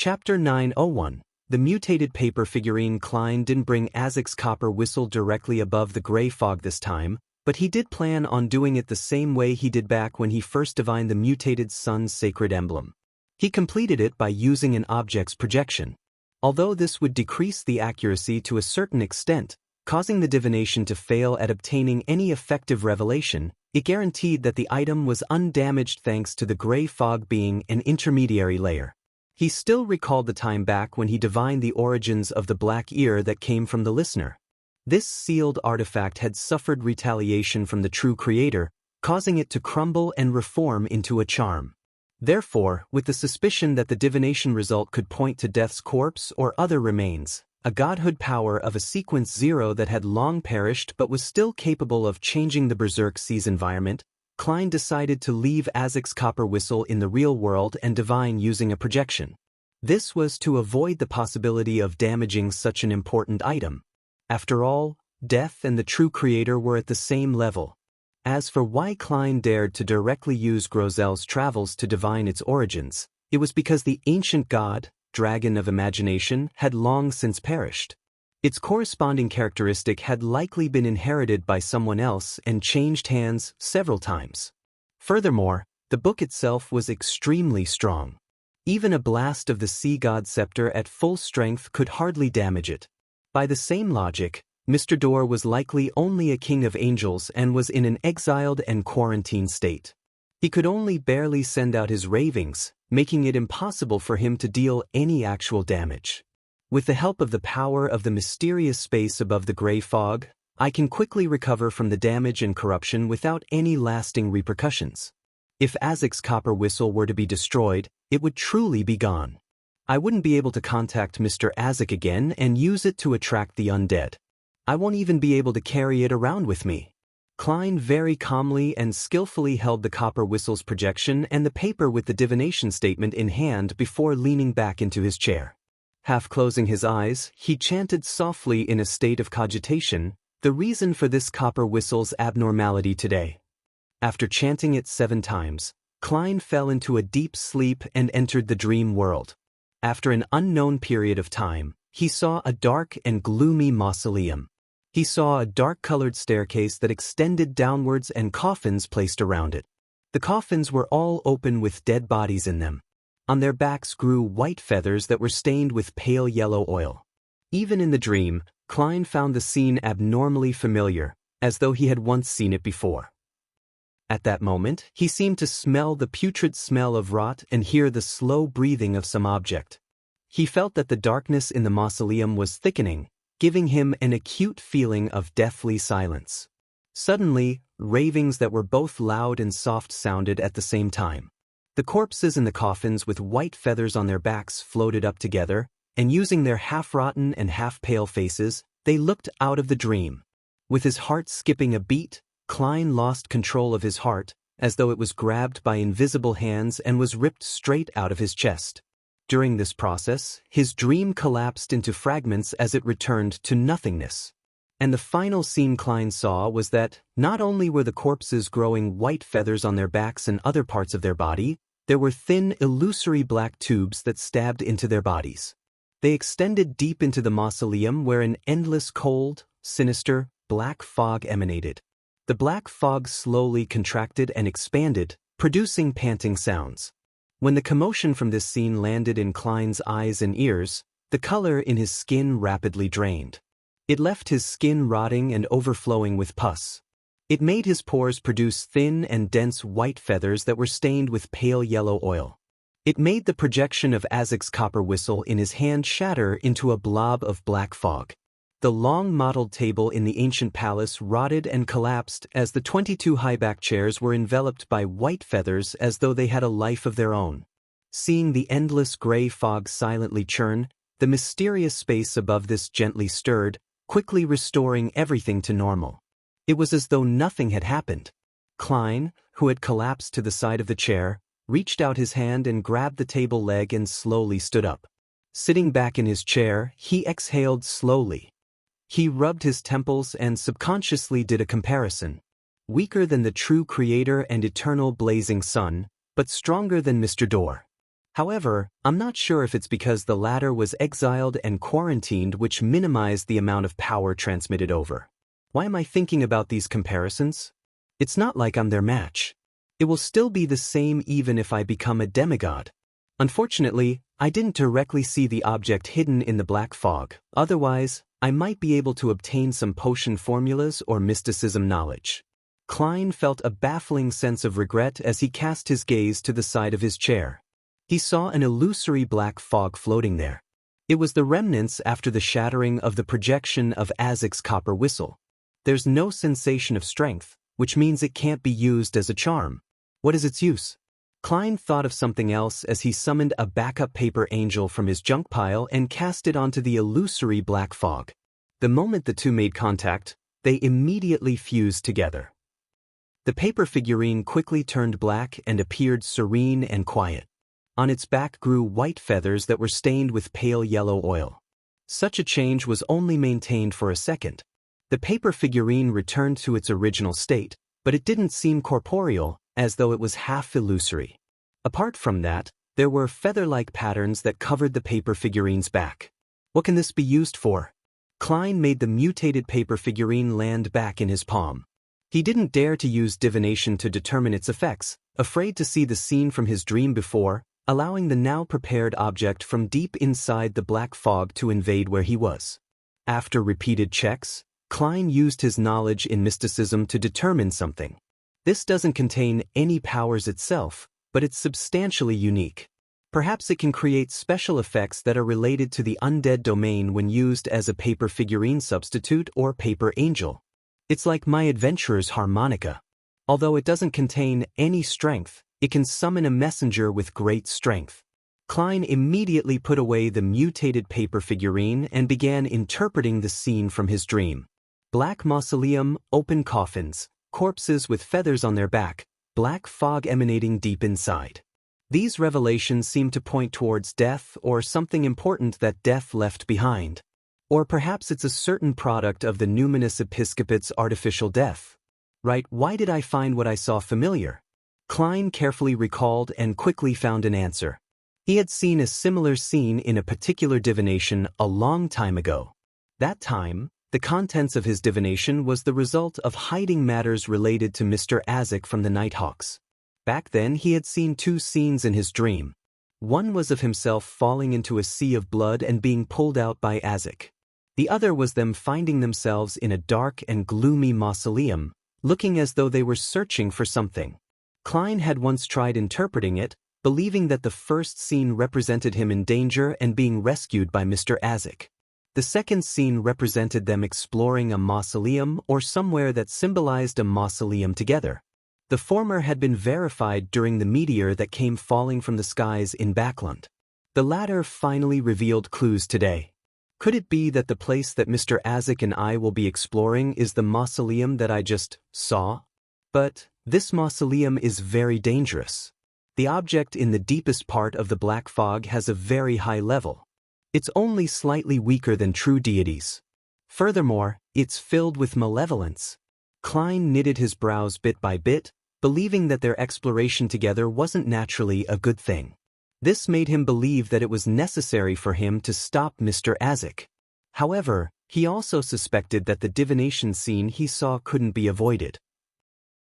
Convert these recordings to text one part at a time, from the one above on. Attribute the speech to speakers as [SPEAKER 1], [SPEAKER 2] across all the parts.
[SPEAKER 1] Chapter 901. The mutated paper figurine. Klein didn't bring Azek's copper whistle directly above the gray fog this time, but he did plan on doing it the same way he did back when he first divined the mutated sun's sacred emblem. He completed it by using an object's projection. Although this would decrease the accuracy to a certain extent, causing the divination to fail at obtaining any effective revelation, it guaranteed that the item was undamaged thanks to the gray fog being an intermediary layer. He still recalled the time back when he divined the origins of the black ear that came from the listener. This sealed artifact had suffered retaliation from the true creator, causing it to crumble and reform into a charm. Therefore, with the suspicion that the divination result could point to Death's corpse or other remains, a godhood power of a sequence 0 that had long perished but was still capable of changing the Berserk Sea's environment, Klein decided to leave Azek's copper whistle in the real world and divine using a projection. This was to avoid the possibility of damaging such an important item. After all, Death and the true creator were at the same level. As for why Klein dared to directly use Grozel's travels to divine its origins, it was because the ancient god, Dragon of Imagination, had long since perished. Its corresponding characteristic had likely been inherited by someone else and changed hands several times. Furthermore, the book itself was extremely strong. Even a blast of the sea god's scepter at full strength could hardly damage it. By the same logic, Mr. Door was likely only a king of angels and was in an exiled and quarantined state. He could only barely send out his ravings, making it impossible for him to deal any actual damage. With the help of the power of the mysterious space above the gray fog, I can quickly recover from the damage and corruption without any lasting repercussions. If Azek's copper whistle were to be destroyed, it would truly be gone. I wouldn't be able to contact Mr. Azek again and use it to attract the undead. I won't even be able to carry it around with me. Klein very calmly and skillfully held the copper whistle's projection and the paper with the divination statement in hand before leaning back into his chair. Half closing his eyes, he chanted softly in a state of cogitation, the reason for this copper whistle's abnormality today. After chanting it 7 times, Klein fell into a deep sleep and entered the dream world. After an unknown period of time, he saw a dark and gloomy mausoleum. He saw a dark-colored staircase that extended downwards and coffins placed around it. The coffins were all open with dead bodies in them. On their backs grew white feathers that were stained with pale yellow oil. Even in the dream, Klein found the scene abnormally familiar, as though he had once seen it before. At that moment, he seemed to smell the putrid smell of rot and hear the slow breathing of some object. He felt that the darkness in the mausoleum was thickening, giving him an acute feeling of deathly silence. Suddenly, ravings that were both loud and soft sounded at the same time. The corpses in the coffins with white feathers on their backs floated up together, and using their half-rotten and half-pale faces, they looked out of the dream. With his heart skipping a beat, Klein lost control of his heart, as though it was grabbed by invisible hands and was ripped straight out of his chest. During this process, his dream collapsed into fragments as it returned to nothingness. And the final scene Klein saw was that, not only were the corpses growing white feathers on their backs and other parts of their body, there were thin, illusory black tubes that stabbed into their bodies. They extended deep into the mausoleum where an endless cold, sinister, black fog emanated. The black fog slowly contracted and expanded, producing panting sounds. When the commotion from this scene landed in Klein's eyes and ears, the color in his skin rapidly drained. It left his skin rotting and overflowing with pus. It made his pores produce thin and dense white feathers that were stained with pale yellow oil. It made the projection of Azek's copper whistle in his hand shatter into a blob of black fog. The long mottled table in the ancient palace rotted and collapsed as the 22 high-back chairs were enveloped by white feathers as though they had a life of their own. Seeing the endless gray fog silently churn, the mysterious space above this gently stirred, quickly restoring everything to normal. It was as though nothing had happened. Klein, who had collapsed to the side of the chair, reached out his hand and grabbed the table leg and slowly stood up. Sitting back in his chair, he exhaled slowly. He rubbed his temples and subconsciously did a comparison. Weaker than the true creator and eternal blazing sun, but stronger than Mr. Door. However, I'm not sure if it's because the latter was exiled and quarantined, which minimized the amount of power transmitted over. Why am I thinking about these comparisons? It's not like I'm their match. It will still be the same even if I become a demigod. Unfortunately, I didn't directly see the object hidden in the black fog. Otherwise, I might be able to obtain some potion formulas or mysticism knowledge. Klein felt a baffling sense of regret as he cast his gaze to the side of his chair. He saw an illusory black fog floating there. It was the remnants after the shattering of the projection of Azek's copper whistle. There's no sensation of strength, which means it can't be used as a charm. What is its use? Klein thought of something else as he summoned a backup paper angel from his junk pile and cast it onto the illusory black fog. The moment the two made contact, they immediately fused together. The paper figurine quickly turned black and appeared serene and quiet. On its back grew white feathers that were stained with pale yellow oil. Such a change was only maintained for a second. The paper figurine returned to its original state, but it didn't seem corporeal, as though it was half illusory. Apart from that, there were feather-like patterns that covered the paper figurine's back. What can this be used for? Klein made the mutated paper figurine land back in his palm. He didn't dare to use divination to determine its effects, afraid to see the scene from his dream before, allowing the now prepared object from deep inside the black fog to invade where he was. After repeated checks, Klein used his knowledge in mysticism to determine something. This doesn't contain any powers itself, but it's substantially unique. Perhaps it can create special effects that are related to the undead domain when used as a paper figurine substitute or paper angel. It's like my adventurer's harmonica. Although it doesn't contain any strength, it can summon a messenger with great strength. Klein immediately put away the mutated paper figurine and began interpreting the scene from his dream. Black mausoleum, open coffins, corpses with feathers on their back, black fog emanating deep inside. These revelations seem to point towards death or something important that death left behind. Or perhaps it's a certain product of the numinous episcopate's artificial death. Right, why did I find what I saw familiar? Klein carefully recalled and quickly found an answer. He had seen a similar scene in a particular divination a long time ago. That time, the contents of his divination was the result of hiding matters related to Mr. Azek from the Nighthawks. Back then he had seen two scenes in his dream. One was of himself falling into a sea of blood and being pulled out by Azek. The other was them finding themselves in a dark and gloomy mausoleum, looking as though they were searching for something. Klein had once tried interpreting it, believing that the first scene represented him in danger and being rescued by Mr. Azek. The second scene represented them exploring a mausoleum or somewhere that symbolized a mausoleum together. The former had been verified during the meteor that came falling from the skies in Backlund. The latter finally revealed clues today. Could it be that the place that Mr. Azek and I will be exploring is the mausoleum that I just saw? But this mausoleum is very dangerous. The object in the deepest part of the black fog has a very high level. It's only slightly weaker than true deities. Furthermore, it's filled with malevolence. Klein knitted his brows bit by bit, believing that their exploration together wasn't naturally a good thing. This made him believe that it was necessary for him to stop Mr. Azek. However, he also suspected that the divination scene he saw couldn't be avoided.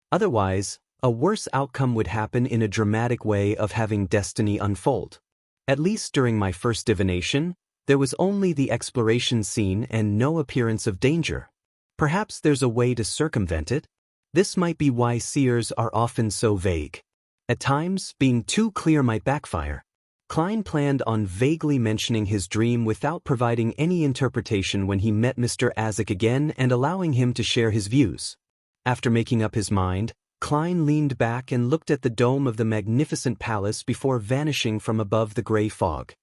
[SPEAKER 1] Otherwise, a worse outcome would happen in a dramatic way of having destiny unfold. At least during my first divination, there was only the exploration scene and no appearance of danger. Perhaps there's a way to circumvent it. This might be why seers are often so vague. At times, being too clear might backfire. Klein planned on vaguely mentioning his dream without providing any interpretation when he met Mr. Azek again and allowing him to share his views. After making up his mind, Klein leaned back and looked at the dome of the magnificent palace before vanishing from above the gray fog.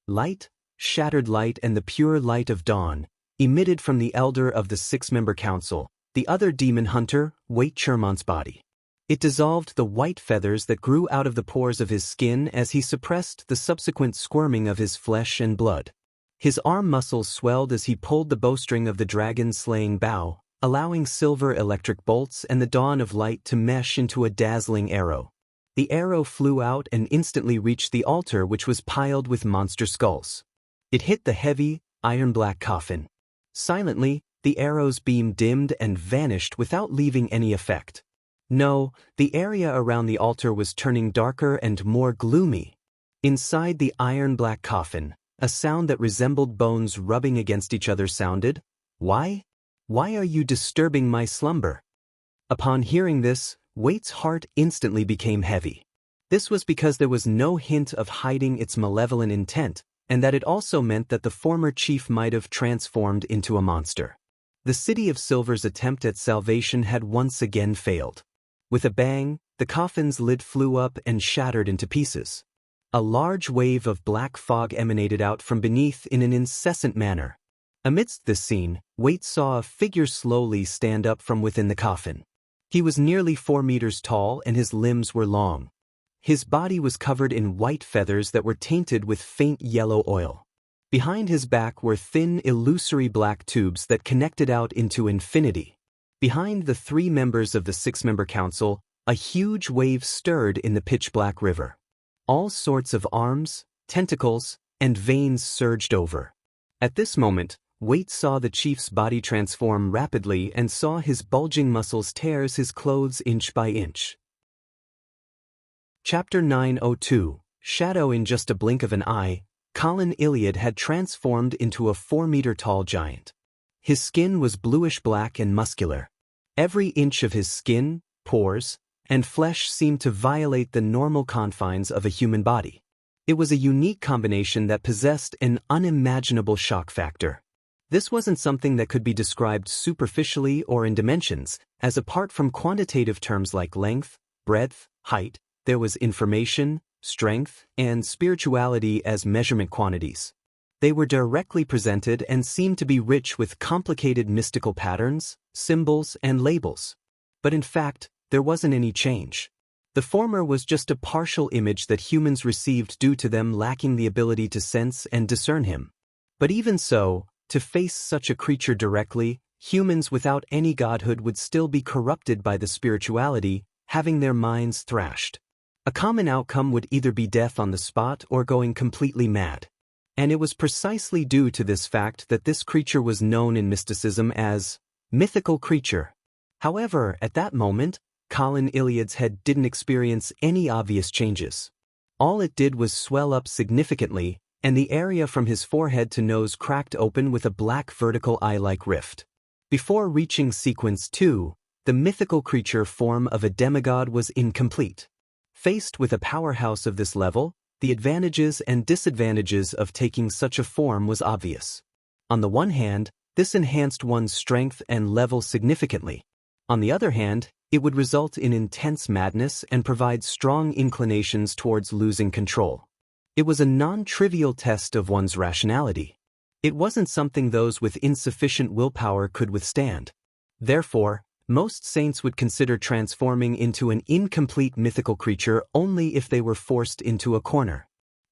[SPEAKER 1] Light, shattered light and the pure light of dawn, emitted from the elder of the six-member council, the other demon hunter, Wait Chermont's body. It dissolved the white feathers that grew out of the pores of his skin as he suppressed the subsequent squirming of his flesh and blood. His arm muscles swelled as he pulled the bowstring of the dragon-slaying bow, allowing silver electric bolts and the dawn of light to mesh into a dazzling arrow. The arrow flew out and instantly reached the altar, which was piled with monster skulls. It hit the heavy, iron-black coffin. Silently, the arrow's beam dimmed and vanished without leaving any effect. No, the area around the altar was turning darker and more gloomy. Inside the iron-black coffin, a sound that resembled bones rubbing against each other sounded. Why? Why are you disturbing my slumber? Upon hearing this, Waite's heart instantly became heavy. This was because there was no hint of hiding its malevolent intent, and that it also meant that the former chief might have transformed into a monster. The City of Silver's attempt at salvation had once again failed. With a bang, the coffin's lid flew up and shattered into pieces. A large wave of black fog emanated out from beneath in an incessant manner. Amidst this scene, Waite saw a figure slowly stand up from within the coffin. He was nearly 4 meters tall and his limbs were long. His body was covered in white feathers that were tainted with faint yellow oil. Behind his back were thin, illusory black tubes that connected out into infinity. Behind the 3 members of the 6-member council, a huge wave stirred in the pitch-black river. All sorts of arms, tentacles, and veins surged over. At this moment, Waite saw the chief's body transform rapidly and saw his bulging muscles tear his clothes inch by inch. Chapter 902, Shadow. In just a blink of an eye, Colin Iliad had transformed into a 4-meter-tall giant. His skin was bluish-black and muscular. Every inch of his skin, pores, and flesh seemed to violate the normal confines of a human body. It was a unique combination that possessed an unimaginable shock factor. This wasn't something that could be described superficially or in dimensions, as apart from quantitative terms like length, breadth, height, there was information, strength, and spirituality as measurement quantities. They were directly presented and seemed to be rich with complicated mystical patterns, symbols, and labels. But in fact, there wasn't any change. The former was just a partial image that humans received due to them lacking the ability to sense and discern him. But even so, to face such a creature directly, humans without any godhood would still be corrupted by the spirituality, having their minds thrashed. A common outcome would either be death on the spot or going completely mad. And it was precisely due to this fact that this creature was known in mysticism as mythical creature. However, at that moment, Colin Iliad's head didn't experience any obvious changes. All it did was swell up significantly, and the area from his forehead to nose cracked open with a black vertical eye-like rift. Before reaching sequence 2, the mythical creature form of a demigod was incomplete. Faced with a powerhouse of this level, the advantages and disadvantages of taking such a form was obvious. On the one hand, this enhanced one's strength and level significantly. On the other hand, it would result in intense madness and provide strong inclinations towards losing control. It was a non-trivial test of one's rationality. It wasn't something those with insufficient willpower could withstand. Therefore, most saints would consider transforming into an incomplete mythical creature only if they were forced into a corner.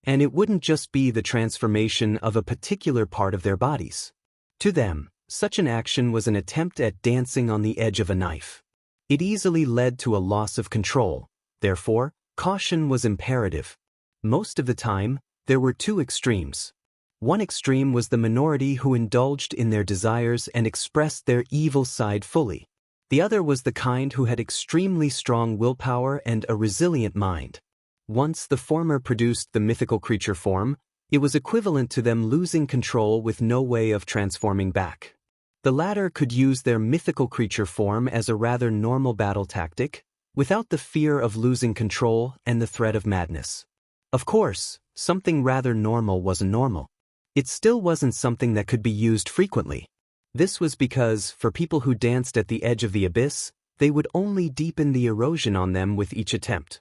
[SPEAKER 1] And it wouldn't just be the transformation of a particular part of their bodies. To them, such an action was an attempt at dancing on the edge of a knife. It easily led to a loss of control. Therefore, caution was imperative. Most of the time, there were 2 extremes. One extreme was the minority who indulged in their desires and expressed their evil side fully. The other was the kind who had extremely strong willpower and a resilient mind. Once the former produced the mythical creature form, it was equivalent to them losing control with no way of transforming back. The latter could use their mythical creature form as a rather normal battle tactic, without the fear of losing control and the threat of madness. Of course, something rather normal wasn't normal. It still wasn't something that could be used frequently. This was because, for people who danced at the edge of the abyss, they would only deepen the erosion on them with each attempt.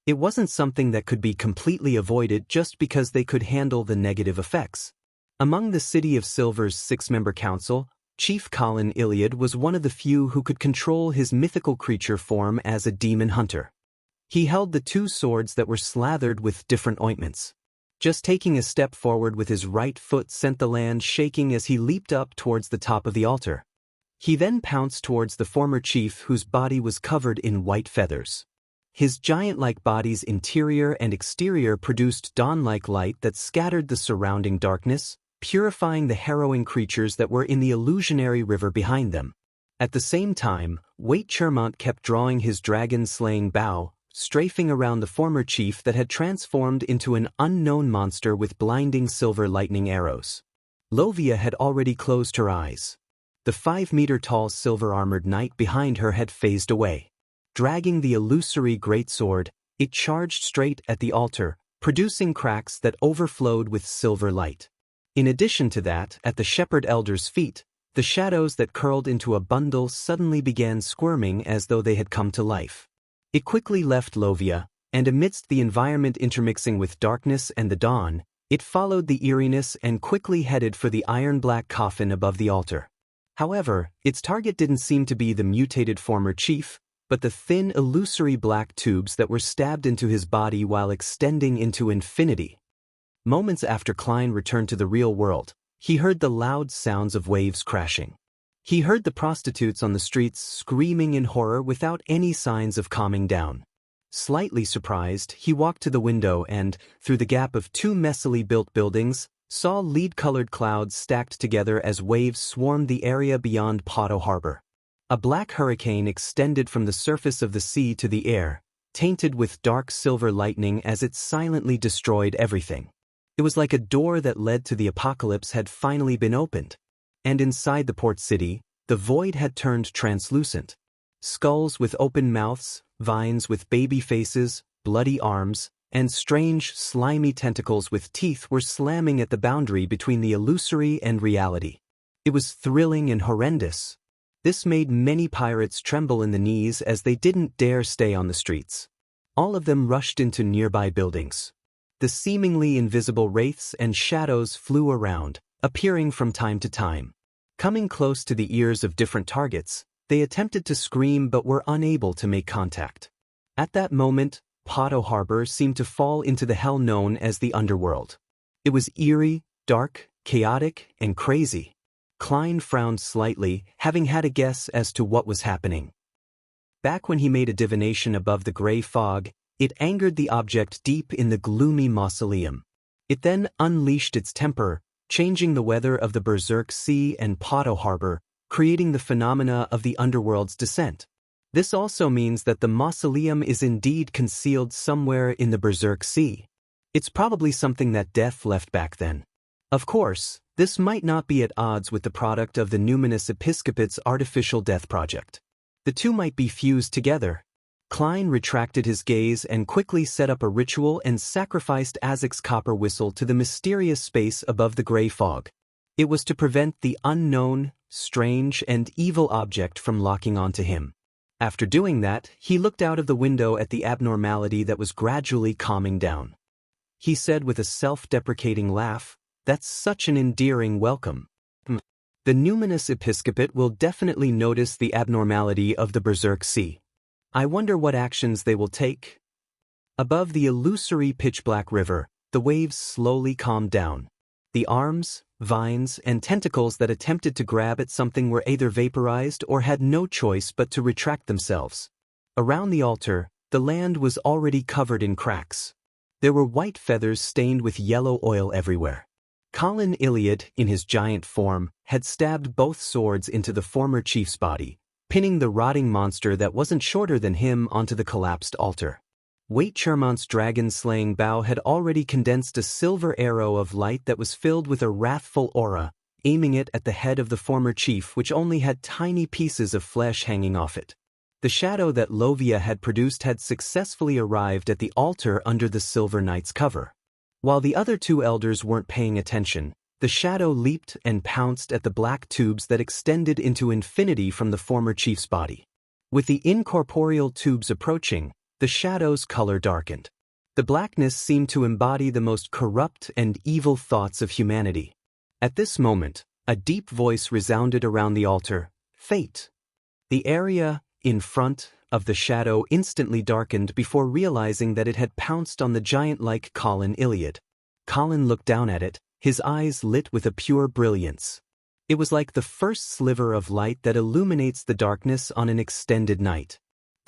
[SPEAKER 1] It wasn't something that could be completely avoided just because they could handle the negative effects. Among the City of Silver's 6-member council, Chief Colin Iliad was one of the few who could control his mythical creature form as a demon hunter. He held the 2 swords that were slathered with different ointments. Just taking a step forward with his right foot sent the land shaking as he leaped up towards the top of the altar. He then pounced towards the former chief whose body was covered in white feathers. His giant-like body's interior and exterior produced dawn-like light that scattered the surrounding darkness, purifying the harrowing creatures that were in the illusionary river behind them. At the same time, Waite Chermont kept drawing his dragon-slaying bow, strafing around the former chief that had transformed into an unknown monster with blinding silver lightning arrows. Lovia had already closed her eyes. The 5-meter-tall silver-armored knight behind her had phased away. Dragging the illusory greatsword, it charged straight at the altar, producing cracks that overflowed with silver light. In addition to that, at the shepherd elder's feet, the shadows that curled into a bundle suddenly began squirming as though they had come to life. It quickly left Lovia, and amidst the environment intermixing with darkness and the dawn, it followed the eeriness and quickly headed for the iron-black coffin above the altar. However, its target didn't seem to be the mutated former chief, but the thin, illusory black tubes that were stabbed into his body while extending into infinity. Moments after Klein returned to the real world, he heard the loud sounds of waves crashing. He heard the prostitutes on the streets screaming in horror without any signs of calming down. Slightly surprised, he walked to the window and, through the gap of 2 messily built buildings, saw lead-colored clouds stacked together as waves swarmed the area beyond Potto Harbor. A black hurricane extended from the surface of the sea to the air, tainted with dark silver lightning as it silently destroyed everything. It was like a door that led to the apocalypse had finally been opened. And inside the port city, the void had turned translucent. Skulls with open mouths, vines with baby faces, bloody arms, and strange, slimy tentacles with teeth were slamming at the boundary between the illusory and reality. It was thrilling and horrendous. This made many pirates tremble in the knees as they didn't dare stay on the streets. All of them rushed into nearby buildings. The seemingly invisible wraiths and shadows flew around, appearing from time to time. Coming close to the ears of different targets, they attempted to scream but were unable to make contact. At that moment, Potto Harbor seemed to fall into the hell known as the underworld. It was eerie, dark, chaotic, and crazy. Klein frowned slightly, having had a guess as to what was happening. Back when he made a divination above the gray fog, it angered the object deep in the gloomy mausoleum. It then unleashed its temper, changing the weather of the Berserk Sea and Potto Harbor, creating the phenomena of the underworld's descent. This also means that the mausoleum is indeed concealed somewhere in the Berserk Sea. It's probably something that Death left back then. Of course, this might not be at odds with the product of the Numinous Episcopate's artificial death project. The two might be fused together. Klein retracted his gaze and quickly set up a ritual and sacrificed Azek's copper whistle to the mysterious space above the gray fog. It was to prevent the unknown, strange, and evil object from locking onto him. After doing that, he looked out of the window at the abnormality that was gradually calming down. He said with a self-deprecating laugh, "That's such an endearing welcome. The Numinous Episcopate will definitely notice the abnormality of the Berserk Sea. I wonder what actions they will take." Above the illusory pitch-black river, the waves slowly calmed down. The arms, vines, and tentacles that attempted to grab at something were either vaporized or had no choice but to retract themselves. Around the altar, the land was already covered in cracks. There were white feathers stained with yellow oil everywhere. Colin Iliad, in his giant form, had stabbed both swords into the former chief's body, pinning the rotting monster that wasn't shorter than him onto the collapsed altar. Waite Chermont's dragon-slaying bow had already condensed a silver arrow of light that was filled with a wrathful aura, aiming it at the head of the former chief, which only had tiny pieces of flesh hanging off it. The shadow that Lovia had produced had successfully arrived at the altar under the Silver Knight's cover. While the other 2 elders weren't paying attention, the shadow leaped and pounced at the black tubes that extended into infinity from the former chief's body. With the incorporeal tubes approaching, the shadow's color darkened. The blackness seemed to embody the most corrupt and evil thoughts of humanity. At this moment, a deep voice resounded around the altar, "Fate." The area in front of the shadow instantly darkened before realizing that it had pounced on the giant-like Colin Iliad. Colin looked down at it, his eyes lit with a pure brilliance. It was like the first sliver of light that illuminates the darkness on an extended night.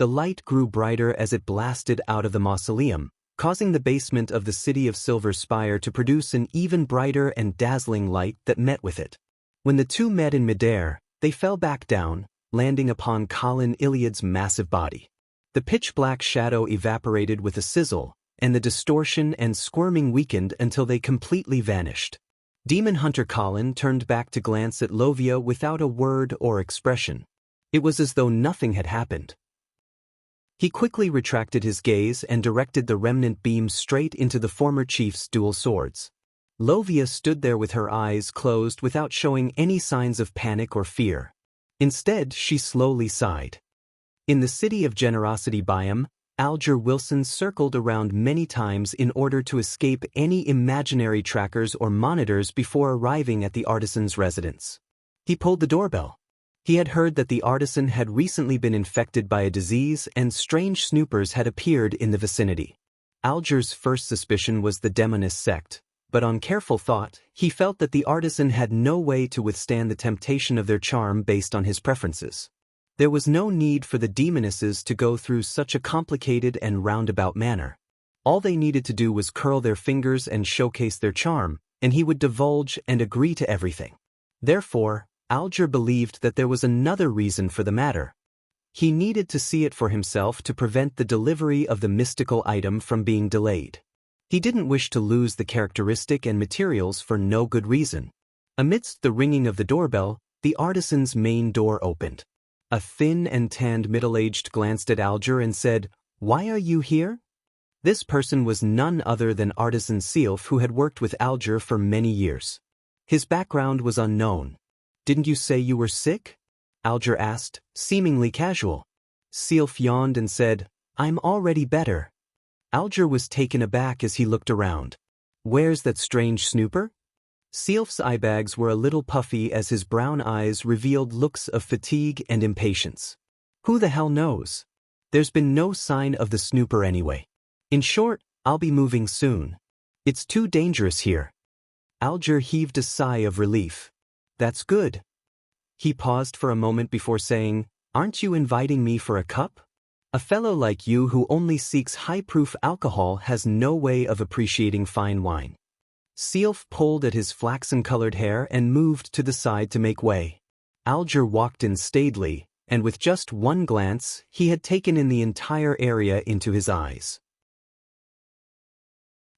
[SPEAKER 1] The light grew brighter as it blasted out of the mausoleum, causing the basement of the City of Silver Spire to produce an even brighter and dazzling light that met with it. When the two met in midair, they fell back down, landing upon Colin Iliad's massive body. The pitch-black shadow evaporated with a sizzle, and the distortion and squirming weakened until they completely vanished. Demon Hunter Colin turned back to glance at Lovia without a word or expression. It was as though nothing had happened. He quickly retracted his gaze and directed the remnant beam straight into the former chief's dual swords. Lovia stood there with her eyes closed without showing any signs of panic or fear. Instead, she slowly sighed. In the City of Generosity biome, Alger Wilson circled around many times in order to escape any imaginary trackers or monitors before arriving at the artisan's residence. He pulled the doorbell. He had heard that the artisan had recently been infected by a disease and strange snoopers had appeared in the vicinity. Alger's first suspicion was the demonist sect, but on careful thought, he felt that the artisan had no way to withstand the temptation of their charm based on his preferences. There was no need for the demonesses to go through such a complicated and roundabout manner. All they needed to do was curl their fingers and showcase their charm, and he would divulge and agree to everything. Therefore, Alger believed that there was another reason for the matter. He needed to see it for himself to prevent the delivery of the mystical item from being delayed. He didn't wish to lose the characteristic and materials for no good reason. Amidst the ringing of the doorbell, the artisan's main door opened. A thin and tanned middle-aged glanced at Alger and said, "Why are you here?" This person was none other than Artisan Sealf, who had worked with Alger for many years. His background was unknown. "Didn't you say you were sick?" Alger asked, seemingly casual. Sealf yawned and said, "I'm already better." Alger was taken aback as he looked around. "Where's that strange snooper?" Sealf's eyebags were a little puffy as his brown eyes revealed looks of fatigue and impatience. "Who the hell knows? There's been no sign of the snooper anyway. In short, I'll be moving soon. It's too dangerous here." Alger heaved a sigh of relief. "That's good." He paused for a moment before saying, "Aren't you inviting me for a cup? A fellow like you who only seeks high-proof alcohol has no way of appreciating fine wine." Sealf pulled at his flaxen-colored hair and moved to the side to make way. Alger walked in staidly, and with just one glance, he had taken in the entire area into his eyes.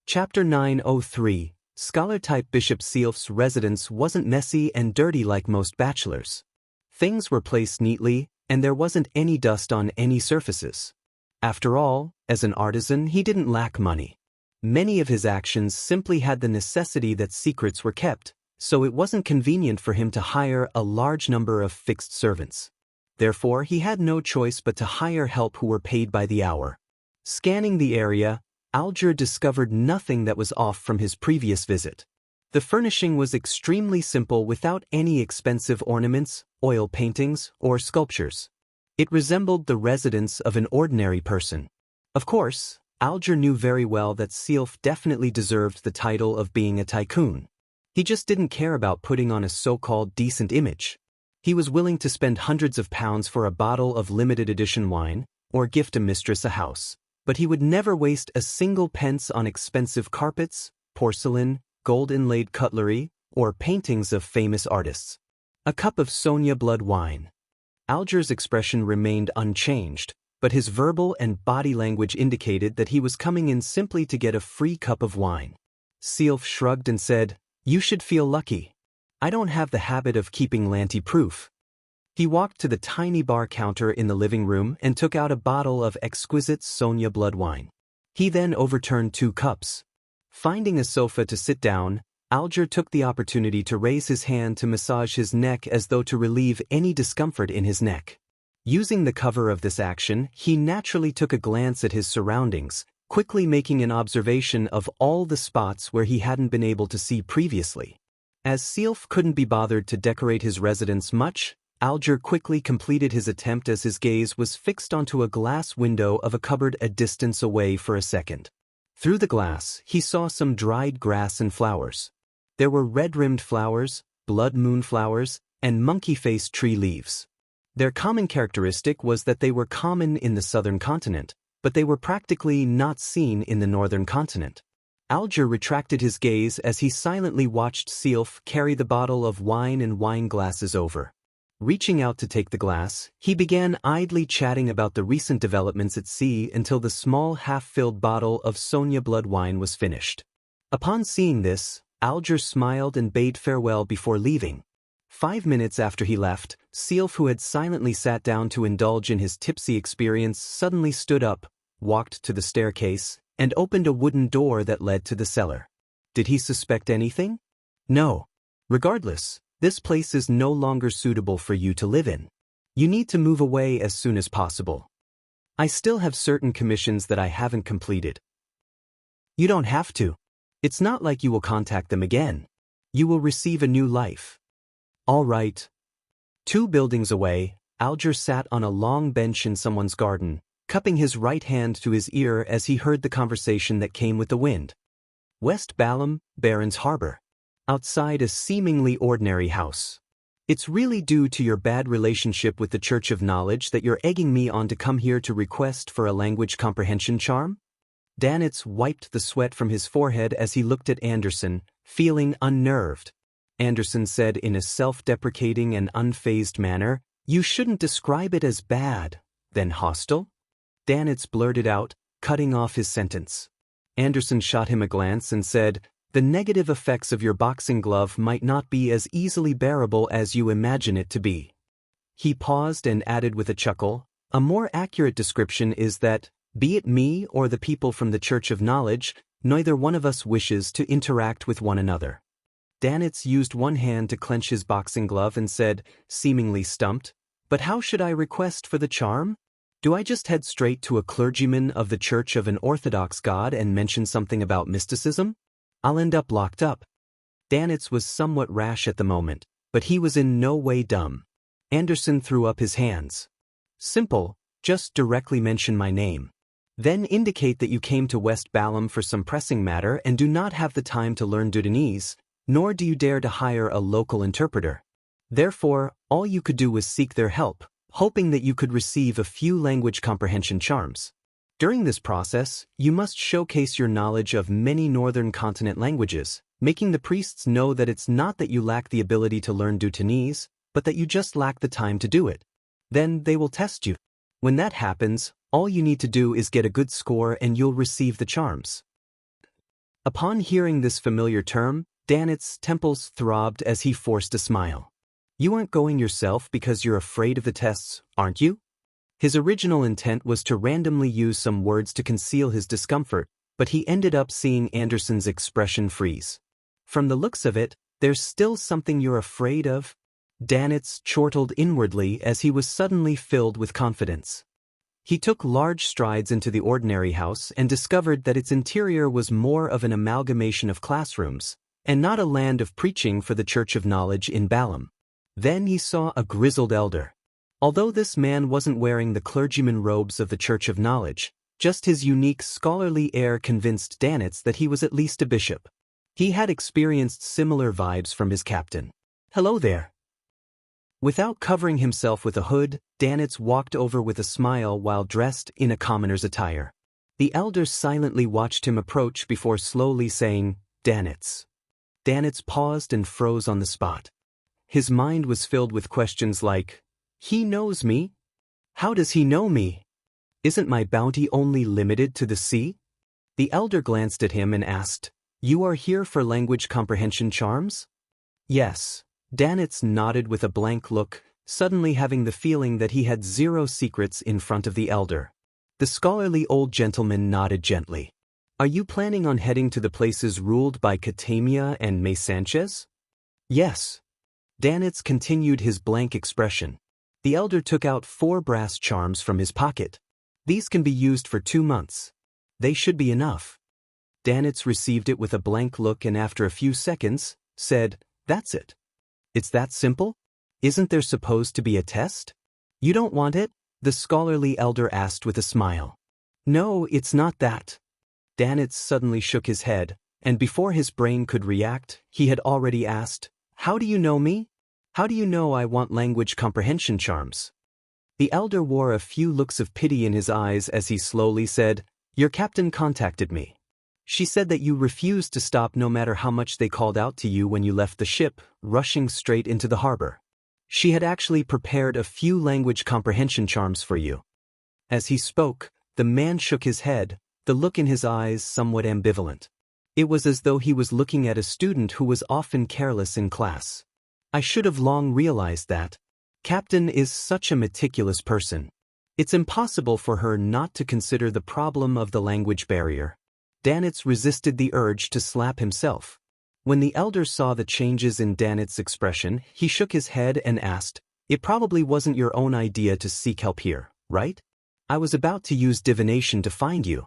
[SPEAKER 1] Chapter 903. Scholar-type Bishop Sealf's residence wasn't messy and dirty like most bachelors. Things were placed neatly, and there wasn't any dust on any surfaces. After all, as an artisan, he didn't lack money. Many of his actions simply had the necessity that secrets were kept, so it wasn't convenient for him to hire a large number of fixed servants. Therefore, he had no choice but to hire help who were paid by the hour. Scanning the area, Alger discovered nothing that was off from his previous visit. The furnishing was extremely simple without any expensive ornaments, oil paintings, or sculptures. It resembled the residence of an ordinary person. Of course, Alger knew very well that Sealf definitely deserved the title of being a tycoon. He just didn't care about putting on a so-called decent image. He was willing to spend hundreds of pounds for a bottle of limited edition wine, or gift a mistress a house. But he would never waste a single pence on expensive carpets, porcelain, gold-inlaid cutlery, or paintings of famous artists. A cup of Sonia blood wine. Alger's expression remained unchanged, but his verbal and body language indicated that he was coming in simply to get a free cup of wine. Sealf shrugged and said, "You should feel lucky. I don't have the habit of keeping Lanty-proof." He walked to the tiny bar counter in the living room and took out a bottle of exquisite Sonia blood wine. He then overturned 2 cups. Finding a sofa to sit down, Alger took the opportunity to raise his hand to massage his neck as though to relieve any discomfort in his neck. Using the cover of this action, he naturally took a glance at his surroundings, quickly making an observation of all the spots where he hadn't been able to see previously. As Sealf couldn't be bothered to decorate his residence much, Alger quickly completed his attempt as his gaze was fixed onto a glass window of a cupboard a distance away for a second. Through the glass, he saw some dried grass and flowers. There were red-rimmed flowers, blood moon flowers, and monkey-faced tree leaves. Their common characteristic was that they were common in the southern continent, but they were practically not seen in the northern continent. Alger retracted his gaze as he silently watched Sealf carry the bottle of wine and wine glasses over. Reaching out to take the glass, he began idly chatting about the recent developments at sea until the small half-filled bottle of Sonia blood wine was finished. Upon seeing this, Alger smiled and bade farewell before leaving. 5 minutes after he left, Sealf, who had silently sat down to indulge in his tipsy experience, suddenly stood up, walked to the staircase, and opened a wooden door that led to the cellar. Did he suspect anything? No. Regardless, this place is no longer suitable for you to live in. You need to move away as soon as possible. I still have certain commissions that I haven't completed. You don't have to. It's not like you will contact them again. You will receive a new life. All right. 2 buildings away, Alger sat on a long bench in someone's garden, cupping his right hand to his ear as he heard the conversation that came with the wind. West Balham, Baron's Harbor. Outside a seemingly ordinary house. It's really due to your bad relationship with the Church of Knowledge that you're egging me on to come here to request for a language comprehension charm? Danitz wiped the sweat from his forehead as he looked at Anderson, feeling unnerved. Anderson said in a self-deprecating and unfazed manner, "You shouldn't describe it as bad, then hostile?" Danitz blurted out, cutting off his sentence. Anderson shot him a glance and said, "The negative effects of your boxing glove might not be as easily bearable as you imagine it to be." He paused and added with a chuckle, "A more accurate description is that, be it me or the people from the Church of Knowledge, neither one of us wishes to interact with one another." Danitz used one hand to clench his boxing glove and said, seemingly stumped, "But how should I request for the charm? Do I just head straight to a clergyman of the Church of an Orthodox God and mention something about mysticism? I'll end up locked up." Danitz was somewhat rash at the moment, but he was in no way dumb. Anderson threw up his hands. "Simple, just directly mention my name. Then indicate that you came to West Balham for some pressing matter and do not have the time to learn Dudanese, nor do you dare to hire a local interpreter. Therefore, all you could do was seek their help, hoping that you could receive a few language comprehension charms. During this process, you must showcase your knowledge of many northern continent languages, making the priests know that it's not that you lack the ability to learn Dudanese, but that you just lack the time to do it. Then they will test you. When that happens, all you need to do is get a good score and you'll receive the charms." Upon hearing this familiar term, Danitz's temples throbbed as he forced a smile. "You aren't going yourself because you're afraid of the tests, aren't you?" His original intent was to randomly use some words to conceal his discomfort, but he ended up seeing Anderson's expression freeze. "From the looks of it, there's still something you're afraid of?" Danitz chortled inwardly as he was suddenly filled with confidence. He took large strides into the ordinary house and discovered that its interior was more of an amalgamation of classrooms, and not a land of preaching for the Church of Knowledge in Balham. Then he saw a grizzled elder. Although this man wasn't wearing the clergyman robes of the Church of Knowledge, just his unique scholarly air convinced Danitz that he was at least a bishop. He had experienced similar vibes from his captain. "Hello there." Without covering himself with a hood, Danitz walked over with a smile while dressed in a commoner's attire. The elder silently watched him approach before slowly saying, "Danitz." Danitz paused and froze on the spot. His mind was filled with questions like, "He knows me? How does he know me? Isn't my bounty only limited to the sea?" The elder glanced at him and asked, "You are here for language comprehension charms?" "Yes." Danitz nodded with a blank look, suddenly having the feeling that he had zero secrets in front of the elder. The scholarly old gentleman nodded gently. "Are you planning on heading to the places ruled by Catamia and May Sanchez?" "Yes." Danitz continued his blank expression. The elder took out 4 brass charms from his pocket. "These can be used for 2 months. They should be enough." Danitz received it with a blank look and after a few seconds, said, "That's it. It's that simple? Isn't there supposed to be a test?" "You don't want it?" the scholarly elder asked with a smile. "No, it's not that." Danitz suddenly shook his head, and before his brain could react, he had already asked, "How do you know me? How do you know I want language comprehension charms?" The elder wore a few looks of pity in his eyes as he slowly said, "Your captain contacted me. She said that you refused to stop no matter how much they called out to you when you left the ship, rushing straight into the harbor. She had actually prepared a few language comprehension charms for you." As he spoke, the man shook his head, the look in his eyes somewhat ambivalent. It was as though he was looking at a student who was often careless in class. "I should have long realized that. Captain is such a meticulous person. It's impossible for her not to consider the problem of the language barrier." Danitz resisted the urge to slap himself. When the elder saw the changes in Danitz's expression, he shook his head and asked, "It probably wasn't your own idea to seek help here, right? I was about to use divination to find you."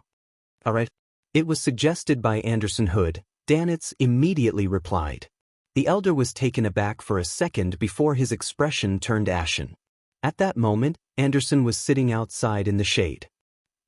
[SPEAKER 1] "All right." "It was suggested by Anderson Hood," Danitz immediately replied. The elder was taken aback for a second before his expression turned ashen. At that moment, Anderson was sitting outside in the shade.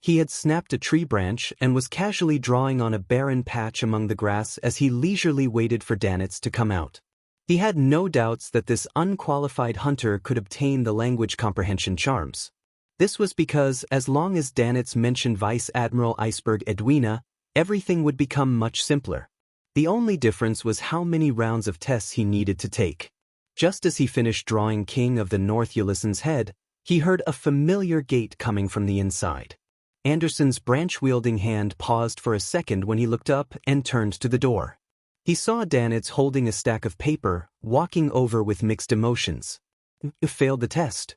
[SPEAKER 1] He had snapped a tree branch and was casually drawing on a barren patch among the grass as he leisurely waited for Danitz to come out. He had no doubts that this unqualified hunter could obtain the language comprehension charms. This was because as long as Danitz mentioned Vice Admiral Iceberg Edwina, everything would become much simpler. The only difference was how many rounds of tests he needed to take. Just as he finished drawing King of the North Ulysson's head, he heard a familiar gate coming from the inside. Anderson's branch-wielding hand paused for a second when he looked up and turned to the door. He saw Danitz holding a stack of paper, walking over with mixed emotions. "You failed the test."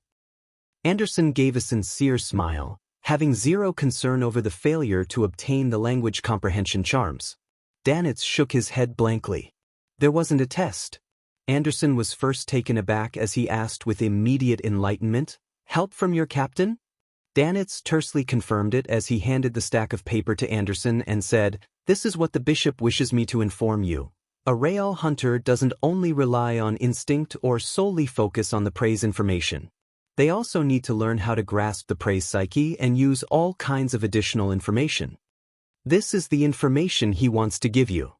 [SPEAKER 1] Anderson gave a sincere smile, having zero concern over the failure to obtain the language comprehension charms. Danitz shook his head blankly. "There wasn't a test." Anderson was first taken aback as he asked with immediate enlightenment, "Help from your captain?" Danitz tersely confirmed it as he handed the stack of paper to Anderson and said, "This is what the bishop wishes me to inform you. A Real hunter doesn't only rely on instinct or solely focus on the prey's information. They also need to learn how to grasp the prey's psyche and use all kinds of additional information. This is the information he wants to give you."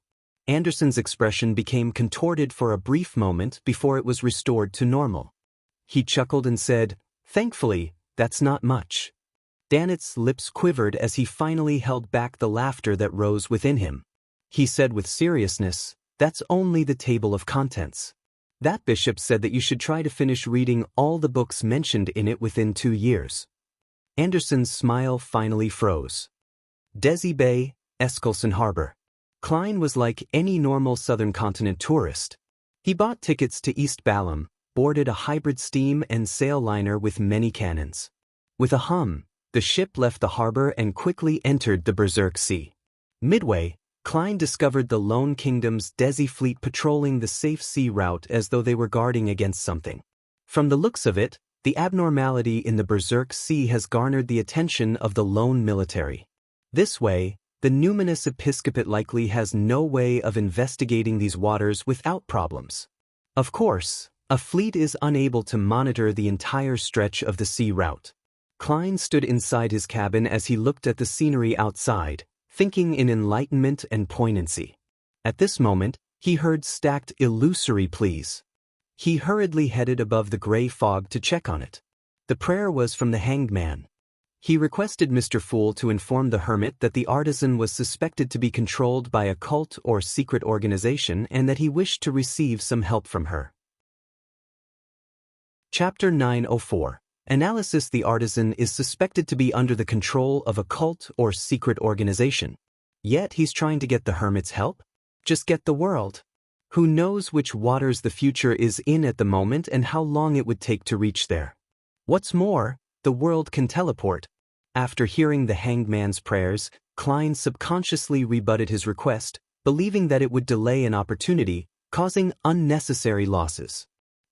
[SPEAKER 1] Anderson's expression became contorted for a brief moment before it was restored to normal. He chuckled and said, "Thankfully, that's not much." Danitz's lips quivered as he finally held back the laughter that rose within him. He said with seriousness, "That's only the table of contents. That bishop said that you should try to finish reading all the books mentioned in it within 2 years." Anderson's smile finally froze. Desi Bay, Eskelson Harbor. Klein was like any normal southern continent tourist. He bought tickets to East Balam, boarded a hybrid steam and sail liner with many cannons. With a hum, the ship left the harbor and quickly entered the Berserk Sea. Midway, Klein discovered the Lone Kingdom's Desi fleet patrolling the safe sea route as though they were guarding against something. From the looks of it, the abnormality in the Berserk Sea has garnered the attention of the lone military. This way, the numinous episcopate likely has no way of investigating these waters without problems. Of course, a fleet is unable to monitor the entire stretch of the sea route. Klein stood inside his cabin as he looked at the scenery outside, thinking in enlightenment and poignancy. At this moment, he heard stacked illusory pleas. He hurriedly headed above the gray fog to check on it. The prayer was from the hanged man. He requested Mr. Fool to inform the hermit that the artisan was suspected to be controlled by a cult or secret organization and that he wished to receive some help from her. Chapter 904. Analysis. The artisan is suspected to be under the control of a cult or secret organization. Yet he's trying to get the hermit's help? Just get the world. Who knows which waters the future is in at the moment and how long it would take to reach there. What's more, the world can teleport. After hearing the hanged man's prayers, Klein subconsciously rebutted his request, believing that it would delay an opportunity, causing unnecessary losses.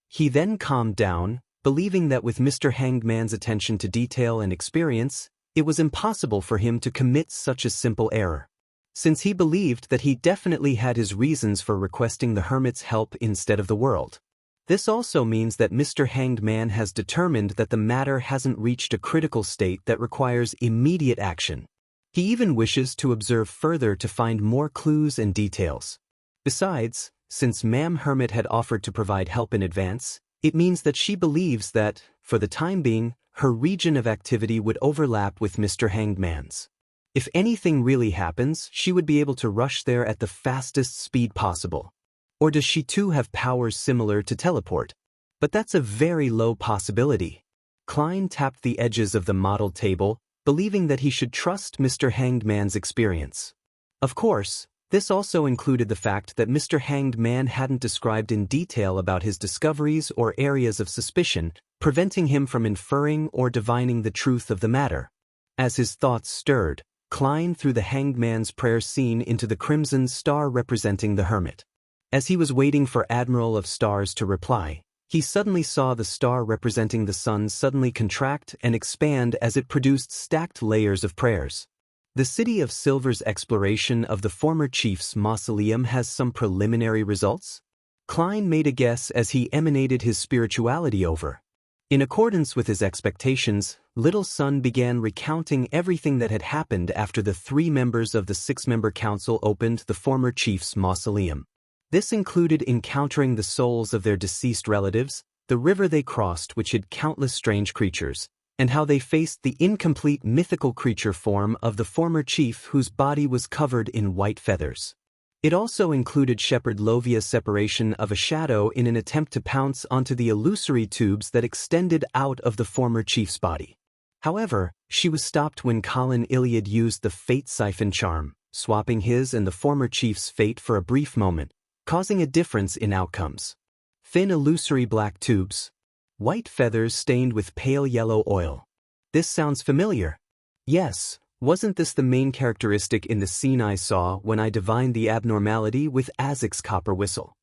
[SPEAKER 1] He then calmed down, believing that with Mr. Hanged Man's attention to detail and experience, it was impossible for him to commit such a simple error. Since he believed that he definitely had his reasons for requesting the hermit's help instead of the world. This also means that Mr. Hanged Man has determined that the matter hasn't reached a critical state that requires immediate action. He even wishes to observe further to find more clues and details. Besides, since Ma'am Hermit had offered to provide help in advance, it means that she believes that, for the time being, her region of activity would overlap with Mr. Hanged Man's. If anything really happens, she would be able to rush there at the fastest speed possible. Or does she too have powers similar to teleport? But that's a very low possibility. Klein tapped the edges of the model table, believing that he should trust Mr. Hanged Man's experience. Of course, this also included the fact that Mr. Hanged Man hadn't described in detail about his discoveries or areas of suspicion, preventing him from inferring or divining the truth of the matter. As his thoughts stirred, Klein threw the Hanged Man's prayer scene into the crimson star representing the hermit. As he was waiting for Admiral of Stars to reply, he suddenly saw the star representing the sun suddenly contract and expand as it produced stacked layers of prayers. The City of Silver's exploration of the former chief's mausoleum has some preliminary results? Klein made a guess as he emanated his spirituality over. In accordance with his expectations, Little Sun began recounting everything that had happened after the 3 members of the 6-member council opened the former chief's mausoleum. This included encountering the souls of their deceased relatives, the river they crossed which hid countless strange creatures, and how they faced the incomplete mythical creature form of the former chief whose body was covered in white feathers. It also included Shepherd Lovia's separation of a shadow in an attempt to pounce onto the illusory tubes that extended out of the former chief's body. However, she was stopped when Colin Iliad used the Fate Siphon charm, swapping his and the former chief's fate for a brief moment, causing a difference in outcomes. Thin illusory black tubes. White feathers stained with pale yellow oil. This sounds familiar. Yes, wasn't this the main characteristic in the scene I saw when I divined the abnormality with Azek's copper whistle?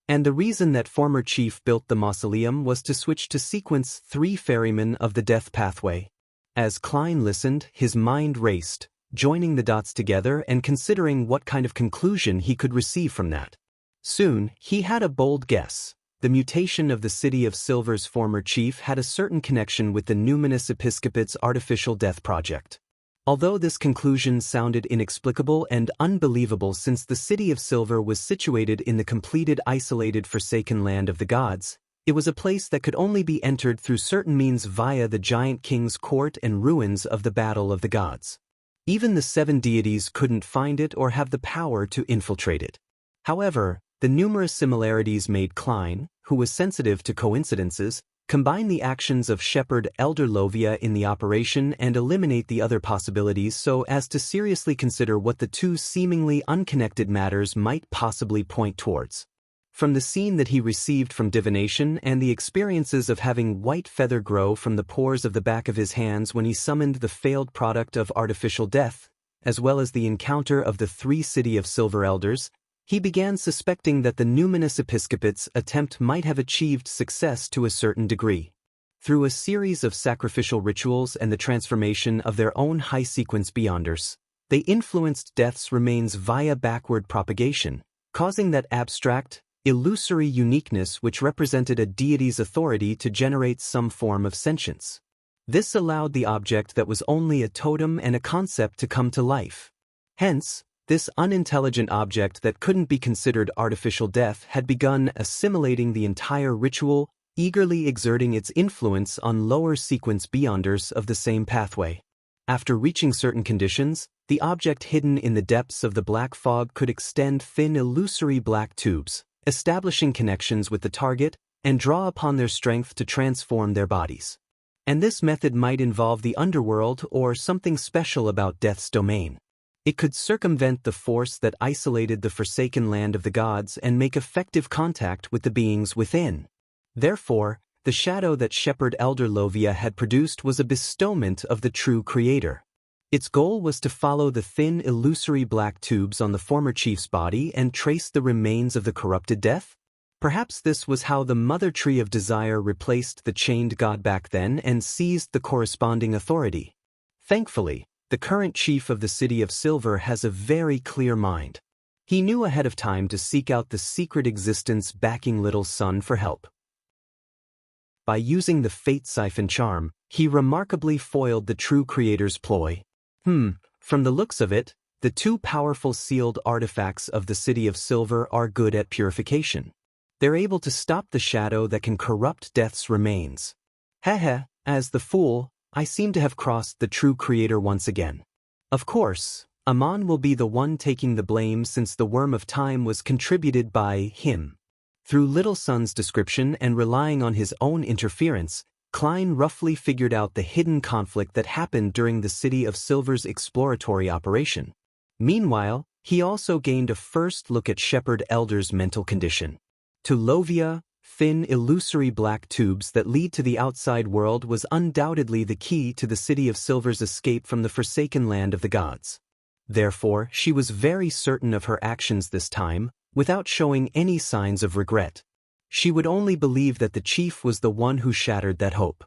[SPEAKER 1] And the reason that former chief built the mausoleum was to switch to sequence 3 ferrymen of the death pathway. As Klein listened, his mind raced, joining the dots together and considering what kind of conclusion he could receive from that. Soon, he had a bold guess. The mutation of the City of Silver's former chief had a certain connection with the Numinous Episcopate's artificial death project. Although this conclusion sounded inexplicable and unbelievable since the City of Silver was situated in the completed isolated forsaken land of the gods, it was a place that could only be entered through certain means via the giant king's court and ruins of the Battle of the Gods. Even the 7 deities couldn't find it or have the power to infiltrate it. However, the numerous similarities made Klein, who was sensitive to coincidences, combine the actions of Shepherd Elder Lovia in the operation and eliminate the other possibilities so as to seriously consider what the 2 seemingly unconnected matters might possibly point towards. From the scene that he received from divination and the experiences of having white feather grow from the pores of the back of his hands when he summoned the failed product of artificial death, as well as the encounter of the 3 City of Silver Elders, he began suspecting that the Numinous Episcopate's attempt might have achieved success to a certain degree. Through a series of sacrificial rituals and the transformation of their own high-sequence Beyonders, they influenced death's remains via backward propagation, causing that abstract, illusory uniqueness which represented a deity's authority to generate some form of sentience. This allowed the object that was only a totem and a concept to come to life. Hence, this unintelligent object that couldn't be considered artificial death had begun assimilating the entire ritual, eagerly exerting its influence on lower sequence Beyonders of the same pathway. After reaching certain conditions, the object hidden in the depths of the black fog could extend thin illusory black tubes, establishing connections with the target, and draw upon their strength to transform their bodies. And this method might involve the underworld or something special about death's domain. It could circumvent the force that isolated the forsaken land of the gods and make effective contact with the beings within. Therefore, the shadow that Shepherd Elder Lovia had produced was a bestowment of the true creator. Its goal was to follow the thin illusory black tubes on the former chief's body and trace the remains of the corrupted death? Perhaps this was how the Mother Tree of Desire replaced the chained god back then and seized the corresponding authority. Thankfully, the current chief of the City of Silver has a very clear mind. He knew ahead of time to seek out the secret existence backing Little Sun for help. By using the Fate Siphon charm, he remarkably foiled the true creator's ploy. From the looks of it, the 2 powerful sealed artifacts of the City of Silver are good at purification. They're able to stop the shadow that can corrupt death's remains. As the fool, I seem to have crossed the true creator once again. Of course, Amon will be the one taking the blame since the worm of time was contributed by him. Through Little Son's description and relying on his own interference, Klein roughly figured out the hidden conflict that happened during the City of Silver's exploratory operation. Meanwhile, he also gained a first look at Shepherd Elder's mental condition. To Lovia, thin, illusory black tubes that lead to the outside world was undoubtedly the key to the City of Silver's escape from the forsaken land of the gods. Therefore, she was very certain of her actions this time, without showing any signs of regret. She would only believe that the chief was the one who shattered that hope.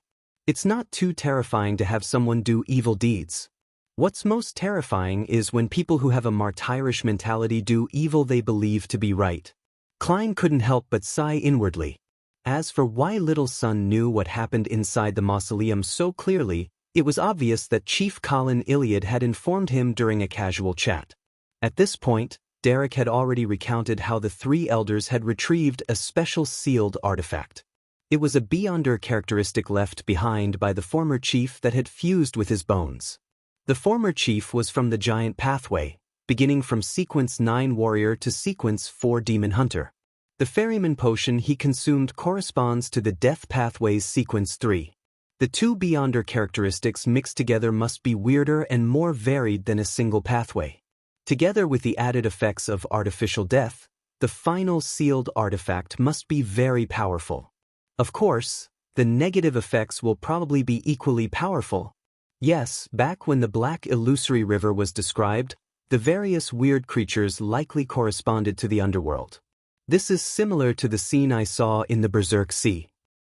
[SPEAKER 1] It's not too terrifying to have someone do evil deeds. What's most terrifying is when people who have a martyrish mentality do evil they believe to be right. Klein couldn't help but sigh inwardly. As for why Little Son knew what happened inside the mausoleum so clearly, it was obvious that Chief Colin Iliad had informed him during a casual chat. At this point, Derek had already recounted how the three elders had retrieved a special sealed artifact. It was a Beyonder characteristic left behind by the former chief that had fused with his bones. The former chief was from the Giant Pathway, beginning from Sequence 9 Warrior to Sequence 4 Demon Hunter. The Ferryman potion he consumed corresponds to the Death Pathway's Sequence 3. The two Beyonder characteristics mixed together must be weirder and more varied than a single pathway. Together with the added effects of artificial death, the final sealed artifact must be very powerful. Of course, the negative effects will probably be equally powerful. Yes, back when the Black Illusory River was described, the various weird creatures likely corresponded to the underworld. This is similar to the scene I saw in the Berserk Sea.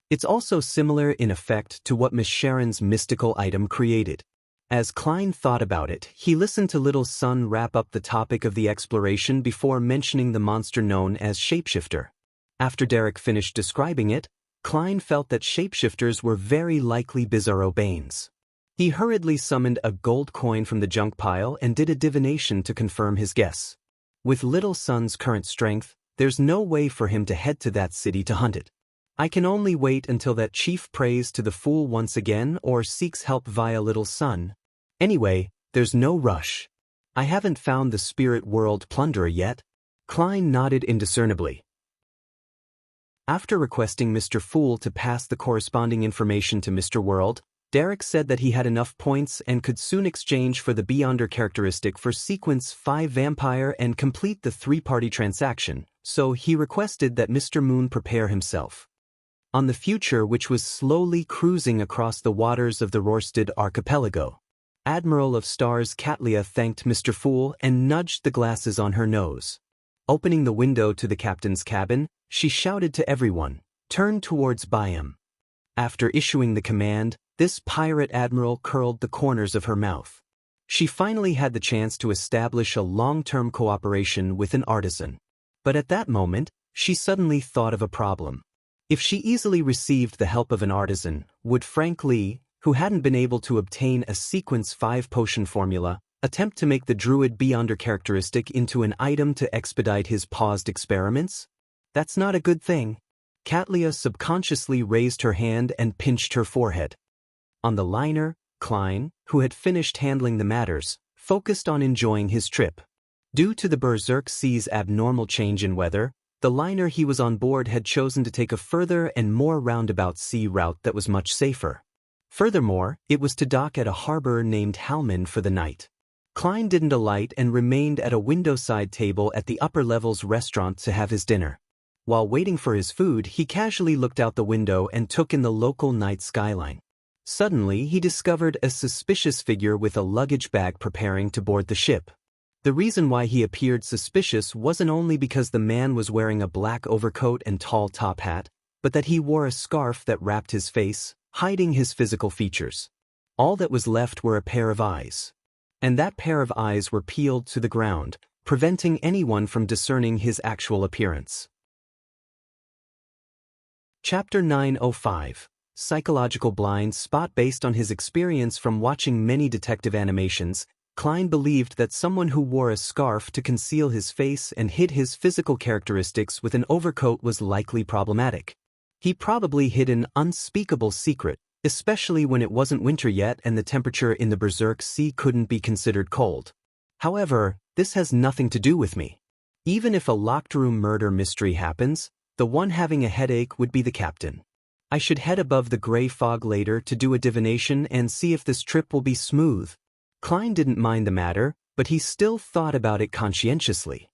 [SPEAKER 1] It's also similar in effect to what Miss Sharon's mystical item created. As Klein thought about it, he listened to Little Son wrap up the topic of the exploration before mentioning the monster known as Shapeshifter. After Derek finished describing it, Klein felt that shapeshifters were very likely Bizarro Banes. He hurriedly summoned a gold coin from the junk pile and did a divination to confirm his guess. With Little Son's current strength, there's no way for him to head to that city to hunt it. I can only wait until that chief prays to the fool once again or seeks help via Little Son. Anyway, there's no rush. I haven't found the spirit world plunderer yet. Klein nodded indiscernibly. After requesting Mr. Fool to pass the corresponding information to Mr. World, Derek said that he had enough points and could soon exchange for the Beyonder characteristic for Sequence 5 Vampire and complete the three-party transaction, so he requested that Mr. Moon prepare himself. On the Future, which was slowly cruising across the waters of the Rorstad archipelago, Admiral of Stars Katlia thanked Mr. Fool and nudged the glasses on her nose. Opening the window to the captain's cabin, she shouted to everyone, "Turn towards Byam." After issuing the command, this pirate admiral curled the corners of her mouth. She finally had the chance to establish a long-term cooperation with an artisan. But at that moment, she suddenly thought of a problem. If she easily received the help of an artisan, would Frank Lee, who hadn't been able to obtain a Sequence 5 potion formula, attempt to make the Druid Beyonder characteristic into an item to expedite his paused experiments? That's not a good thing. Katlia subconsciously raised her hand and pinched her forehead. On the liner, Klein, who had finished handling the matters, focused on enjoying his trip. Due to the Berserk Sea's abnormal change in weather, the liner he was on board had chosen to take a further and more roundabout sea route that was much safer. Furthermore, it was to dock at a harbor named Halman for the night. Klein didn't alight and remained at a window-side table at the upper levels restaurant to have his dinner. While waiting for his food, he casually looked out the window and took in the local night skyline. Suddenly, he discovered a suspicious figure with a luggage bag preparing to board the ship. The reason why he appeared suspicious wasn't only because the man was wearing a black overcoat and tall top hat, but that he wore a scarf that wrapped his face, hiding his physical features. All that was left were a pair of eyes. And that pair of eyes were peeled to the ground, preventing anyone from discerning his actual appearance. Chapter 905. Psychological blind spot. Based on his experience from watching many detective animations, Klein believed that someone who wore a scarf to conceal his face and hid his physical characteristics with an overcoat was likely problematic. He probably hid an unspeakable secret, especially when it wasn't winter yet and the temperature in the Berserk Sea couldn't be considered cold. However, this has nothing to do with me. Even if a locked room murder mystery happens, the one having a headache would be the captain. I should head above the gray fog later to do a divination and see if this trip will be smooth. Klein didn't mind the matter, but he still thought about it conscientiously.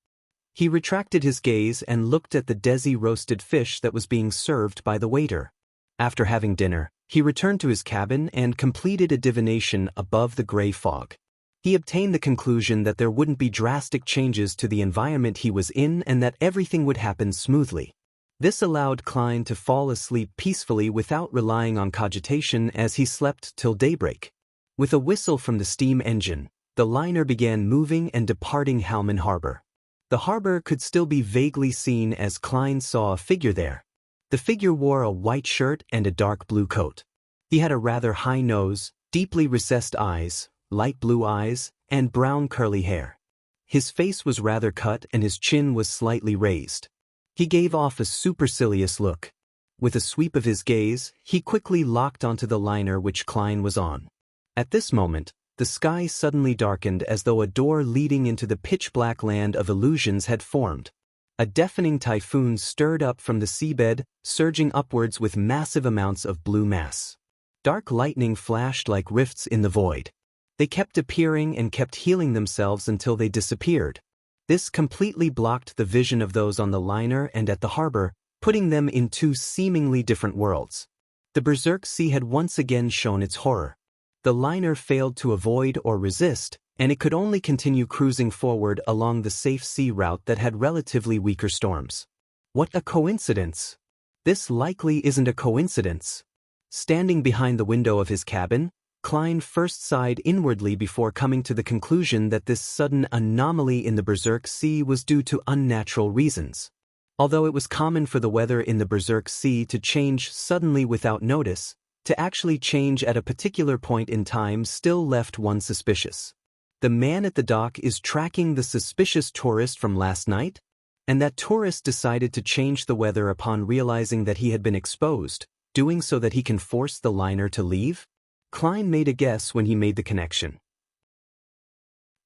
[SPEAKER 1] He retracted his gaze and looked at the desi roasted fish that was being served by the waiter. After having dinner, he returned to his cabin and completed a divination above the gray fog. He obtained the conclusion that there wouldn't be drastic changes to the environment he was in and that everything would happen smoothly. This allowed Klein to fall asleep peacefully without relying on cogitation as he slept till daybreak. With a whistle from the steam engine, the liner began moving and departing Halman Harbor. The harbor could still be vaguely seen as Klein saw a figure there. The figure wore a white shirt and a dark blue coat. He had a rather high nose, deeply recessed eyes, light blue eyes, and brown curly hair. His face was rather cut and his chin was slightly raised. He gave off a supercilious look. With a sweep of his gaze, he quickly locked onto the liner which Klein was on. At this moment, the sky suddenly darkened as though a door leading into the pitch-black land of illusions had formed. A deafening typhoon stirred up from the seabed, surging upwards with massive amounts of blue mass. Dark lightning flashed like rifts in the void. They kept appearing and kept healing themselves until they disappeared. This completely blocked the vision of those on the liner and at the harbor, putting them in two seemingly different worlds. The Berserk Sea had once again shown its horror. The liner failed to avoid or resist, and it could only continue cruising forward along the safe sea route that had relatively weaker storms. What a coincidence! This likely isn't a coincidence. Standing behind the window of his cabin, Klein first sighed inwardly before coming to the conclusion that this sudden anomaly in the Berserk Sea was due to unnatural reasons. Although it was common for the weather in the Berserk Sea to change suddenly without notice, to actually change at a particular point in time still left one suspicious. The man at the dock is tracking the suspicious tourist from last night? And that tourist decided to change the weather upon realizing that he had been exposed, doing so that he can force the liner to leave? Klein made a guess when he made the connection.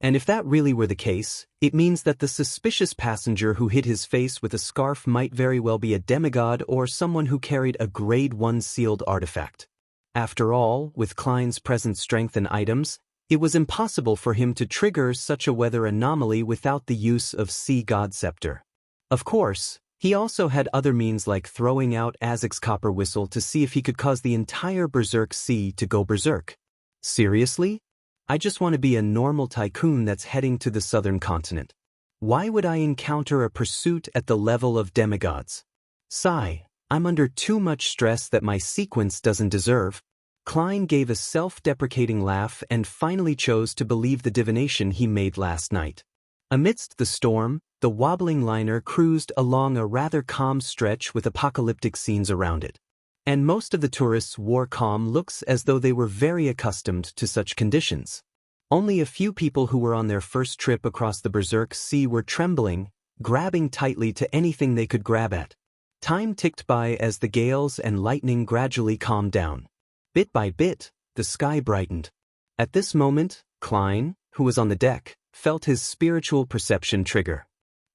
[SPEAKER 1] And if that really were the case, it means that the suspicious passenger who hid his face with a scarf might very well be a demigod or someone who carried a Grade 1 sealed artifact. After all, with Klein's present strength and items, it was impossible for him to trigger such a weather anomaly without the use of Sea God Scepter. Of course, he also had other means like throwing out Azek's copper whistle to see if he could cause the entire Berserk Sea to go berserk. Seriously? I just want to be a normal tycoon that's heading to the southern continent. Why would I encounter a pursuit at the level of demigods? Sigh, I'm under too much stress that my sequence doesn't deserve. Klein gave a self-deprecating laugh and finally chose to believe the divination he made last night. Amidst the storm, the wobbling liner cruised along a rather calm stretch with apocalyptic scenes around it. And most of the tourists wore calm looks as though they were very accustomed to such conditions. Only a few people who were on their first trip across the Berserk Sea were trembling, grabbing tightly to anything they could grab at. Time ticked by as the gales and lightning gradually calmed down. Bit by bit, the sky brightened. At this moment, Klein, who was on the deck, felt his spiritual perception trigger.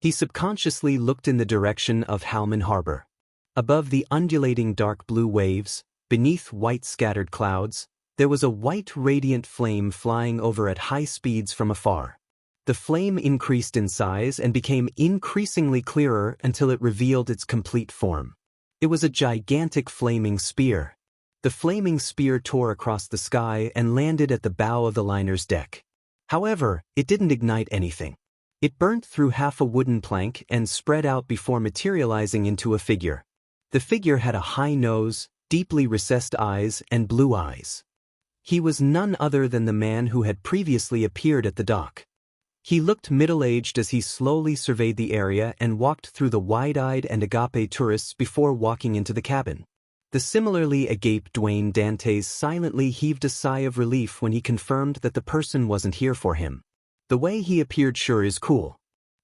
[SPEAKER 1] He subconsciously looked in the direction of Halman Harbor. Above the undulating dark blue waves, beneath white scattered clouds, there was a white radiant flame flying over at high speeds from afar. The flame increased in size and became increasingly clearer until it revealed its complete form. It was a gigantic flaming spear. The flaming spear tore across the sky and landed at the bow of the liner's deck. However, it didn't ignite anything. It burnt through half a wooden plank and spread out before materializing into a figure. The figure had a high nose, deeply recessed eyes, and blue eyes. He was none other than the man who had previously appeared at the dock. He looked middle-aged as he slowly surveyed the area and walked through the wide-eyed and agape tourists before walking into the cabin. The similarly agape Dwayne Dantes silently heaved a sigh of relief when he confirmed that the person wasn't here for him. The way he appeared sure is cool.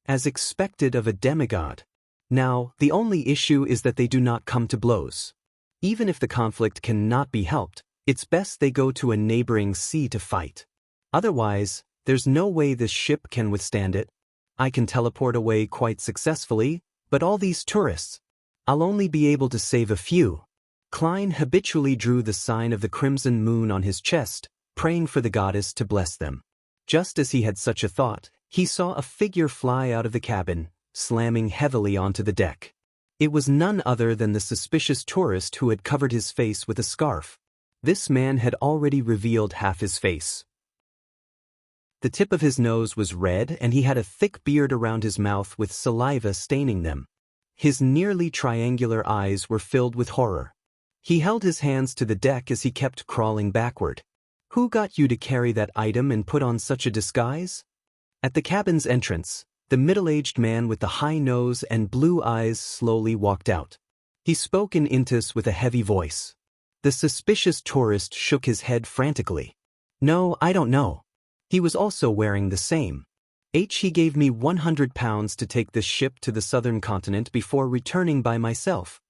[SPEAKER 1] As expected of a demigod. Now, the only issue is that they do not come to blows. Even if the conflict cannot be helped, It's best they go to a neighboring sea to fight. Otherwise, there's no way this ship can withstand it. I can teleport away quite successfully, but all these tourists, I'll only be able to save a few. Klein habitually drew the sign of the crimson moon on his chest, praying for the goddess to bless them. Just as he had such a thought, he saw a figure fly out of the cabin, slamming heavily onto the deck. It was none other than the suspicious tourist who had covered his face with a scarf. This man had already revealed half his face. The tip of his nose was red and he had a thick beard around his mouth with saliva staining them. His nearly triangular eyes were filled with horror. He held his hands to the deck as he kept crawling backward. Who got you to carry that item and put on such a disguise? At the cabin's entrance, the middle-aged man with the high nose and blue eyes slowly walked out. He spoke in Intus with a heavy voice. The suspicious tourist shook his head frantically. No, I don't know. He was also wearing the same. He gave me £100 to take this ship to the southern continent before returning by myself.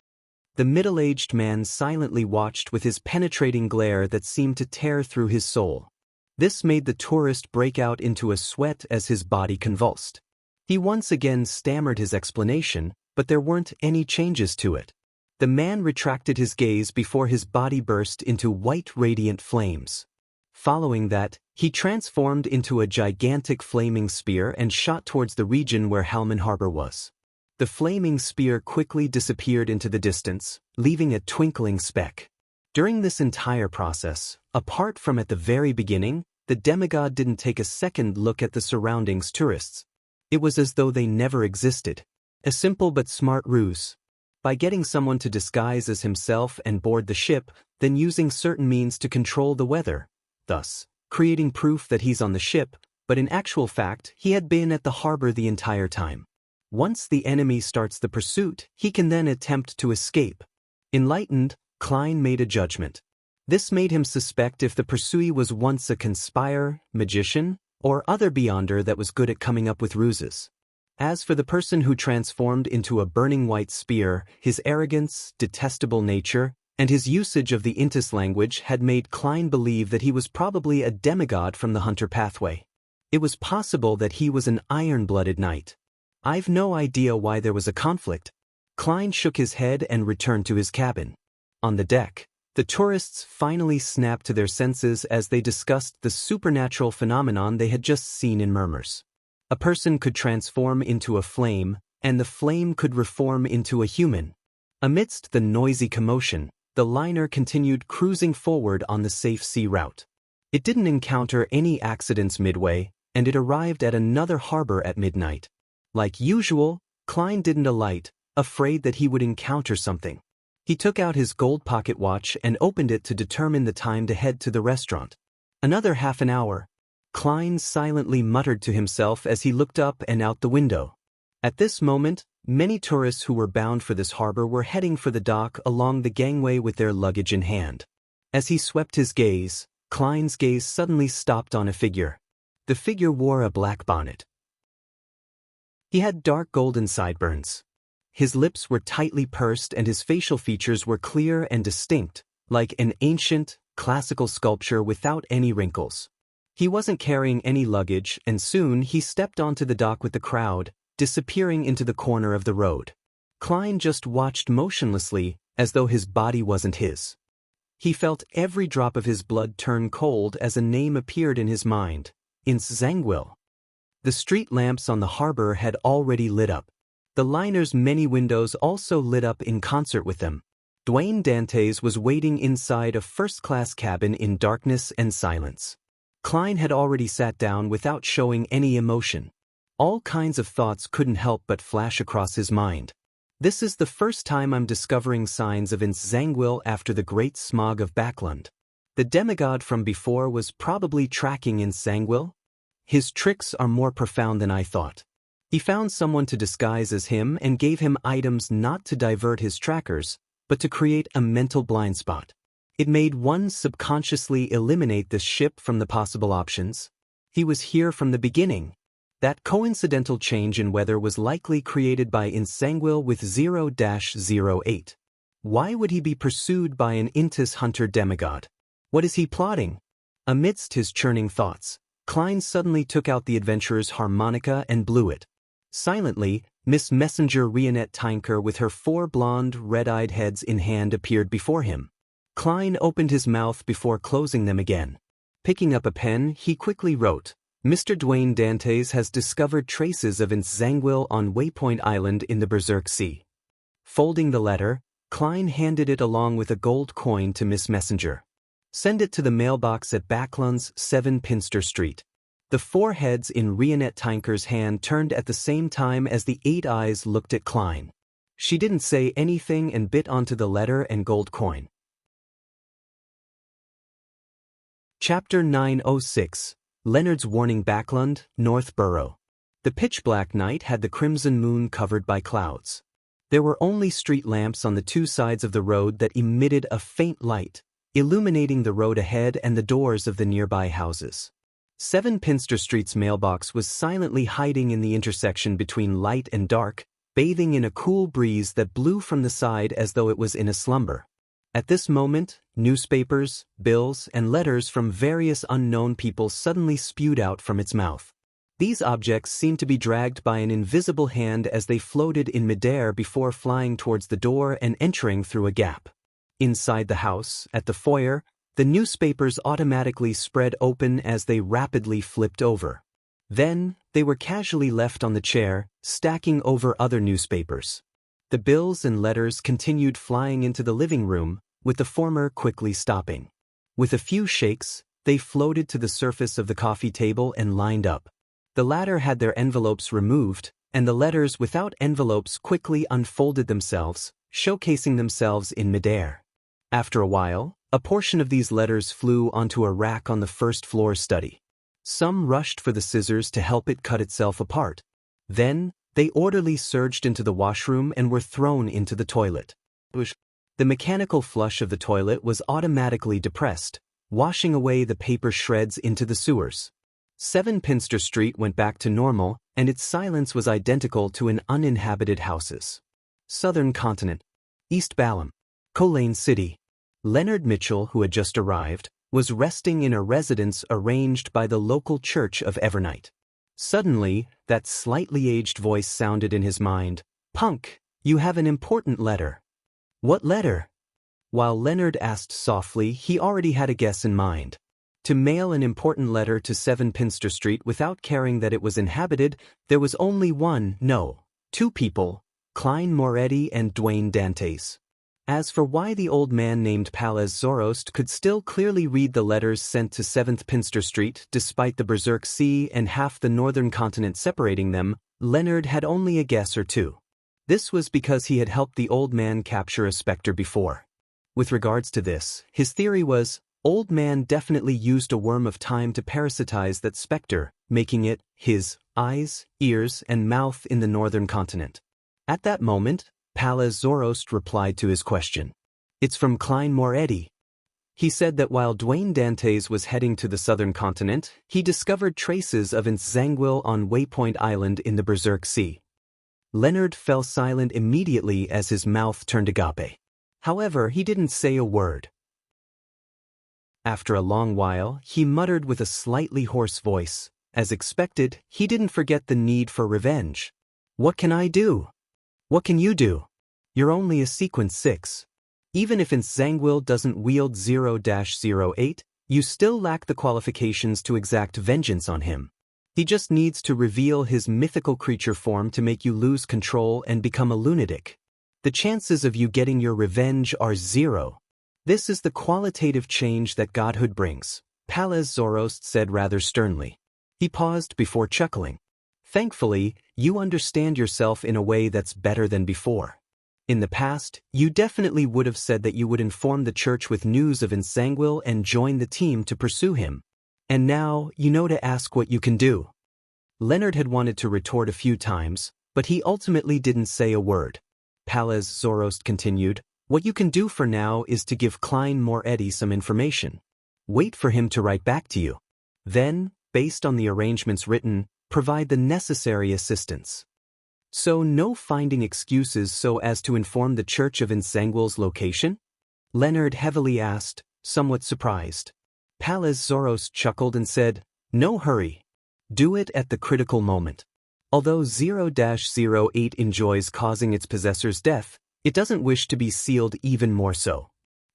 [SPEAKER 1] The middle-aged man silently watched with his penetrating glare that seemed to tear through his soul. This made the tourist break out into a sweat as his body convulsed. He once again stammered his explanation, but there weren't any changes to it. The man retracted his gaze before his body burst into white radiant flames. Following that, he transformed into a gigantic flaming spear and shot towards the region where Halman Harbor was. The flaming spear quickly disappeared into the distance, leaving a twinkling speck. During this entire process, apart from at the very beginning, the demigod didn't take a second look at the surrounding tourists. It was as though they never existed. A simple but smart ruse. By getting someone to disguise as himself and board the ship, then using certain means to control the weather, thus creating proof that he's on the ship, but in actual fact he had been at the harbor the entire time. Once the enemy starts the pursuit, he can then attempt to escape. Enlightened, Klein made a judgment. This made him suspect if the pursuee was once a conspirer, magician, or other beyonder that was good at coming up with ruses. As for the person who transformed into a burning white spear, his arrogance, detestable nature, and his usage of the Intus language had made Klein believe that he was probably a demigod from the Hunter pathway. It was possible that he was an iron-blooded knight. I've no idea why there was a conflict. Klein shook his head and returned to his cabin. On the deck, the tourists finally snapped to their senses as they discussed the supernatural phenomenon they had just seen in murmurs. A person could transform into a flame, and the flame could reform into a human. Amidst the noisy commotion, the liner continued cruising forward on the safe sea route. It didn't encounter any accidents midway, and it arrived at another harbor at midnight. Like usual, Klein didn't alight, afraid that he would encounter something. He took out his gold pocket watch and opened it to determine the time to head to the restaurant. Another half an hour. Klein silently muttered to himself as he looked up and out the window. At this moment, many tourists who were bound for this harbor were heading for the dock along the gangway with their luggage in hand. As he swept his gaze, Klein's gaze suddenly stopped on a figure. The figure wore a black bonnet. He had dark golden sideburns. His lips were tightly pursed and his facial features were clear and distinct, like an ancient, classical sculpture without any wrinkles. He wasn't carrying any luggage, and soon he stepped onto the dock with the crowd, disappearing into the corner of the road. Klein just watched motionlessly, as though his body wasn't his. He felt every drop of his blood turn cold as a name appeared in his mind: Zangwill. The street lamps on the harbor had already lit up. The liner's many windows also lit up in concert with them. Dwayne Dantes was waiting inside a first-class cabin in darkness and silence. Klein had already sat down without showing any emotion. All kinds of thoughts couldn't help but flash across his mind. This is the first time I'm discovering signs of Zangwill after the great smog of Backlund. The demigod from before was probably tracking Zangwill. His tricks are more profound than I thought. He found someone to disguise as him and gave him items not to divert his trackers, but to create a mental blind spot. It made one subconsciously eliminate this ship from the possible options. He was here from the beginning. That coincidental change in weather was likely created by Zangwill with 0-08. Why would he be pursued by an Intus Hunter demigod? What is he plotting? Amidst his churning thoughts, Klein suddenly took out the adventurer's harmonica and blew it. Silently, Miss Messenger Rionette Tinker with her 4 blonde, red-eyed heads in hand appeared before him. Klein opened his mouth before closing them again. Picking up a pen, he quickly wrote, Mr. Dwayne Dantes has discovered traces of Inzanguil on Waypoint Island in the Berserk Sea. Folding the letter, Klein handed it along with a gold coin to Miss Messenger. Send it to the mailbox at Backlund's 7 Pinster Street. The 4 heads in Rionette Tinker's hand turned at the same time as the 8 eyes looked at Klein. She didn't say anything and bit onto the letter and gold coin. Chapter 906, Leonard's Warning. Backlund, Northborough. The pitch-black night had the crimson moon covered by clouds. There were only street lamps on the 2 sides of the road that emitted a faint light, illuminating the road ahead and the doors of the nearby houses. 7 Pinster Street's mailbox was silently hiding in the intersection between light and dark, bathing in a cool breeze that blew from the side as though it was in a slumber. At this moment, newspapers, bills, and letters from various unknown people suddenly spewed out from its mouth. These objects seemed to be dragged by an invisible hand as they floated in midair before flying towards the door and entering through a gap. Inside the house, at the foyer, the newspapers automatically spread open as they rapidly flipped over. Then, they were casually left on the chair, stacking over other newspapers. The bills and letters continued flying into the living room, with the former quickly stopping. With a few shakes, they floated to the surface of the coffee table and lined up. The latter had their envelopes removed, and the letters without envelopes quickly unfolded themselves, showcasing themselves in midair. After a while, a portion of these letters flew onto a rack on the first-floor study. Some rushed for the scissors to help it cut itself apart. Then, they orderly surged into the washroom and were thrown into the toilet. The mechanical flush of the toilet was automatically depressed, washing away the paper shreds into the sewers. 7 Pinster Street went back to normal, and its silence was identical to an uninhabited houses. Southern Continent. East Balham. Colane City. Leonard Mitchell, who had just arrived, was resting in a residence arranged by the local church of Evernight. Suddenly, that slightly aged voice sounded in his mind, "Punk, you have an important letter." "What letter?" While Leonard asked softly, he already had a guess in mind. To mail an important letter to 7 Pinster Street without caring that it was inhabited, there was only 2 people, Klein Moretti and Dwayne Dantes. As for why the old man named Palaz Zorost could still clearly read the letters sent to 7th Pinster Street despite the Berserk Sea and half the northern continent separating them, Leonard had only a guess or two. This was because he had helped the old man capture a specter before. With regards to this, his theory was, old man definitely used a worm of time to parasitize that specter, making it his eyes, ears, and mouth in the northern continent. At that moment, Palaz Zorost replied to his question. "It's from Klein Moretti." He said that while Dwayne Dantes was heading to the southern continent, he discovered traces of Inzanguil on Waypoint Island in the Berserk Sea. Leonard fell silent immediately as his mouth turned agape. However, he didn't say a word. After a long while, he muttered with a slightly hoarse voice. As expected, he didn't forget the need for revenge. "What can I do?" "What can you do? You're only a sequence 6. Even if Inzanguil doesn't wield 0-08, you still lack the qualifications to exact vengeance on him. He just needs to reveal his mythical creature form to make you lose control and become a lunatic. The chances of you getting your revenge are 0. This is the qualitative change that godhood brings," Palaz Zorost said rather sternly. He paused before chuckling. "Thankfully, you understand yourself in a way that's better than before. In the past, you definitely would have said that you would inform the church with news of Inzanguil and join the team to pursue him. And now, you know to ask what you can do." Leonard had wanted to retort a few times, but he ultimately didn't say a word. Palaz Zorost continued, "What you can do for now is to give Klein Moretti some information. Wait for him to write back to you. Then, based on the arrangements written, provide the necessary assistance. So no finding excuses so as to inform the Church of Inzanguil's location?" Leonard heavily asked, somewhat surprised. Pallas Zoros chuckled and said, "No hurry. Do it at the critical moment." Although 0-08 enjoys causing its possessor's death, it doesn't wish to be sealed even more so.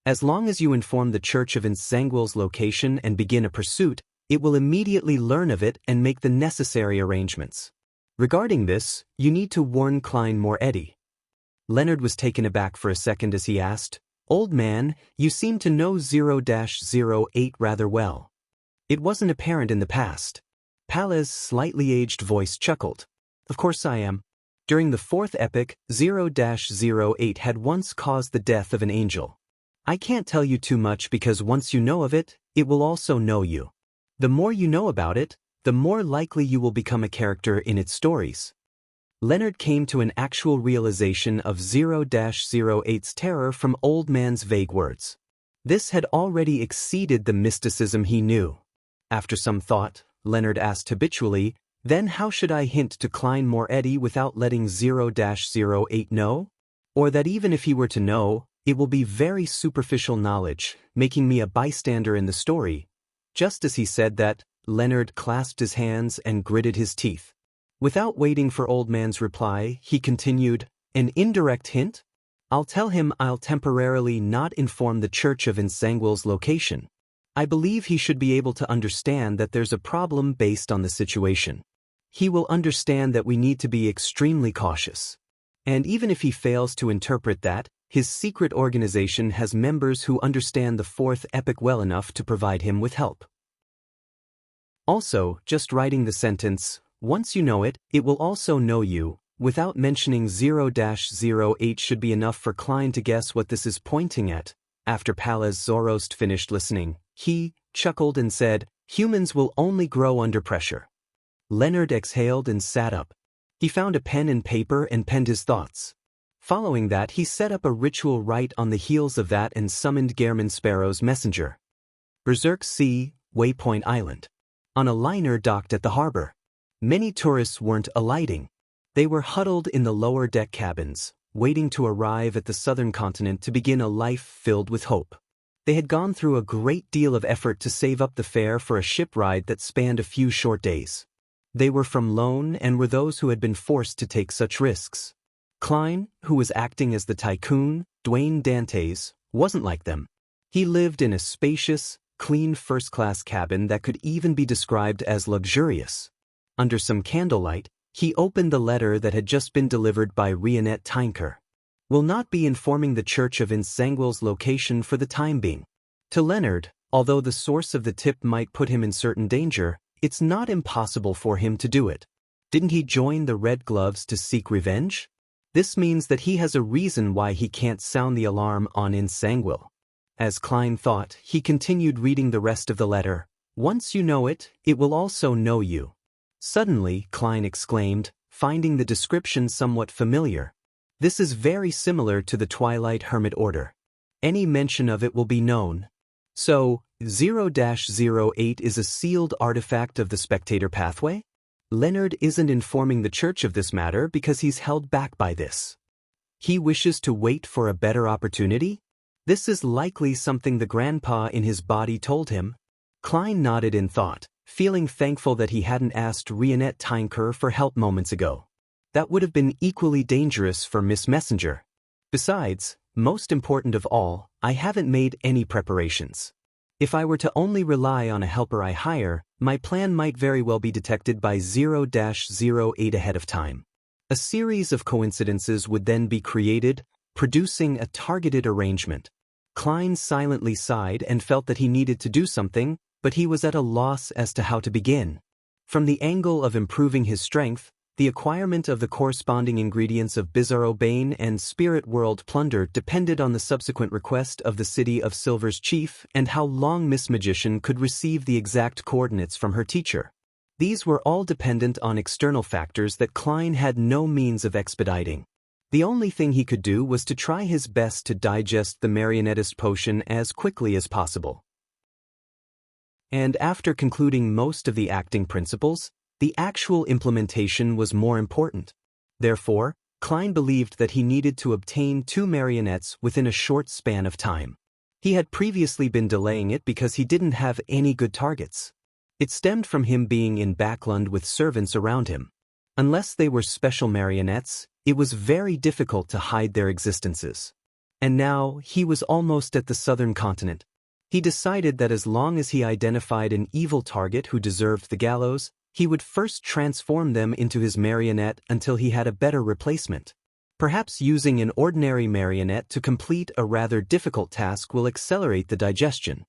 [SPEAKER 1] As long as you inform the Church of Ensanguil's location and begin a pursuit, it will immediately learn of it and make the necessary arrangements. Regarding this, you need to warn Klein Moretti. Leonard was taken aback for a second as he asked, "Old man, you seem to know 0-08 rather well." It wasn't apparent in the past. Pallas' slightly aged voice chuckled. "Of course I am. During the fourth epoch, 0-08 had once caused the death of an angel. I can't tell you too much because once you know of it, it will also know you. The more you know about it, the more likely you will become a character in its stories." Leonard came to an actual realization of 0-08's terror from Old Man's vague words. This had already exceeded the mysticism he knew. After some thought, Leonard asked habitually, "Then how should I hint to Klein Moretti without letting 0-08 know? Or that even if he were to know, it will be very superficial knowledge, making me a bystander in the story." Just as he said that, Leonard clasped his hands and gritted his teeth. Without waiting for Old Man's reply, he continued, "An indirect hint? I'll tell him I'll temporarily not inform the Church of Ensanguil's location. I believe he should be able to understand that there's a problem based on the situation. He will understand that we need to be extremely cautious. And even if he fails to interpret that, his secret organization has members who understand the fourth epoch well enough to provide him with help." Also, just writing the sentence, "Once you know it, it will also know you," without mentioning 0-08 should be enough for Klein to guess what this is pointing at. After Pallas Zoros finished listening, he chuckled and said, "Humans will only grow under pressure." Leonard exhaled and sat up. He found a pen and paper and penned his thoughts. Following that, he set up a ritual right on the heels of that and summoned Gehrman Sparrow's messenger. Berserk Sea, Waypoint Island. On a liner docked at the harbor. Many tourists weren't alighting. They were huddled in the lower deck cabins, waiting to arrive at the southern continent to begin a life filled with hope. They had gone through a great deal of effort to save up the fare for a ship ride that spanned a few short days. They were from loan and were those who had been forced to take such risks. Klein, who was acting as the tycoon, Dwayne Dantes, wasn't like them. He lived in a spacious, clean first-class cabin that could even be described as luxurious. Under some candlelight, he opened the letter that had just been delivered by Rionette Tynker. "Will not be informing the Church of Ensanguil's location for the time being." To Leonard, although the source of the tip might put him in certain danger, it's not impossible for him to do it. Didn't he join the Red Gloves to seek revenge? This means that he has a reason why he can't sound the alarm on Ensanguil. As Klein thought, he continued reading the rest of the letter. "Once you know it, it will also know you." Suddenly, Klein exclaimed, finding the description somewhat familiar. "This is very similar to the Twilight Hermit Order. Any mention of it will be known." So, 0-08 is a sealed artifact of the spectator pathway? Leonard isn't informing the Church of this matter because he's held back by this. He wishes to wait for a better opportunity? This is likely something the grandpa in his body told him. Klein nodded in thought, feeling thankful that he hadn't asked Rionette Tynker for help moments ago. That would have been equally dangerous for Miss Messenger. Besides, most important of all, I haven't made any preparations. If I were to only rely on a helper I hire, my plan might very well be detected by 0-08 ahead of time. A series of coincidences would then be created, producing a targeted arrangement. Klein silently sighed and felt that he needed to do something, but he was at a loss as to how to begin. From the angle of improving his strength, the acquirement of the corresponding ingredients of Bizarro Bane and Spirit World Plunder depended on the subsequent request of the City of Silver's chief and how long Miss Magician could receive the exact coordinates from her teacher. These were all dependent on external factors that Klein had no means of expediting. The only thing he could do was to try his best to digest the marionettist potion as quickly as possible. And after concluding most of the acting principles, the actual implementation was more important. Therefore, Klein believed that he needed to obtain 2 marionettes within a short span of time. He had previously been delaying it because he didn't have any good targets. It stemmed from him being in Backland with servants around him. Unless they were special marionettes, it was very difficult to hide their existences. And now, he was almost at the southern continent. He decided that as long as he identified an evil target who deserved the gallows, he would first transform them into his marionette until he had a better replacement. Perhaps using an ordinary marionette to complete a rather difficult task will accelerate the digestion.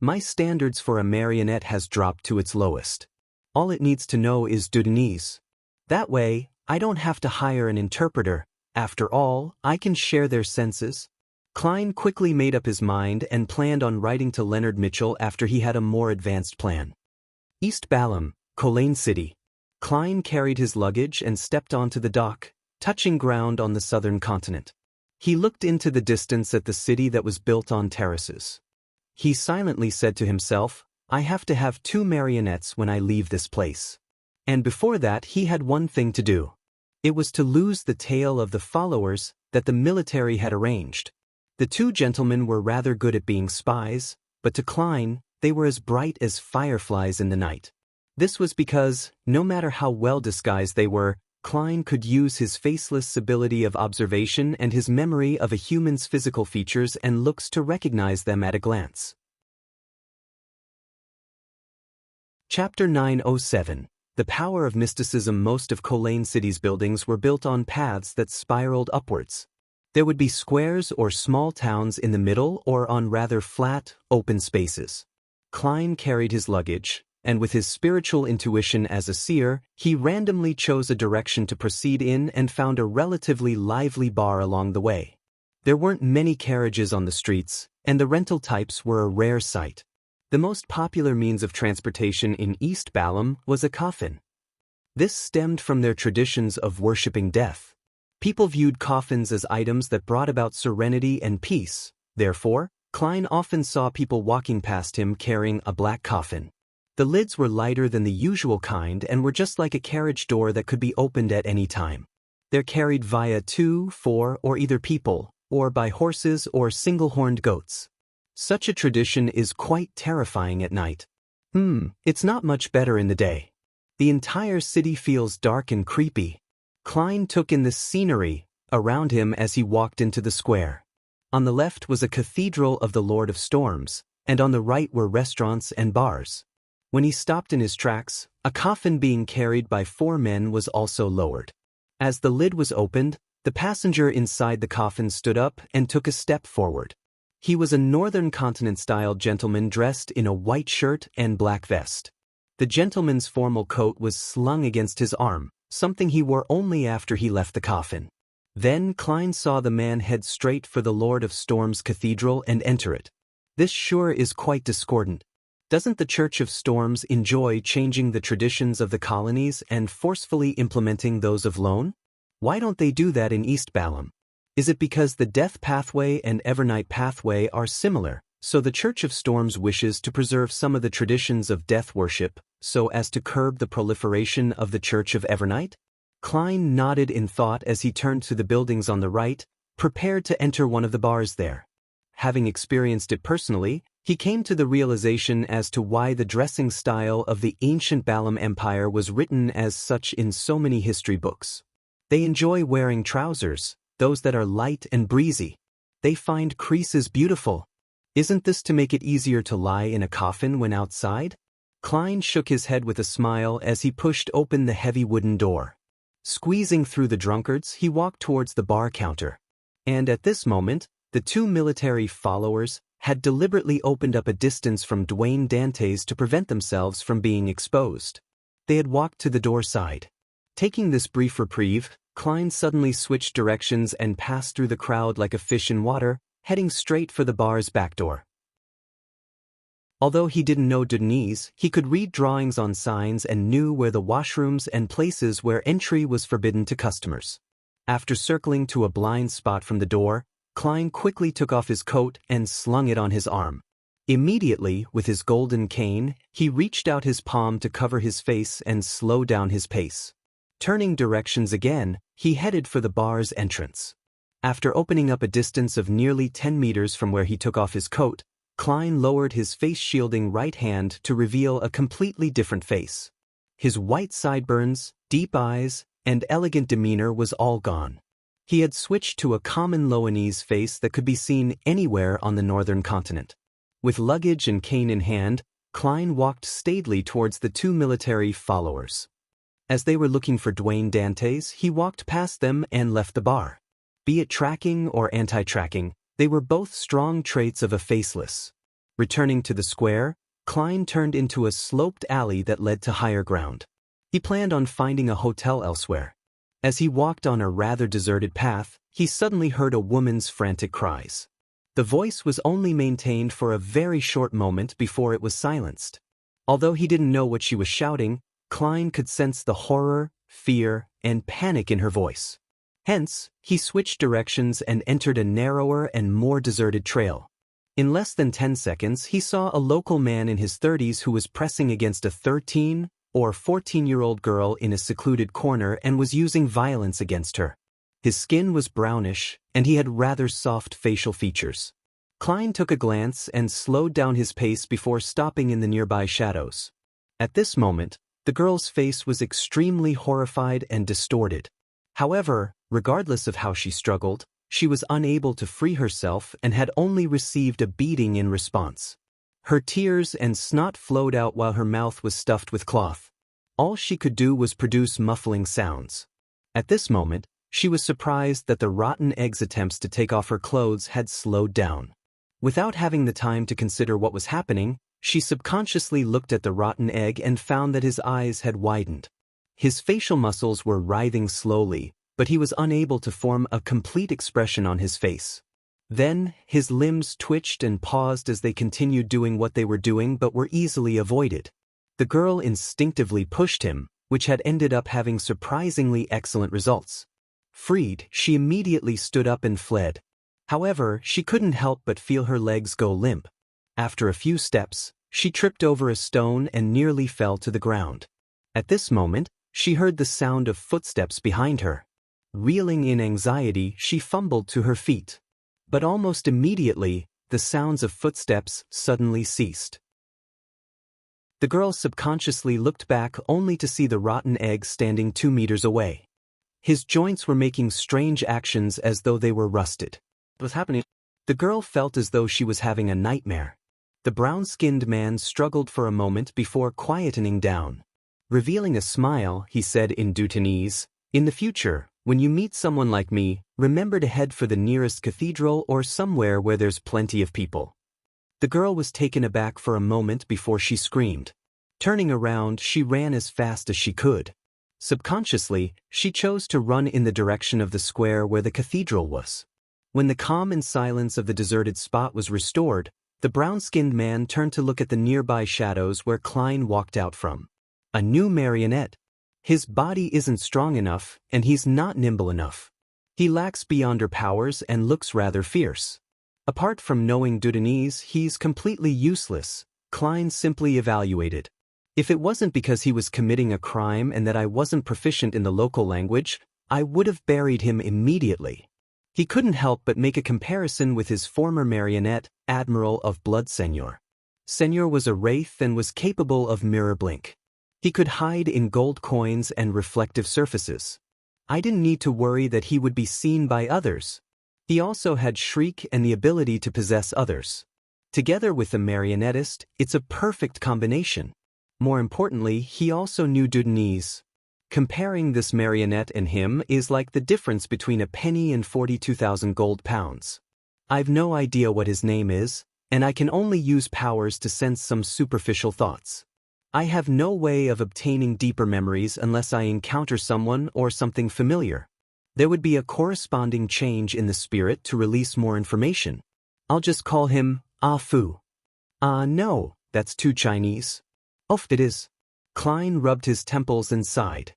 [SPEAKER 1] My standards for a marionette has dropped to its lowest. All it needs to know is Dudinese. That way, I don't have to hire an interpreter. After all, I can share their senses. Klein quickly made up his mind and planned on writing to Leonard Mitchell after he had a more advanced plan. East Balham, Colane City. Klein carried his luggage and stepped onto the dock, touching ground on the southern continent. He looked into the distance at the city that was built on terraces. He silently said to himself, I have to have 2 marionettes when I leave this place. And before that he had one thing to do. It was to lose the tail of the followers that the military had arranged. The 2 gentlemen were rather good at being spies, but to Klein, they were as bright as fireflies in the night. This was because, no matter how well disguised they were, Klein could use his faceless ability of observation and his memory of a human's physical features and looks to recognize them at a glance. Chapter 907. The Power of Mysticism. Most of Colane City's buildings were built on paths that spiraled upwards. There would be squares or small towns in the middle or on rather flat, open spaces. Klein carried his luggage, and with his spiritual intuition as a seer, he randomly chose a direction to proceed in and found a relatively lively bar along the way. There weren't many carriages on the streets, and the rental types were a rare sight. The most popular means of transportation in East Balham was a coffin. This stemmed from their traditions of worshipping death. People viewed coffins as items that brought about serenity and peace. Therefore, Klein often saw people walking past him carrying a black coffin. The lids were lighter than the usual kind and were just like a carriage door that could be opened at any time. They're carried via 2, 4, or either people, or by horses or single-horned goats. Such a tradition is quite terrifying at night. It's not much better in the day. The entire city feels dark and creepy. Klein took in the scenery around him as he walked into the square. On the left was a cathedral of the Lord of Storms, and on the right were restaurants and bars. When he stopped in his tracks, a coffin being carried by 4 men was also lowered. As the lid was opened, the passenger inside the coffin stood up and took a step forward. He was a Northern Continent-style gentleman dressed in a white shirt and black vest. The gentleman's formal coat was slung against his arm, something he wore only after he left the coffin. Then Klein saw the man head straight for the Lord of Storms Cathedral and enter it. This sure is quite discordant. Doesn't the Church of Storms enjoy changing the traditions of the colonies and forcefully implementing those of Lone? Why don't they do that in East Balham? Is it because the Death Pathway and Evernight Pathway are similar, so the Church of Storms wishes to preserve some of the traditions of death worship, so as to curb the proliferation of the Church of Evernight? Klein nodded in thought as he turned to the buildings on the right, prepared to enter one of the bars there. Having experienced it personally, he came to the realization as to why the dressing style of the ancient Balham Empire was written as such in so many history books. They enjoy wearing trousers, those that are light and breezy. They find creases beautiful. Isn't this to make it easier to lie in a coffin when outside? Klein shook his head with a smile as he pushed open the heavy wooden door. Squeezing through the drunkards, he walked towards the bar counter. And at this moment, the 2 military followers had deliberately opened up a distance from Dwayne Dantes to prevent themselves from being exposed. They had walked to the door side. Taking this brief reprieve, Klein suddenly switched directions and passed through the crowd like a fish in water, heading straight for the bar's back door. Although he didn't know Dudinese, he could read drawings on signs and knew where the washrooms and places where entry was forbidden to customers. After circling to a blind spot from the door, Klein quickly took off his coat and slung it on his arm. Immediately, with his golden cane, he reached out his palm to cover his face and slow down his pace. Turning directions again, he headed for the bar's entrance. After opening up a distance of nearly 10 meters from where he took off his coat, Klein lowered his face-shielding right hand to reveal a completely different face. His white sideburns, deep eyes, and elegant demeanor was all gone. He had switched to a common Loanese face that could be seen anywhere on the northern continent. With luggage and cane in hand, Klein walked staidly towards the two military followers. As they were looking for Dwayne Dantes, he walked past them and left the bar. Be it tracking or anti-tracking, they were both strong traits of a faceless. Returning to the square, Klein turned into a sloped alley that led to higher ground. He planned on finding a hotel elsewhere. As he walked on a rather deserted path, he suddenly heard a woman's frantic cries. The voice was only maintained for a very short moment before it was silenced. Although he didn't know what she was shouting, Klein could sense the horror, fear, and panic in her voice. Hence, he switched directions and entered a narrower and more deserted trail. In less than 10 seconds, he saw a local man in his 30s who was pressing against a 13- or 14-year-old girl in a secluded corner and was using violence against her. His skin was brownish, and he had rather soft facial features. Klein took a glance and slowed down his pace before stopping in the nearby shadows. At this moment, the girl's face was extremely horrified and distorted. However, regardless of how she struggled, she was unable to free herself and had only received a beating in response. Her tears and snot flowed out while her mouth was stuffed with cloth. All she could do was produce muffling sounds. At this moment, she was surprised that the rotten egg's attempts to take off her clothes had slowed down. Without having the time to consider what was happening, she subconsciously looked at the rotten egg and found that his eyes had widened. His facial muscles were writhing slowly, but he was unable to form a complete expression on his face. Then, his limbs twitched and paused as they continued doing what they were doing but were easily avoided. The girl instinctively pushed him, which had ended up having surprisingly excellent results. Freed, she immediately stood up and fled. However, she couldn't help but feel her legs go limp. After a few steps, she tripped over a stone and nearly fell to the ground. At this moment, she heard the sound of footsteps behind her. Reeling in anxiety, she fumbled to her feet. But almost immediately, the sounds of footsteps suddenly ceased. The girl subconsciously looked back only to see the rotten egg standing 2 meters away. His joints were making strange actions as though they were rusted. What was happening? The girl felt as though she was having a nightmare. The brown-skinned man struggled for a moment before quietening down. Revealing a smile, he said in Deutanese, "In the future, when you meet someone like me, remember to head for the nearest cathedral or somewhere where there's plenty of people." The girl was taken aback for a moment before she screamed. Turning around, she ran as fast as she could. Subconsciously, she chose to run in the direction of the square where the cathedral was. When the calm and silence of the deserted spot was restored, the brown-skinned man turned to look at the nearby shadows where Klein walked out from. A new marionette. His body isn't strong enough, and he's not nimble enough. He lacks beyonder powers and looks rather fierce. Apart from knowing Deutanese, he's completely useless, Klein simply evaluated. If it wasn't because he was committing a crime and that I wasn't proficient in the local language, I would have buried him immediately. He couldn't help but make a comparison with his former marionette, Admiral of Blood Senor. Senor was a wraith and was capable of mirror blink. He could hide in gold coins and reflective surfaces. I didn't need to worry that he would be seen by others. He also had shriek and the ability to possess others. Together with the marionettist, it's a perfect combination. More importantly, he also knew Deutanese. Comparing this marionette and him is like the difference between a penny and 42,000 gold pounds. I've no idea what his name is, and I can only use powers to sense some superficial thoughts. I have no way of obtaining deeper memories unless I encounter someone or something familiar. There would be a corresponding change in the spirit to release more information. I'll just call him Ah Fu. No, that's too Chinese. It is. Klein rubbed his temples and sighed.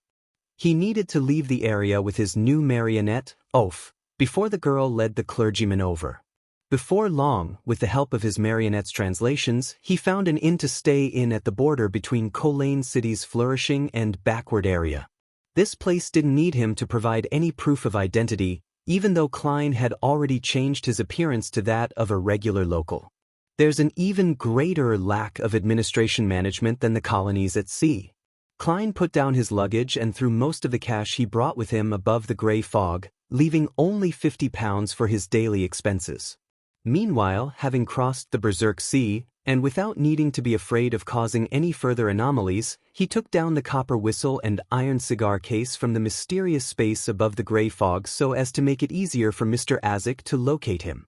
[SPEAKER 1] He needed to leave the area with his new marionette, before the girl led the clergyman over. Before long, with the help of his marionette's translations, he found an inn to stay in at the border between Colaine City's flourishing and backward area. This place didn't need him to provide any proof of identity, even though Klein had already changed his appearance to that of a regular local. There's an even greater lack of administration management than the colonies at sea. Klein put down his luggage and threw most of the cash he brought with him above the gray fog, leaving only £50 for his daily expenses. Meanwhile, having crossed the Berserk Sea, and without needing to be afraid of causing any further anomalies, he took down the copper whistle and iron cigar case from the mysterious space above the gray fog so as to make it easier for Mr. Azik to locate him.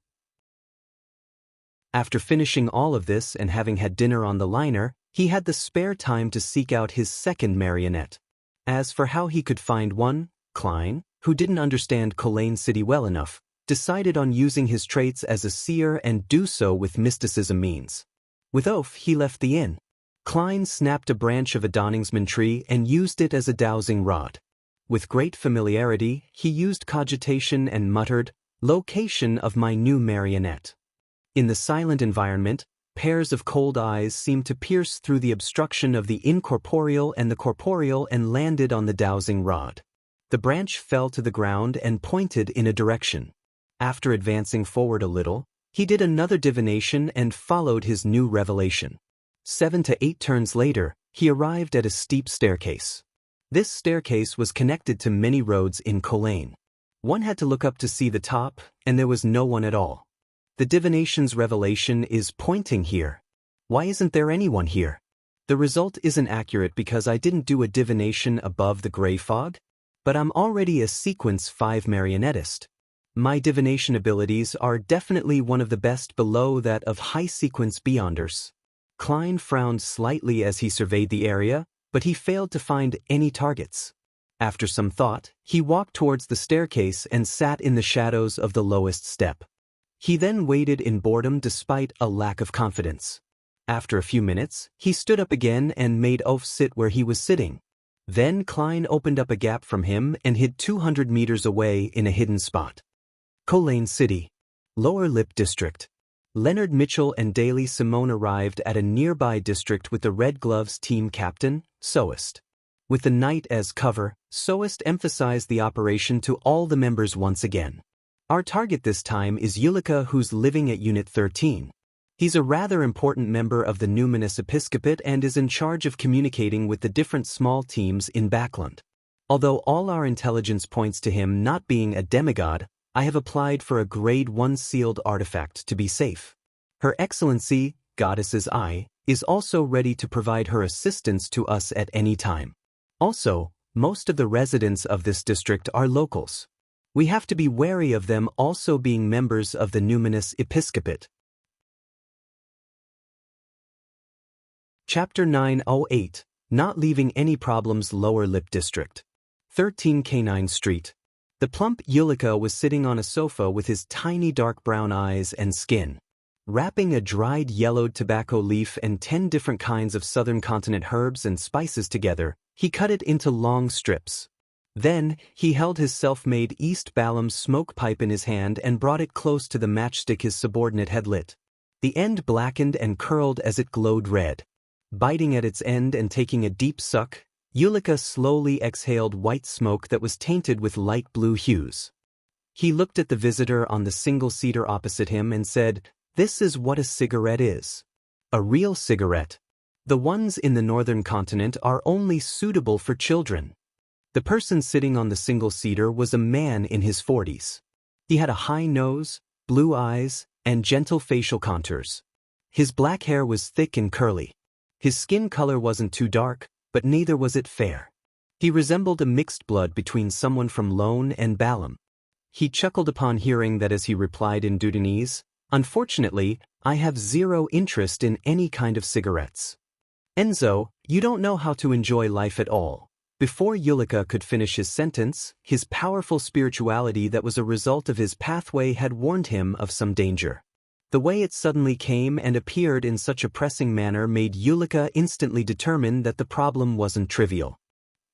[SPEAKER 1] After finishing all of this and having had dinner on the liner, he had the spare time to seek out his second marionette. As for how he could find one, Klein, who didn't understand Colaine City well enough, decided on using his traits as a seer and do so with mysticism means. With oath, he left the inn. Klein snapped a branch of a Donningsman tree and used it as a dowsing rod. With great familiarity, he used cogitation and muttered, "Location of my new marionette." In the silent environment, pairs of cold eyes seemed to pierce through the obstruction of the incorporeal and the corporeal and landed on the dowsing rod. The branch fell to the ground and pointed in a direction. After advancing forward a little, he did another divination and followed his new revelation. 7 to 8 turns later, he arrived at a steep staircase. This staircase was connected to many roads in Colaine. One had to look up to see the top, and there was no one at all. The divination's revelation is pointing here. Why isn't there anyone here? The result isn't accurate because I didn't do a divination above the gray fog, but I'm already a sequence 5 marionettist. My divination abilities are definitely one of the best below that of high sequence beyonders. Klein frowned slightly as he surveyed the area, but he failed to find any targets. After some thought, he walked towards the staircase and sat in the shadows of the lowest step. He then waited in boredom despite a lack of confidence. After a few minutes, he stood up again and made Oaf sit where he was sitting. Then Klein opened up a gap from him and hid 200 meters away in a hidden spot. Colaine City, Lower Lip District. Leonard Mitchell and Daly Simone arrived at a nearby district with the Red Gloves team captain, Soest. With the night as cover, Soest emphasized the operation to all the members once again. Our target this time is Ulika, who's living at Unit 13. He's a rather important member of the Numinous Episcopate and is in charge of communicating with the different small teams in Backland. Although all our intelligence points to him not being a demigod, I have applied for a Grade 1 sealed artifact to be safe. Her Excellency, Goddess's Eye, is also ready to provide her assistance to us at any time. Also, most of the residents of this district are locals. We have to be wary of them also being members of the Numinous Episcopate. Chapter 908, Not Leaving Any Problems, Lower Lip District. 13 Canine Street. The plump Ulika was sitting on a sofa with his tiny dark brown eyes and skin. Wrapping a dried yellowed tobacco leaf and 10 different kinds of southern continent herbs and spices together, he cut it into long strips. Then, he held his self-made East Balham smoke pipe in his hand and brought it close to the matchstick his subordinate had lit. The end blackened and curled as it glowed red. Biting at its end and taking a deep suck, Ulika slowly exhaled white smoke that was tainted with light blue hues. He looked at the visitor on the single-seater opposite him and said, "This is what a cigarette is. A real cigarette. The ones in the northern continent are only suitable for children." The person sitting on the single-seater was a man in his 40s. He had a high nose, blue eyes, and gentle facial contours. His black hair was thick and curly. His skin color wasn't too dark, but neither was it fair. He resembled a mixed blood between someone from Lone and Balham. He chuckled upon hearing that as he replied in Dudanese, "Unfortunately, I have zero interest in any kind of cigarettes." "Enzo, you don't know how to enjoy life at all." Before Ulika could finish his sentence, his powerful spirituality that was a result of his pathway had warned him of some danger. The way it suddenly came and appeared in such a pressing manner made Ulika instantly determine that the problem wasn't trivial.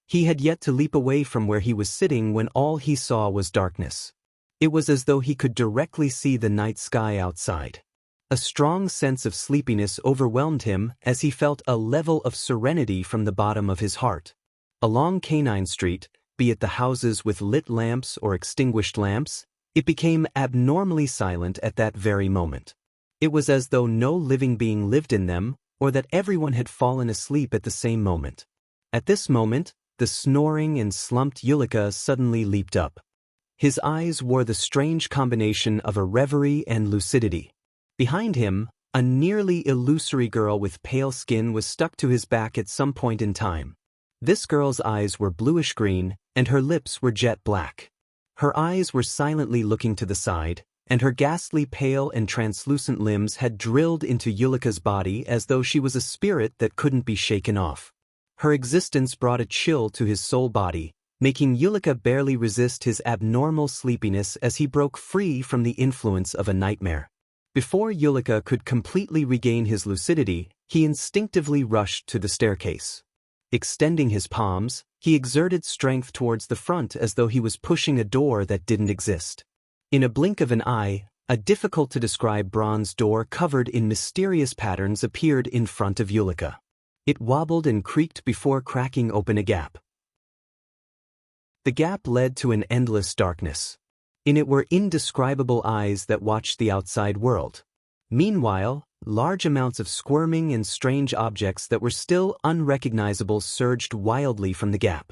[SPEAKER 1] He had yet to leap away from where he was sitting when all he saw was darkness. It was as though he could directly see the night sky outside. A strong sense of sleepiness overwhelmed him as he felt a level of serenity from the bottom of his heart. Along Canine Street, be it the houses with lit lamps or extinguished lamps, It became abnormally silent at that very moment. It was as though no living being lived in them, or that everyone had fallen asleep at the same moment. At this moment, the snoring and slumped Yulika suddenly leaped up. His eyes wore the strange combination of a reverie and lucidity. Behind him, a nearly illusory girl with pale skin was stuck to his back at some point in time. This girl's eyes were bluish-green, and her lips were jet black. Her eyes were silently looking to the side, and her ghastly pale and translucent limbs had drilled into Yulika's body as though she was a spirit that couldn't be shaken off. Her existence brought a chill to his soul body, making Yulika barely resist his abnormal sleepiness as he broke free from the influence of a nightmare. Before Yulika could completely regain his lucidity, he instinctively rushed to the staircase. Extending his palms, he exerted strength towards the front as though he was pushing a door that didn't exist. In a blink of an eye, a difficult-to-describe bronze door covered in mysterious patterns appeared in front of Yulika. It wobbled and creaked before cracking open a gap. The gap led to an endless darkness. In it were indescribable eyes that watched the outside world. Meanwhile, large amounts of squirming and strange objects that were still unrecognizable surged wildly from the gap.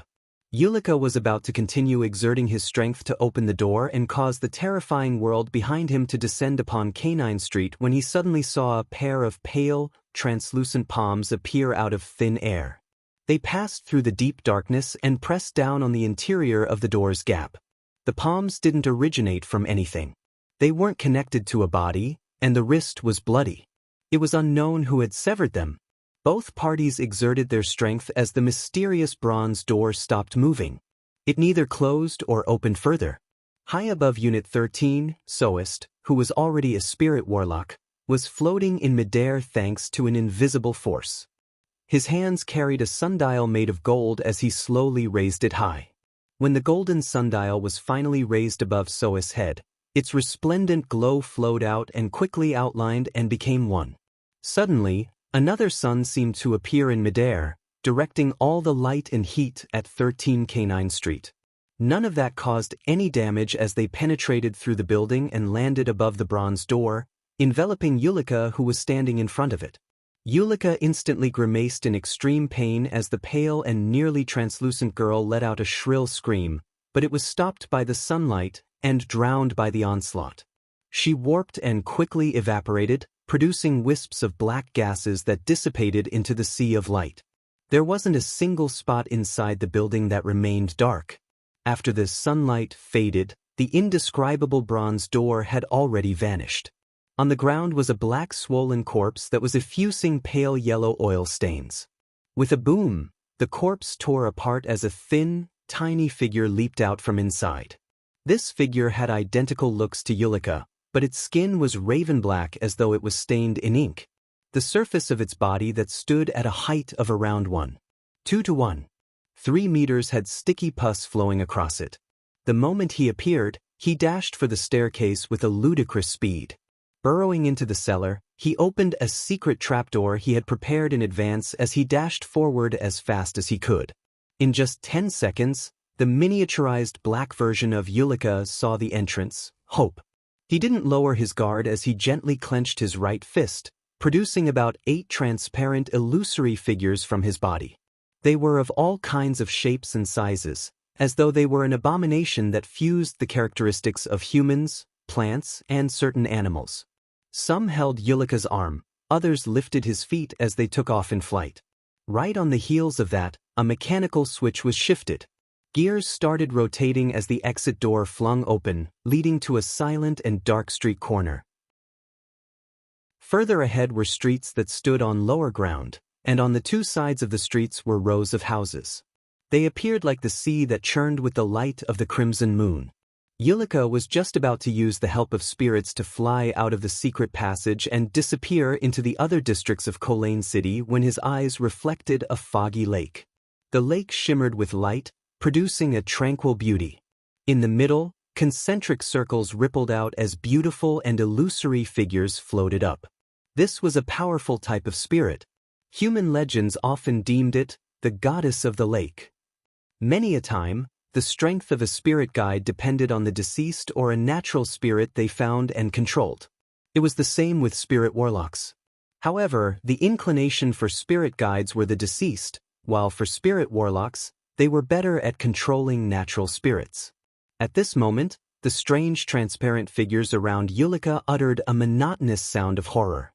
[SPEAKER 1] Yulika was about to continue exerting his strength to open the door and cause the terrifying world behind him to descend upon Canine Street when he suddenly saw a pair of pale, translucent palms appear out of thin air. They passed through the deep darkness and pressed down on the interior of the door's gap. The palms didn't originate from anything. They weren't connected to a body, and the wrist was bloody. It was unknown who had severed them. Both parties exerted their strength as the mysterious bronze door stopped moving. It neither closed or opened further. High above Unit 13, Soist, who was already a spirit warlock, was floating in midair thanks to an invisible force. His hands carried a sundial made of gold as he slowly raised it high. When the golden sundial was finally raised above Soist's head, its resplendent glow flowed out and quickly outlined and became one. Suddenly, another sun seemed to appear in midair, directing all the light and heat at 13 Canine Street. None of that caused any damage as they penetrated through the building and landed above the bronze door, enveloping Yulika who was standing in front of it. Yulika instantly grimaced in extreme pain as the pale and nearly translucent girl let out a shrill scream, but it was stopped by the sunlight and drowned by the onslaught. She warped and quickly evaporated, producing wisps of black gases that dissipated into the sea of light. There wasn't a single spot inside the building that remained dark. After the sunlight faded, the indescribable bronze door had already vanished. On the ground was a black swollen corpse that was effusing pale yellow oil stains. With a boom, the corpse tore apart as a thin, tiny figure leaped out from inside. This figure had identical looks to Yulika, but its skin was raven black as though it was stained in ink. The surface of its body that stood at a height of around 1.2 to 1.3 meters had sticky pus flowing across it. The moment he appeared, he dashed for the staircase with a ludicrous speed. Burrowing into the cellar, he opened a secret trapdoor he had prepared in advance as he dashed forward as fast as he could. In just 10 seconds, the miniaturized black version of Yulika saw the entrance, Hope. He didn't lower his guard as he gently clenched his right fist, producing about 8 transparent illusory figures from his body. They were of all kinds of shapes and sizes, as though they were an abomination that fused the characteristics of humans, plants, and certain animals. Some held Yulika's arm, others lifted his feet as they took off in flight. Right on the heels of that, a mechanical switch was shifted. Gears started rotating as the exit door flung open, leading to a silent and dark street corner. Further ahead were streets that stood on lower ground, and on the 2 sides of the streets were rows of houses. They appeared like the sea that churned with the light of the crimson moon. Yulika was just about to use the help of spirits to fly out of the secret passage and disappear into the other districts of Colane City when his eyes reflected a foggy lake. The lake shimmered with light, producing a tranquil beauty. In the middle, concentric circles rippled out as beautiful and illusory figures floated up. This was a powerful type of spirit. Human legends often deemed it the goddess of the lake. Many a time, the strength of a spirit guide depended on the deceased or a natural spirit they found and controlled. It was the same with spirit warlocks. However, the inclination for spirit guides were the deceased, while for spirit warlocks, they were better at controlling natural spirits. At this moment, the strange transparent figures around Yulika uttered a monotonous sound of horror.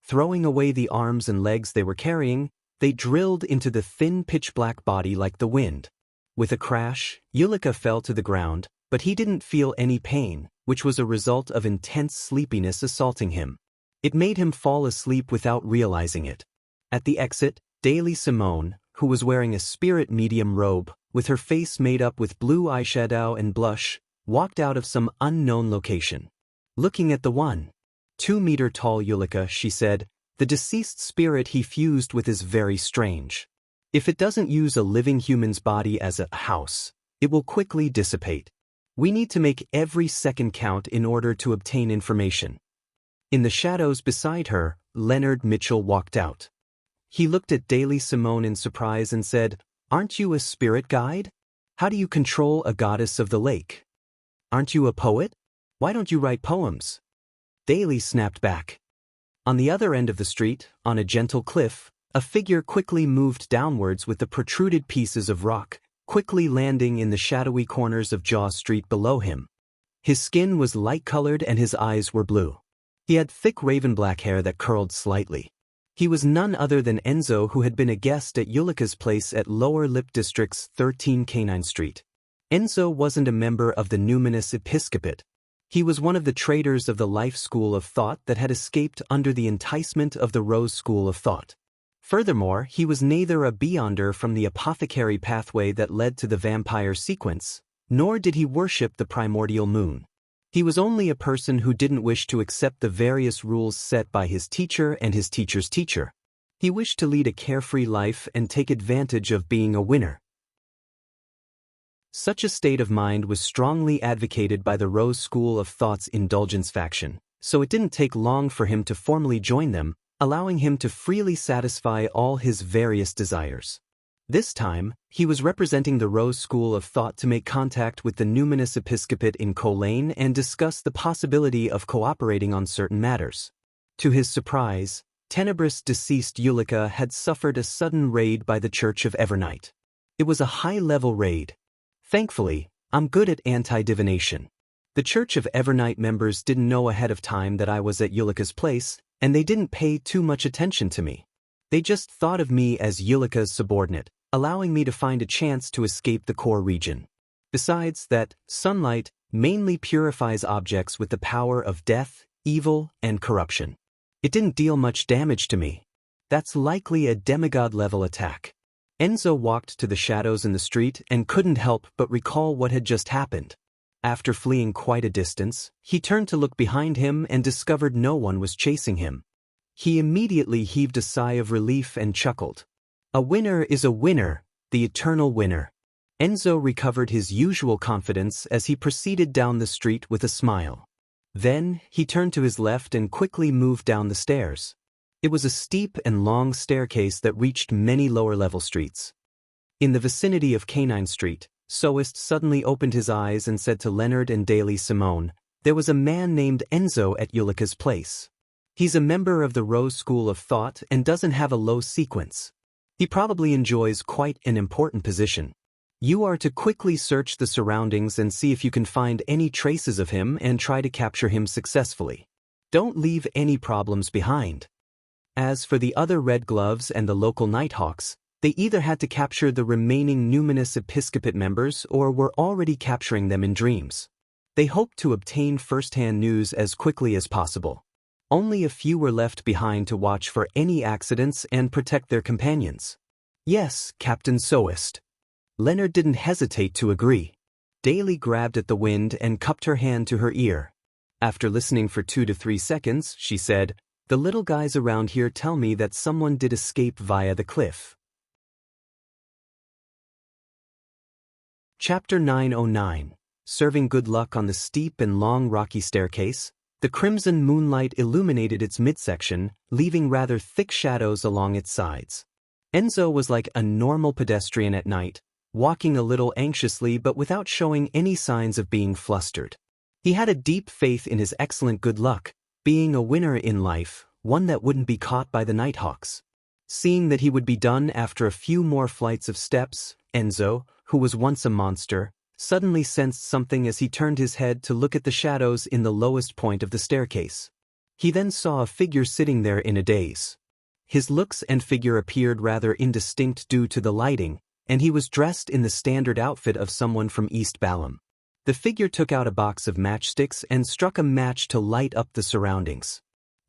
[SPEAKER 1] Throwing away the arms and legs they were carrying, they drilled into the thin pitch-black body like the wind. With a crash, Yulika fell to the ground, but he didn't feel any pain, which was a result of intense sleepiness assaulting him. It made him fall asleep without realizing it. At the exit, Daily Simone, who was wearing a spirit medium robe, with her face made up with blue eyeshadow and blush, walked out of some unknown location. Looking at the 1.2-meter tall Yulika, she said, "The deceased spirit he fused with is very strange. If it doesn't use a living human's body as a house, it will quickly dissipate. We need to make every second count in order to obtain information." In the shadows beside her, Leonard Mitchell walked out. He looked at Daily Simone in surprise and said, "Aren't you a spirit guide? How do you control a goddess of the lake? Aren't you a poet? Why don't you write poems?" Daily snapped back. On the other end of the street, on a gentle cliff, a figure quickly moved downwards with the protruded pieces of rock, quickly landing in the shadowy corners of Jaw Street below him. His skin was light-colored and his eyes were blue. He had thick raven-black hair that curled slightly. He was none other than Enzo, who had been a guest at Yulika's place at Lower Lip District's 13 Canine Street. Enzo wasn't a member of the numinous episcopate. He was one of the traders of the life school of thought that had escaped under the enticement of the Rose School of Thought. Furthermore, he was neither a beyonder from the apothecary pathway that led to the vampire sequence, nor did he worship the primordial moon. He was only a person who didn't wish to accept the various rules set by his teacher and his teacher's teacher. He wished to lead a carefree life and take advantage of being a winner. Such a state of mind was strongly advocated by the Rose School of Thought's indulgence faction, so it didn't take long for him to formally join them, allowing him to freely satisfy all his various desires. This time, he was representing the Rose School of Thought to make contact with the numinous episcopate in Colane and discuss the possibility of cooperating on certain matters. To his surprise, tenebrous deceased Yulika had suffered a sudden raid by the Church of Evernight. It was a high-level raid. Thankfully, I'm good at anti-divination. The Church of Evernight members didn't know ahead of time that I was at Yulika's place, and they didn't pay too much attention to me. They just thought of me as Yulika's subordinate, allowing me to find a chance to escape the core region. Besides that, sunlight mainly purifies objects with the power of death, evil, and corruption. It didn't deal much damage to me. That's likely a demigod-level attack. Enzo walked to the shadows in the street and couldn't help but recall what had just happened. After fleeing quite a distance, he turned to look behind him and discovered no one was chasing him. He immediately heaved a sigh of relief and chuckled. A winner is a winner, the eternal winner. Enzo recovered his usual confidence as he proceeded down the street with a smile. Then, he turned to his left and quickly moved down the stairs. It was a steep and long staircase that reached many lower-level streets. In the vicinity of Canine Street, Soist suddenly opened his eyes and said to Leonard and Daily Simone, "There was a man named Enzo at Yulika's place. He's a member of the Rose School of Thought and doesn't have a low sequence. He probably enjoys quite an important position. You are to quickly search the surroundings and see if you can find any traces of him and try to capture him successfully. Don't leave any problems behind." As for the other Red Gloves and the local Nighthawks, they either had to capture the remaining numinous episcopate members or were already capturing them in dreams. They hoped to obtain first-hand news as quickly as possible. Only a few were left behind to watch for any accidents and protect their companions. "Yes, Captain Soist." Leonard didn't hesitate to agree. Daly grabbed at the wind and cupped her hand to her ear. After listening for 2 to 3 seconds, she said, "The little guys around here tell me that someone did escape via the cliff." Chapter 909. Serving good luck on the steep and long rocky staircase, the crimson moonlight illuminated its midsection, leaving rather thick shadows along its sides. Enzo was like a normal pedestrian at night, walking a little anxiously but without showing any signs of being flustered. He had a deep faith in his excellent good luck, being a winner in life, one that wouldn't be caught by the Nighthawks. Seeing that he would be done after a few more flights of steps, Enzo, who was once a monster, suddenly sensed something as he turned his head to look at the shadows in the lowest point of the staircase. He then saw a figure sitting there in a daze. His looks and figure appeared rather indistinct due to the lighting, and he was dressed in the standard outfit of someone from East Balam. The figure took out a box of matchsticks and struck a match to light up the surroundings.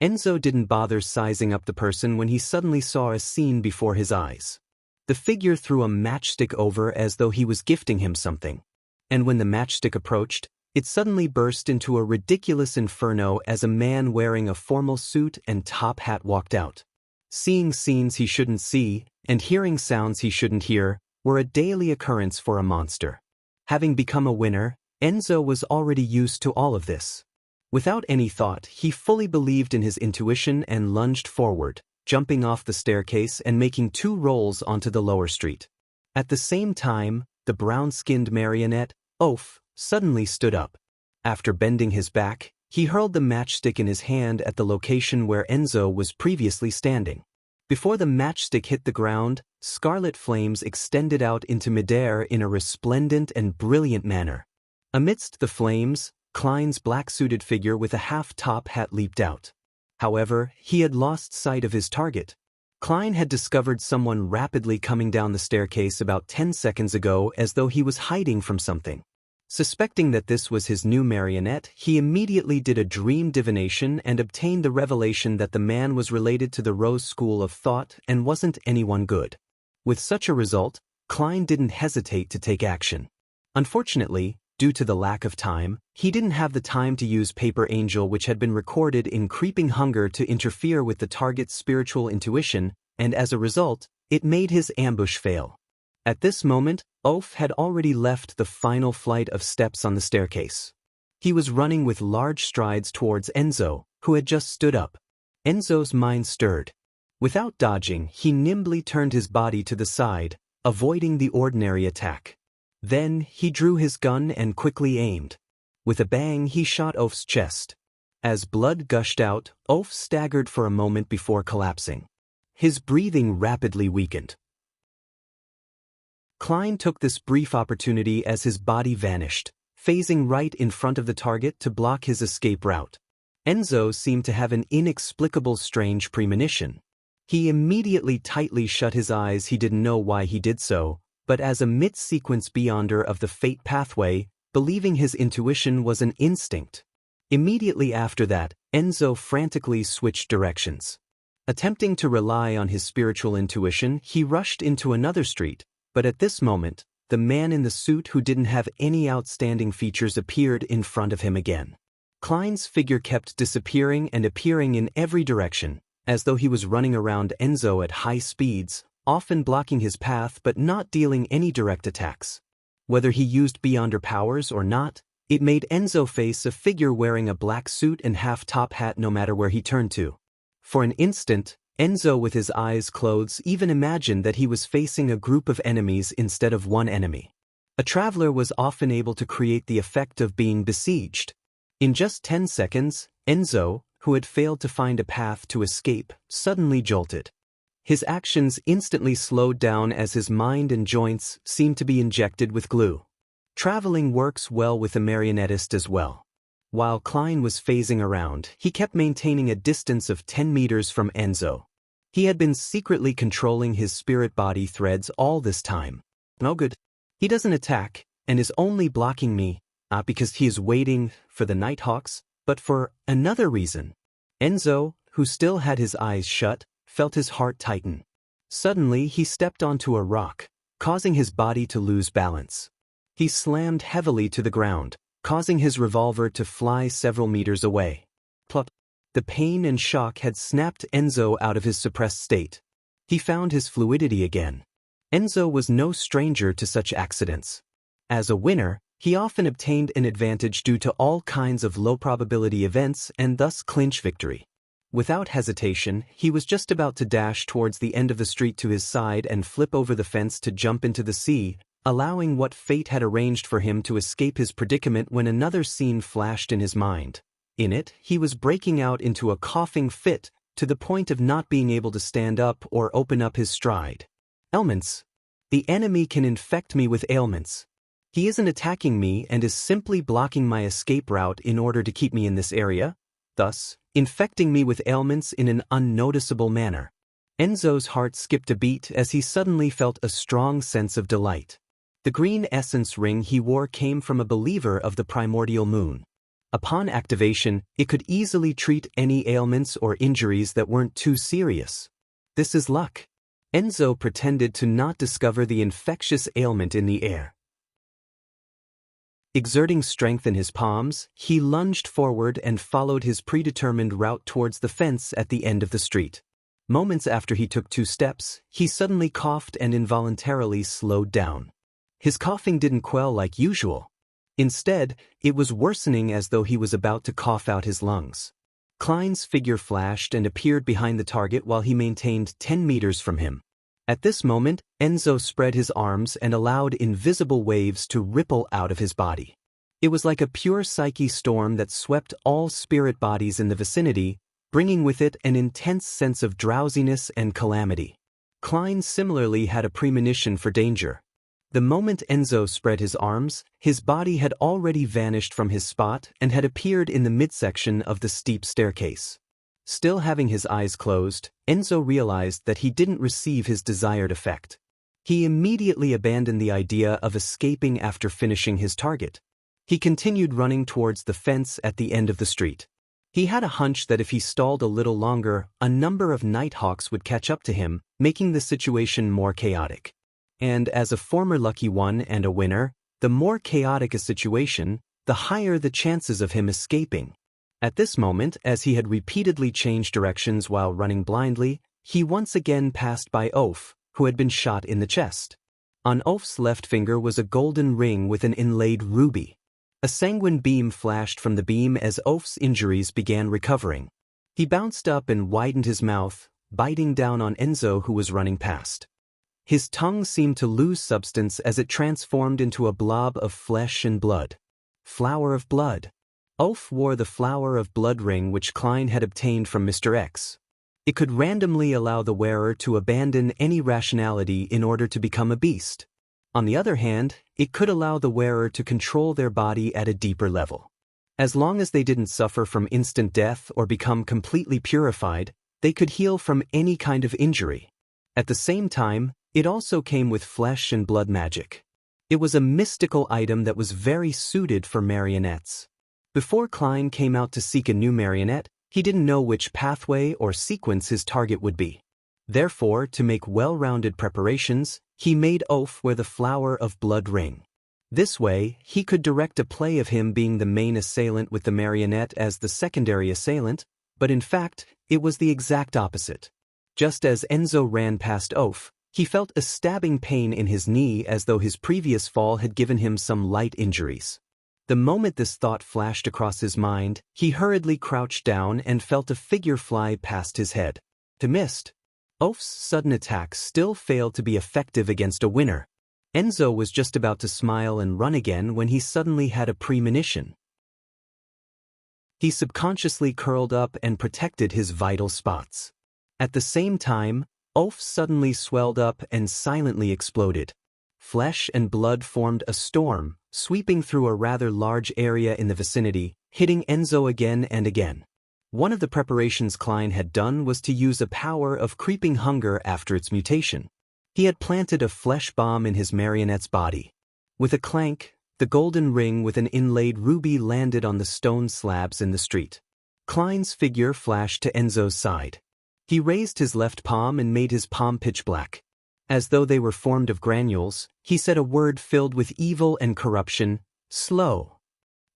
[SPEAKER 1] Enzo didn't bother sizing up the person when he suddenly saw a scene before his eyes. The figure threw a matchstick over as though he was gifting him something. And when the matchstick approached, it suddenly burst into a ridiculous inferno as a man wearing a formal suit and top hat walked out. Seeing scenes he shouldn't see, and hearing sounds he shouldn't hear, were a daily occurrence for a monster. Having become a winner, Enzo was already used to all of this. Without any thought, he fully believed in his intuition and lunged forward, jumping off the staircase and making 2 rolls onto the lower street. At the same time, the brown-skinned marionette, Oaf, suddenly stood up. After bending his back, he hurled the matchstick in his hand at the location where Enzo was previously standing. Before the matchstick hit the ground, scarlet flames extended out into midair in a resplendent and brilliant manner. Amidst the flames, Klein's black-suited figure with a half-top hat leaped out. However, he had lost sight of his target. Klein had discovered someone rapidly coming down the staircase about 10 seconds ago as though he was hiding from something. Suspecting that this was his new marionette, he immediately did a dream divination and obtained the revelation that the man was related to the Rose School of Thought and wasn't anyone good. With such a result, Klein didn't hesitate to take action. Unfortunately, due to the lack of time, he didn't have the time to use Paper Angel, which had been recorded in Creeping Hunger, to interfere with the target's spiritual intuition, and as a result, it made his ambush fail. At this moment, Oaf had already left the final flight of steps on the staircase. He was running with large strides towards Enzo, who had just stood up. Enzo's mind stirred. Without dodging, he nimbly turned his body to the side, avoiding the ordinary attack. Then, he drew his gun and quickly aimed. With a bang, he shot Oaf's chest. As blood gushed out, Oaf staggered for a moment before collapsing. His breathing rapidly weakened. Klein took this brief opportunity as his body vanished, phasing right in front of the target to block his escape route. Enzo seemed to have an inexplicable strange premonition. He immediately tightly shut his eyes. He didn't know why he did so, but as a mid-sequence beyonder of the fate pathway, believing his intuition was an instinct. Immediately after that, Enzo frantically switched directions. Attempting to rely on his spiritual intuition, he rushed into another street, but at this moment, the man in the suit who didn't have any outstanding features appeared in front of him again. Klein's figure kept disappearing and appearing in every direction, as though he was running around Enzo at high speeds, often blocking his path but not dealing any direct attacks. Whether he used Beyonder powers or not, it made Enzo face a figure wearing a black suit and half-top hat no matter where he turned to. For an instant, Enzo with his eyes closed even imagined that he was facing a group of enemies instead of one enemy. A traveler was often able to create the effect of being besieged. In just 10 seconds, Enzo, who had failed to find a path to escape, suddenly jolted. His actions instantly slowed down as his mind and joints seemed to be injected with glue. Traveling works well with a marionettist as well. While Klein was phasing around, he kept maintaining a distance of 10 meters from Enzo. He had been secretly controlling his spirit body threads all this time. No good. He doesn't attack, and is only blocking me, not because he is waiting for the Nighthawks, but for another reason. Enzo, who still had his eyes shut, felt his heart tighten. Suddenly, he stepped onto a rock, causing his body to lose balance. He slammed heavily to the ground, causing his revolver to fly several meters away. Plop. The pain and shock had snapped Enzo out of his suppressed state. He found his fluidity again. Enzo was no stranger to such accidents. As a winner, he often obtained an advantage due to all kinds of low-probability events and thus clinch victory. Without hesitation, he was just about to dash towards the end of the street to his side and flip over the fence to jump into the sea, allowing what fate had arranged for him to escape his predicament when another scene flashed in his mind. In it, he was breaking out into a coughing fit, to the point of not being able to stand up or open up his stride. Ailments. The enemy can infect me with ailments. He isn't attacking me and is simply blocking my escape route in order to keep me in this area, thus infecting me with ailments in an unnoticeable manner. Enzo's heart skipped a beat as he suddenly felt a strong sense of delight. The green essence ring he wore came from a believer of the primordial moon. Upon activation, it could easily treat any ailments or injuries that weren't too serious. This is luck. Enzo pretended to not discover the infectious ailment in the air. Exerting strength in his palms, he lunged forward and followed his predetermined route towards the fence at the end of the street. Moments after he took 2 steps, he suddenly coughed and involuntarily slowed down. His coughing didn't quell like usual. Instead, it was worsening as though he was about to cough out his lungs. Klein's figure flashed and appeared behind the target while he maintained 10 meters from him. At this moment, Enzo spread his arms and allowed invisible waves to ripple out of his body. It was like a pure psyche storm that swept all spirit bodies in the vicinity, bringing with it an intense sense of drowsiness and calamity. Klein similarly had a premonition for danger. The moment Enzo spread his arms, his body had already vanished from his spot and had appeared in the midsection of the steep staircase. Still having his eyes closed, Enzo realized that he didn't receive his desired effect. He immediately abandoned the idea of escaping after finishing his target. He continued running towards the fence at the end of the street. He had a hunch that if he stalled a little longer, a number of Nighthawks would catch up to him, making the situation more chaotic. And as a former lucky one and a winner, the more chaotic a situation, the higher the chances of him escaping. At this moment, as he had repeatedly changed directions while running blindly, he once again passed by Oph, who had been shot in the chest. On Oph's left finger was a golden ring with an inlaid ruby. A sanguine beam flashed from the beam as Oph's injuries began recovering. He bounced up and widened his mouth, biting down on Enzo who was running past. His tongue seemed to lose substance as it transformed into a blob of flesh and blood. Flower of blood. Oph wore the flower of blood ring which Klein had obtained from Mr. X. It could randomly allow the wearer to abandon any rationality in order to become a beast. On the other hand, it could allow the wearer to control their body at a deeper level. As long as they didn't suffer from instant death or become completely purified, they could heal from any kind of injury. At the same time, it also came with flesh and blood magic. It was a mystical item that was very suited for marionettes. Before Klein came out to seek a new marionette, he didn't know which pathway or sequence his target would be. Therefore, to make well-rounded preparations, he made Oph wear the flower of blood ring. This way, he could direct a play of him being the main assailant with the marionette as the secondary assailant, but in fact, it was the exact opposite. Just as Enzo ran past Oph, he felt a stabbing pain in his knee as though his previous fall had given him some light injuries. The moment this thought flashed across his mind, he hurriedly crouched down and felt a figure fly past his head. To missed. Oph's sudden attack still failed to be effective against a winner. Enzo was just about to smile and run again when he suddenly had a premonition. He subconsciously curled up and protected his vital spots. At the same time, Oph suddenly swelled up and silently exploded. Flesh and blood formed a storm, sweeping through a rather large area in the vicinity, hitting Enzo again and again. One of the preparations Klein had done was to use a power of creeping hunger after its mutation. He had planted a flesh bomb in his marionette's body. With a clank, the golden ring with an inlaid ruby landed on the stone slabs in the street. Klein's figure flashed to Enzo's side. He raised his left palm and made his palm pitch black. As though they were formed of granules, he said a word filled with evil and corruption, slow.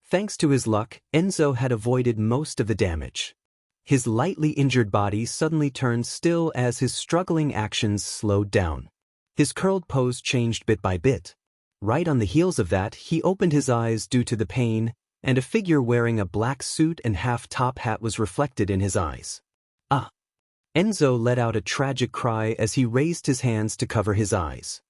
[SPEAKER 1] Thanks to his luck, Enzo had avoided most of the damage. His lightly injured body suddenly turned still as his struggling actions slowed down. His curled pose changed bit by bit. Right on the heels of that, he opened his eyes due to the pain, and a figure wearing a black suit and half-top hat was reflected in his eyes. Ah! Enzo let out a tragic cry as he raised his hands to cover his eyes.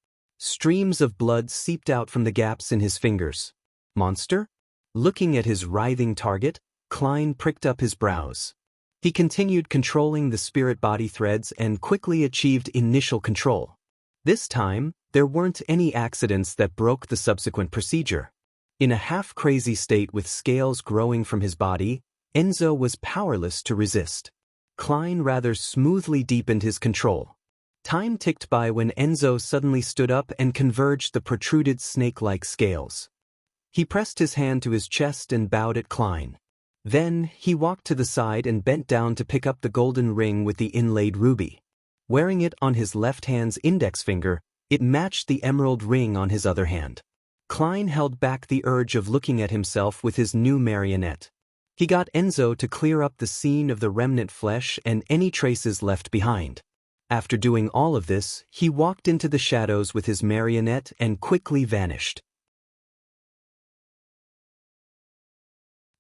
[SPEAKER 1] Streams of blood seeped out from the gaps in his fingers. Monster? Looking at his writhing target, Klein pricked up his brows. He continued controlling the spirit body threads and quickly achieved initial control. This time, there weren't any accidents that broke the subsequent procedure. In a half-crazy state with scales growing from his body, Enzo was powerless to resist. Klein rather smoothly deepened his control. Time ticked by when Enzo suddenly stood up and converged the protruded snake-like scales. He pressed his hand to his chest and bowed at Klein. Then, he walked to the side and bent down to pick up the golden ring with the inlaid ruby. Wearing it on his left hand's index finger, it matched the emerald ring on his other hand. Klein held back the urge of looking at himself with his new marionette. He got Enzo to clear up the scene of the remnant flesh and any traces left behind. After doing all of this, he walked into the shadows with his marionette and quickly vanished.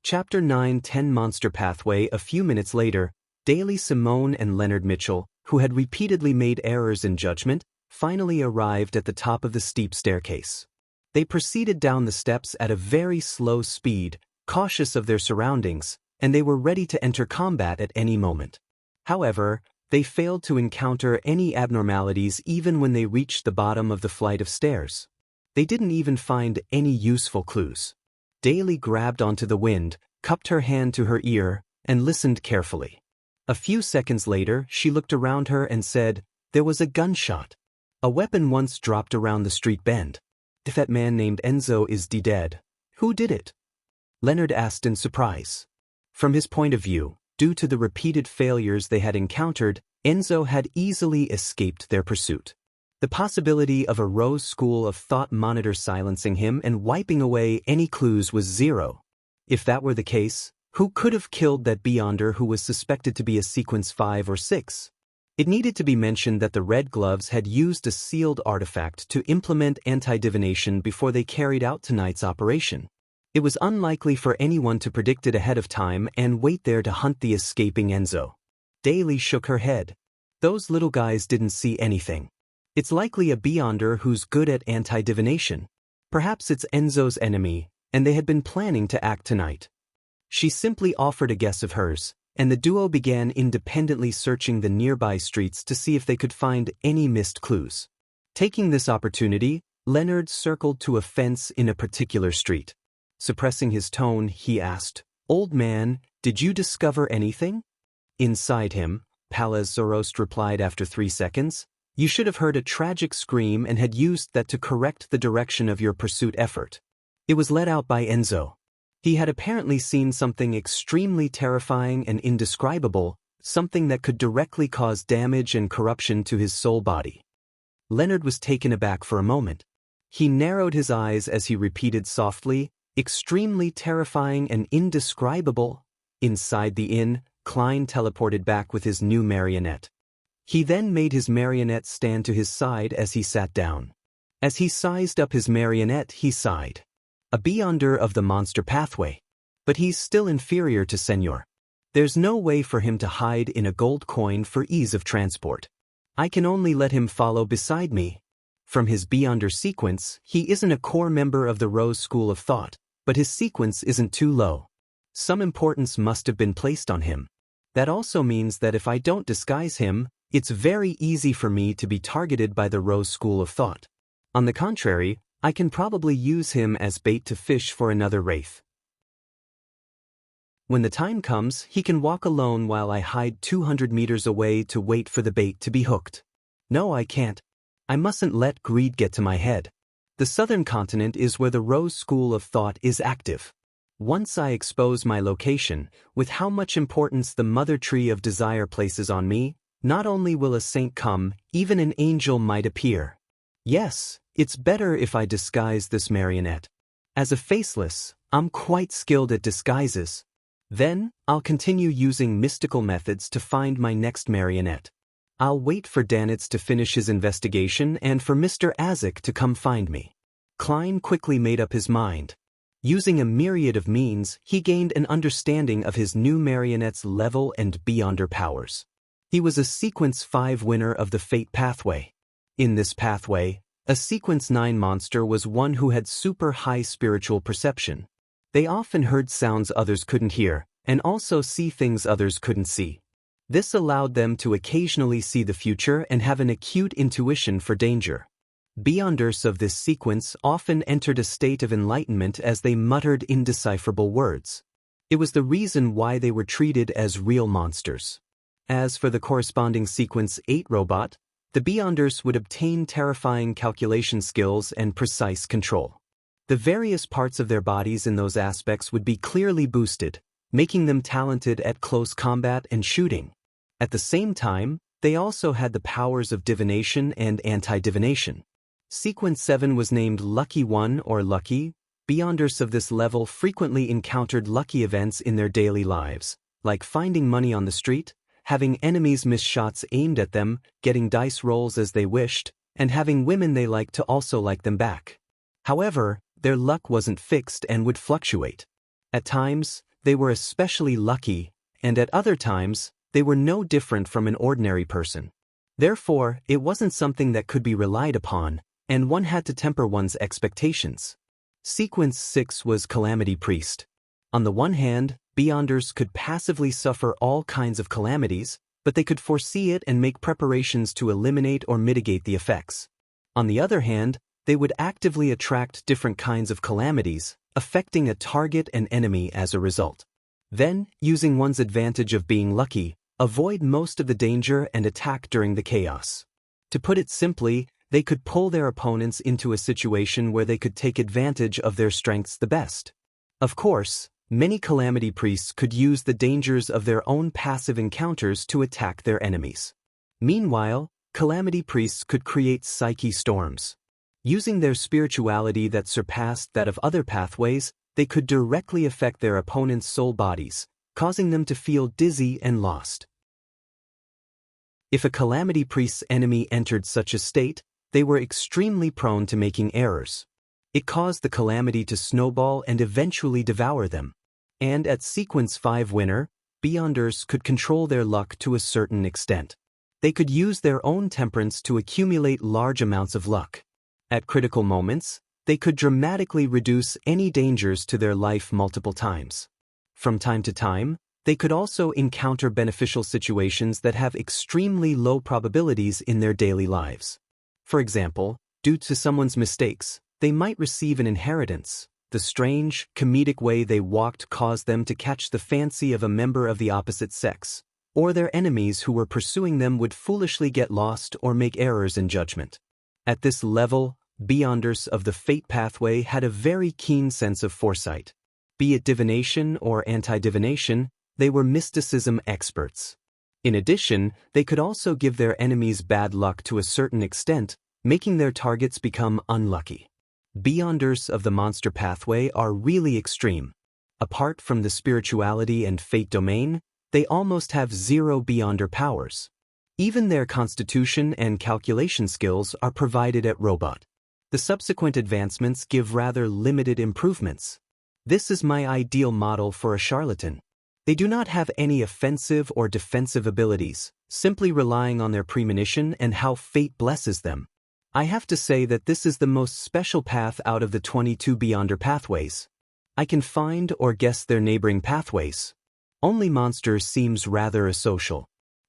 [SPEAKER 1] Chapter 9-10 Monster Pathway. A few minutes later, Daly Simone and Leonard Mitchell, who had repeatedly made errors in judgment, finally arrived at the top of the steep staircase. They proceeded down the steps at a very slow speed, cautious of their surroundings, and they were ready to enter combat at any moment. However, they failed to encounter any abnormalities even when they reached the bottom of the flight of stairs. They didn't even find any useful clues. Daly grabbed onto the wind, cupped her hand to her ear, and listened carefully. A few seconds later, she looked around her and said, "There was a gunshot. A weapon once dropped around the street bend. If that man named Enzo is dead, who did it?" Leonard asked in surprise. From his point of view, due to the repeated failures they had encountered, Enzo had easily escaped their pursuit. The possibility of a Rose School of Thought monitor silencing him and wiping away any clues was zero. If that were the case, who could have killed that Beyonder who was suspected to be a Sequence 5 or 6? It needed to be mentioned that the Red Gloves had used a sealed artifact to implement anti-divination before they carried out tonight's operation. It was unlikely for anyone to predict it ahead of time and wait there to hunt the escaping Enzo. Daly shook her head. Those little guys didn't see anything. It's likely a Beyonder who's good at anti-divination. Perhaps it's Enzo's enemy, and they had been planning to act tonight. She simply offered a guess of hers, and the duo began independently searching the nearby streets to see if they could find any missed clues. Taking this opportunity, Leonard circled to a fence in a particular street. Suppressing his tone, he asked, "Old man, did you discover anything?" Inside him, Palaz Zorost replied after 3 seconds, "You should have heard a tragic scream and had used that to correct the direction of your pursuit effort. It was let out by Enzo. He had apparently seen something extremely terrifying and indescribable, something that could directly cause damage and corruption to his soul body." Leonard was taken aback for a moment. He narrowed his eyes as he repeated softly, "Extremely terrifying and indescribable." Inside the inn, Klein teleported back with his new marionette. He then made his marionette stand to his side as he sat down. As he sized up his marionette, he sighed. A Beyonder of the Monster Pathway. But he's still inferior to Senor. There's no way for him to hide in a gold coin for ease of transport. I can only let him follow beside me. From his Beyonder sequence, he isn't a core member of the Rose School of Thought, but his sequence isn't too low. Some importance must have been placed on him. That also means that if I don't disguise him, it's very easy for me to be targeted by the Rose School of Thought. On the contrary, I can probably use him as bait to fish for another wraith. When the time comes, he can walk alone while I hide 200 meters away to wait for the bait to be hooked. No, I can't. I mustn't let greed get to my head. The southern continent is where the Rose School of Thought is active. Once I expose my location, with how much importance the Mother Tree of Desire places on me, not only will a saint come, even an angel might appear. Yes, it's better if I disguise this marionette. As a faceless, I'm quite skilled at disguises. Then, I'll continue using mystical methods to find my next marionette. I'll wait for Danitz to finish his investigation and for Mr. Azik to come find me. Klein quickly made up his mind. Using a myriad of means, he gained an understanding of his new marionette's level and Beyonder powers. He was a Sequence 5 winner of the Fate Pathway. In this pathway, A Sequence 9 monster was one who had super high spiritual perception. They often heard sounds others couldn't hear, and also see things others couldn't see. This allowed them to occasionally see the future and have an acute intuition for danger. Beyonders of this sequence often entered a state of enlightenment as they muttered indecipherable words. It was the reason why they were treated as real monsters. As for the corresponding Sequence 8 robot, the Beyonders would obtain terrifying calculation skills and precise control. The various parts of their bodies in those aspects would be clearly boosted, making them talented at close combat and shooting. At the same time, they also had the powers of divination and anti-divination. Sequence 7 was named Lucky One or Lucky. Beyonders of this level frequently encountered lucky events in their daily lives, like finding money on the street, having enemies miss shots aimed at them, getting dice rolls as they wished, and having women they liked to also like them back. However, their luck wasn't fixed and would fluctuate. At times, they were especially lucky, and at other times, they were no different from an ordinary person. Therefore, it wasn't something that could be relied upon, and one had to temper one's expectations. Sequence 6 was Calamity Priest. On the one hand, Beyonders could passively suffer all kinds of calamities, but they could foresee it and make preparations to eliminate or mitigate the effects. On the other hand, they would actively attract different kinds of calamities, affecting a target and enemy as a result. Then, using one's advantage of being lucky, avoid most of the danger and attack during the chaos. To put it simply, they could pull their opponents into a situation where they could take advantage of their strengths the best. Of course, many Calamity Priests could use the dangers of their own passive encounters to attack their enemies. Meanwhile, Calamity Priests could create psyche storms. Using their spirituality that surpassed that of other pathways, they could directly affect their opponents' soul bodies, causing them to feel dizzy and lost. If a Calamity Priest's enemy entered such a state, they were extremely prone to making errors. It caused the calamity to snowball and eventually devour them. And at Sequence 5 winner, Beyonders could control their luck to a certain extent. They could use their own temperance to accumulate large amounts of luck. At critical moments, they could dramatically reduce any dangers to their life multiple times. From time to time, they could also encounter beneficial situations that have extremely low probabilities in their daily lives. For example, due to someone's mistakes, they might receive an inheritance. The strange, comedic way they walked caused them to catch the fancy of a member of the opposite sex, or their enemies who were pursuing them would foolishly get lost or make errors in judgment. At this level, Beyonders of the Fate pathway had a very keen sense of foresight. Be it divination or anti-divination, they were mysticism experts. In addition, they could also give their enemies bad luck to a certain extent, making their targets become unlucky. Beyonders of the monster pathway are really extreme. Apart from the spirituality and fate domain, they almost have zero Beyonder powers. Even their constitution and calculation skills are provided at robot. The subsequent advancements give rather limited improvements. This is my ideal model for a charlatan. They do not have any offensive or defensive abilities, simply relying on their premonition and how fate blesses them. I have to say that this is the most special path out of the 22 Beyonder pathways. I can find or guess their neighboring pathways. Only Monsters seems rather asocial.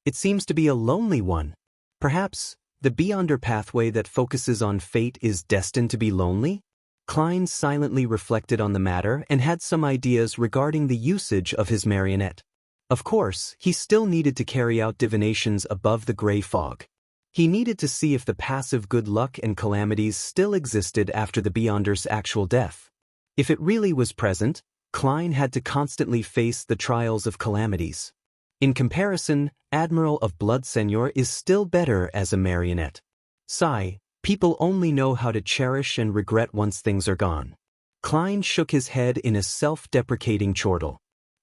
[SPEAKER 1] It seems to be a lonely one. Perhaps, the Beyonder pathway that focuses on fate is destined to be lonely? Klein silently reflected on the matter and had some ideas regarding the usage of his marionette. Of course, he still needed to carry out divinations above the gray fog. He needed to see if the passive good luck and calamities still existed after the Beyonder's actual death. If it really was present, Klein had to constantly face the trials of calamities. In comparison, Admiral of Blood Seigneur is still better as a marionette. Sigh, people only know how to cherish and regret once things are gone. Klein shook his head in a self-deprecating chortle.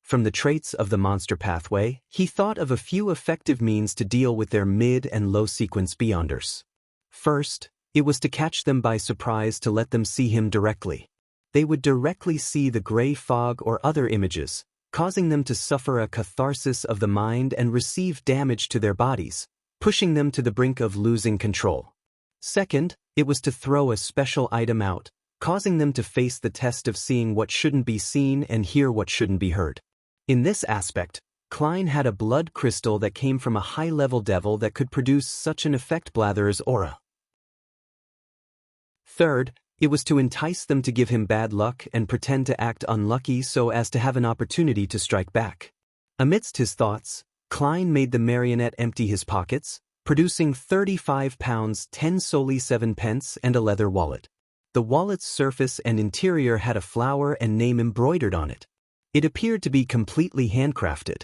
[SPEAKER 1] From the traits of the monster pathway, he thought of a few effective means to deal with their mid- and low-sequence Beyonders. First, it was to catch them by surprise to let them see him directly. They would directly see the gray fog or other images, causing them to suffer a catharsis of the mind and receive damage to their bodies, pushing them to the brink of losing control. Second, It was to throw a special item out, causing them to face the test of seeing what shouldn't be seen and hear what shouldn't be heard. In this aspect, Klein had a blood crystal that came from a high-level devil that could produce such an effect Blather's aura. Third, it was to entice them to give him bad luck and pretend to act unlucky so as to have an opportunity to strike back. Amidst his thoughts, Klein made the marionette empty his pockets, producing £35, 10 solely 7 pence and a leather wallet. The wallet's surface and interior had a flower and name embroidered on it. It appeared to be completely handcrafted.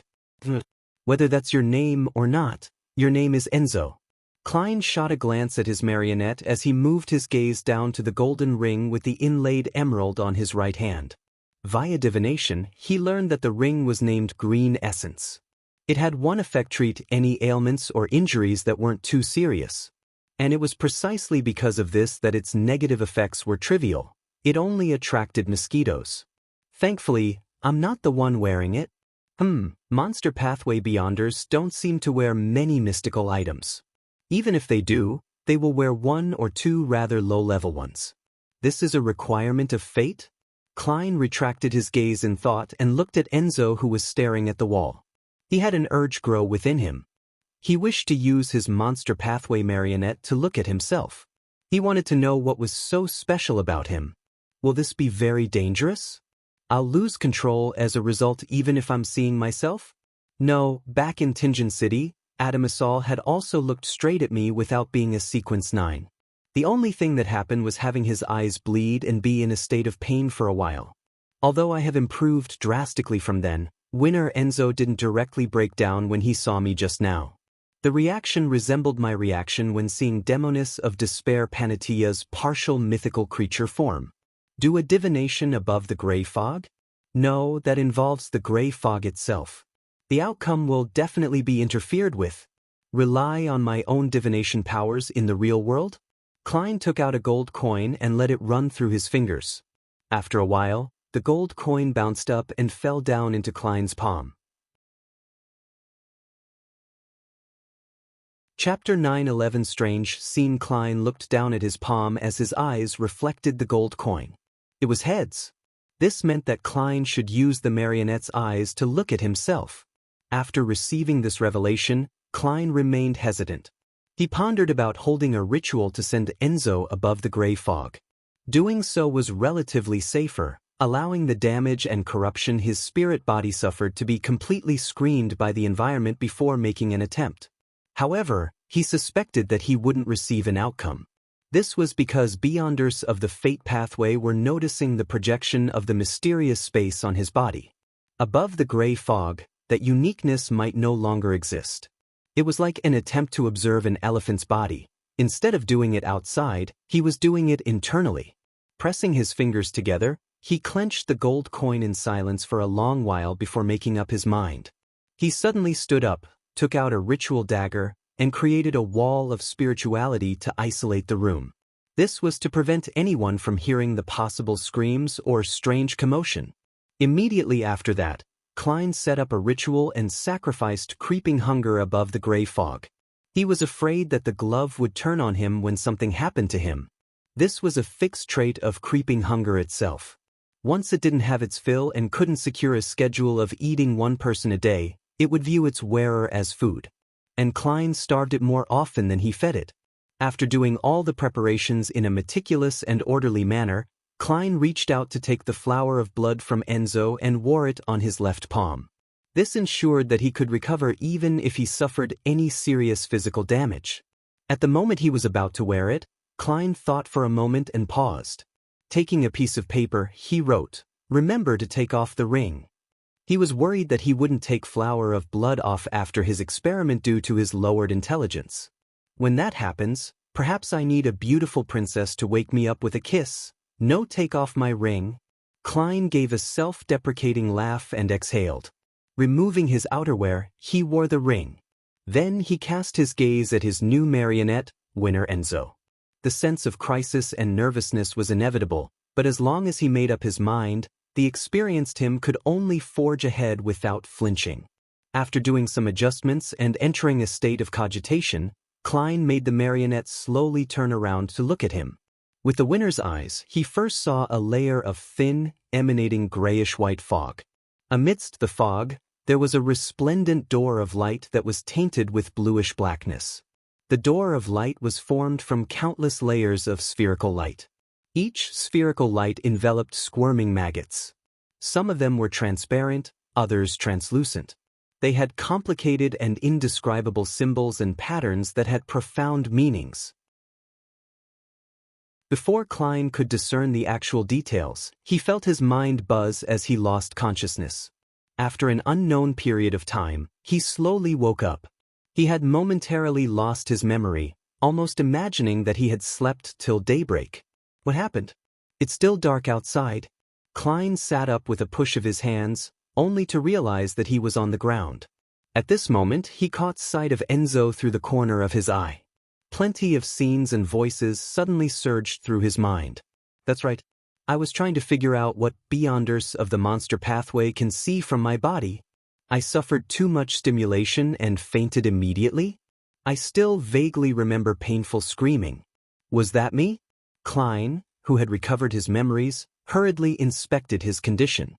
[SPEAKER 1] Whether that's your name or not, your name is Enzo. Klein shot a glance at his marionette as he moved his gaze down to the golden ring with the inlaid emerald on his right hand. Via divination, he learned that the ring was named Green Essence. It had one effect: treat any ailments or injuries that weren't too serious. And it was precisely because of this that its negative effects were trivial. It only attracted mosquitoes. Thankfully, I'm not the one wearing it. Monster Pathway Beyonders don't seem to wear many mystical items. Even if they do, they will wear one or two rather low-level ones. This is a requirement of fate? Klein retracted his gaze in thought and looked at Enzo, who was staring at the wall. He had an urge grow within him. He wished to use his Monster Pathway marionette to look at himself. He wanted to know what was so special about him. Will this be very dangerous? I'll lose control as a result even if I'm seeing myself? No, back in Tingen City, Adamasol had also looked straight at me without being a Sequence 9. The only thing that happened was having his eyes bleed and be in a state of pain for a while. Although I have improved drastically from then, Winner Enzo didn't directly break down when he saw me just now. The reaction resembled my reaction when seeing Demonis of Despair Panatia's partial mythical creature form. Do a divination above the gray fog? No, that involves the gray fog itself. The outcome will definitely be interfered with. Rely on my own divination powers in the real world? Klein took out a gold coin and let it run through his fingers. After a while, the gold coin bounced up and fell down into Klein's palm. Chapter 9:11 Strange scene. Klein looked down at his palm as his eyes reflected the gold coin. It was heads. This meant that Klein should use the marionette's eyes to look at himself. After receiving this revelation, Klein remained hesitant. He pondered about holding a ritual to send Enzo above the gray fog. Doing so was relatively safer, allowing the damage and corruption his spirit body suffered to be completely screened by the environment before making an attempt. However, he suspected that he wouldn't receive an outcome. This was because Beyonders of the Fate Pathway were noticing the projection of the mysterious space on his body. Above the gray fog, that uniqueness might no longer exist. It was like an attempt to observe an elephant's body. Instead of doing it outside, he was doing it internally. Pressing his fingers together, he clenched the gold coin in silence for a long while before making up his mind. He suddenly stood up, took out a ritual dagger, and created a wall of spirituality to isolate the room. This was to prevent anyone from hearing the possible screams or strange commotion. Immediately after that, Klein set up a ritual and sacrificed creeping hunger above the gray fog. He was afraid that the glove would turn on him when something happened to him. This was a fixed trait of creeping hunger itself. Once it didn't have its fill and couldn't secure a schedule of eating one person a day, it would view its wearer as food. And Klein starved it more often than he fed it. After doing all the preparations in a meticulous and orderly manner, Klein reached out to take the flower of blood from Enzo and wore it on his left palm. This ensured that he could recover even if he suffered any serious physical damage. At the moment he was about to wear it, Klein thought for a moment and paused. Taking a piece of paper, he wrote, "Remember to take off the ring." He was worried that he wouldn't take flower of blood off after his experiment due to his lowered intelligence. When that happens, perhaps I need a beautiful princess to wake me up with a kiss. No, take off my ring. Klein gave a self-deprecating laugh and exhaled. Removing his outerwear, he wore the ring. Then he cast his gaze at his new marionette, Winner Enzo. The sense of crisis and nervousness was inevitable, but as long as he made up his mind, the experienced him could only forge ahead without flinching. After doing some adjustments and entering a state of cogitation, Klein made the marionette slowly turn around to look at him. With the winner's eyes, he first saw a layer of thin, emanating grayish-white fog. Amidst the fog, there was a resplendent door of light that was tainted with bluish blackness. The door of light was formed from countless layers of spherical light. Each spherical light enveloped squirming maggots. Some of them were transparent, others translucent. They had complicated and indescribable symbols and patterns that had profound meanings. Before Klein could discern the actual details, he felt his mind buzz as he lost consciousness. After an unknown period of time, he slowly woke up. He had momentarily lost his memory, almost imagining that he had slept till daybreak. What happened? It's still dark outside. Klein sat up with a push of his hands, only to realize that he was on the ground. At this moment, he caught sight of Enzo through the corner of his eye. Plenty of scenes and voices suddenly surged through his mind. That's right. I was trying to figure out what beyonders of the monster pathway can see from my body. I suffered too much stimulation and fainted immediately. I still vaguely remember painful screaming. Was that me? Klein, who had recovered his memories, hurriedly inspected his condition.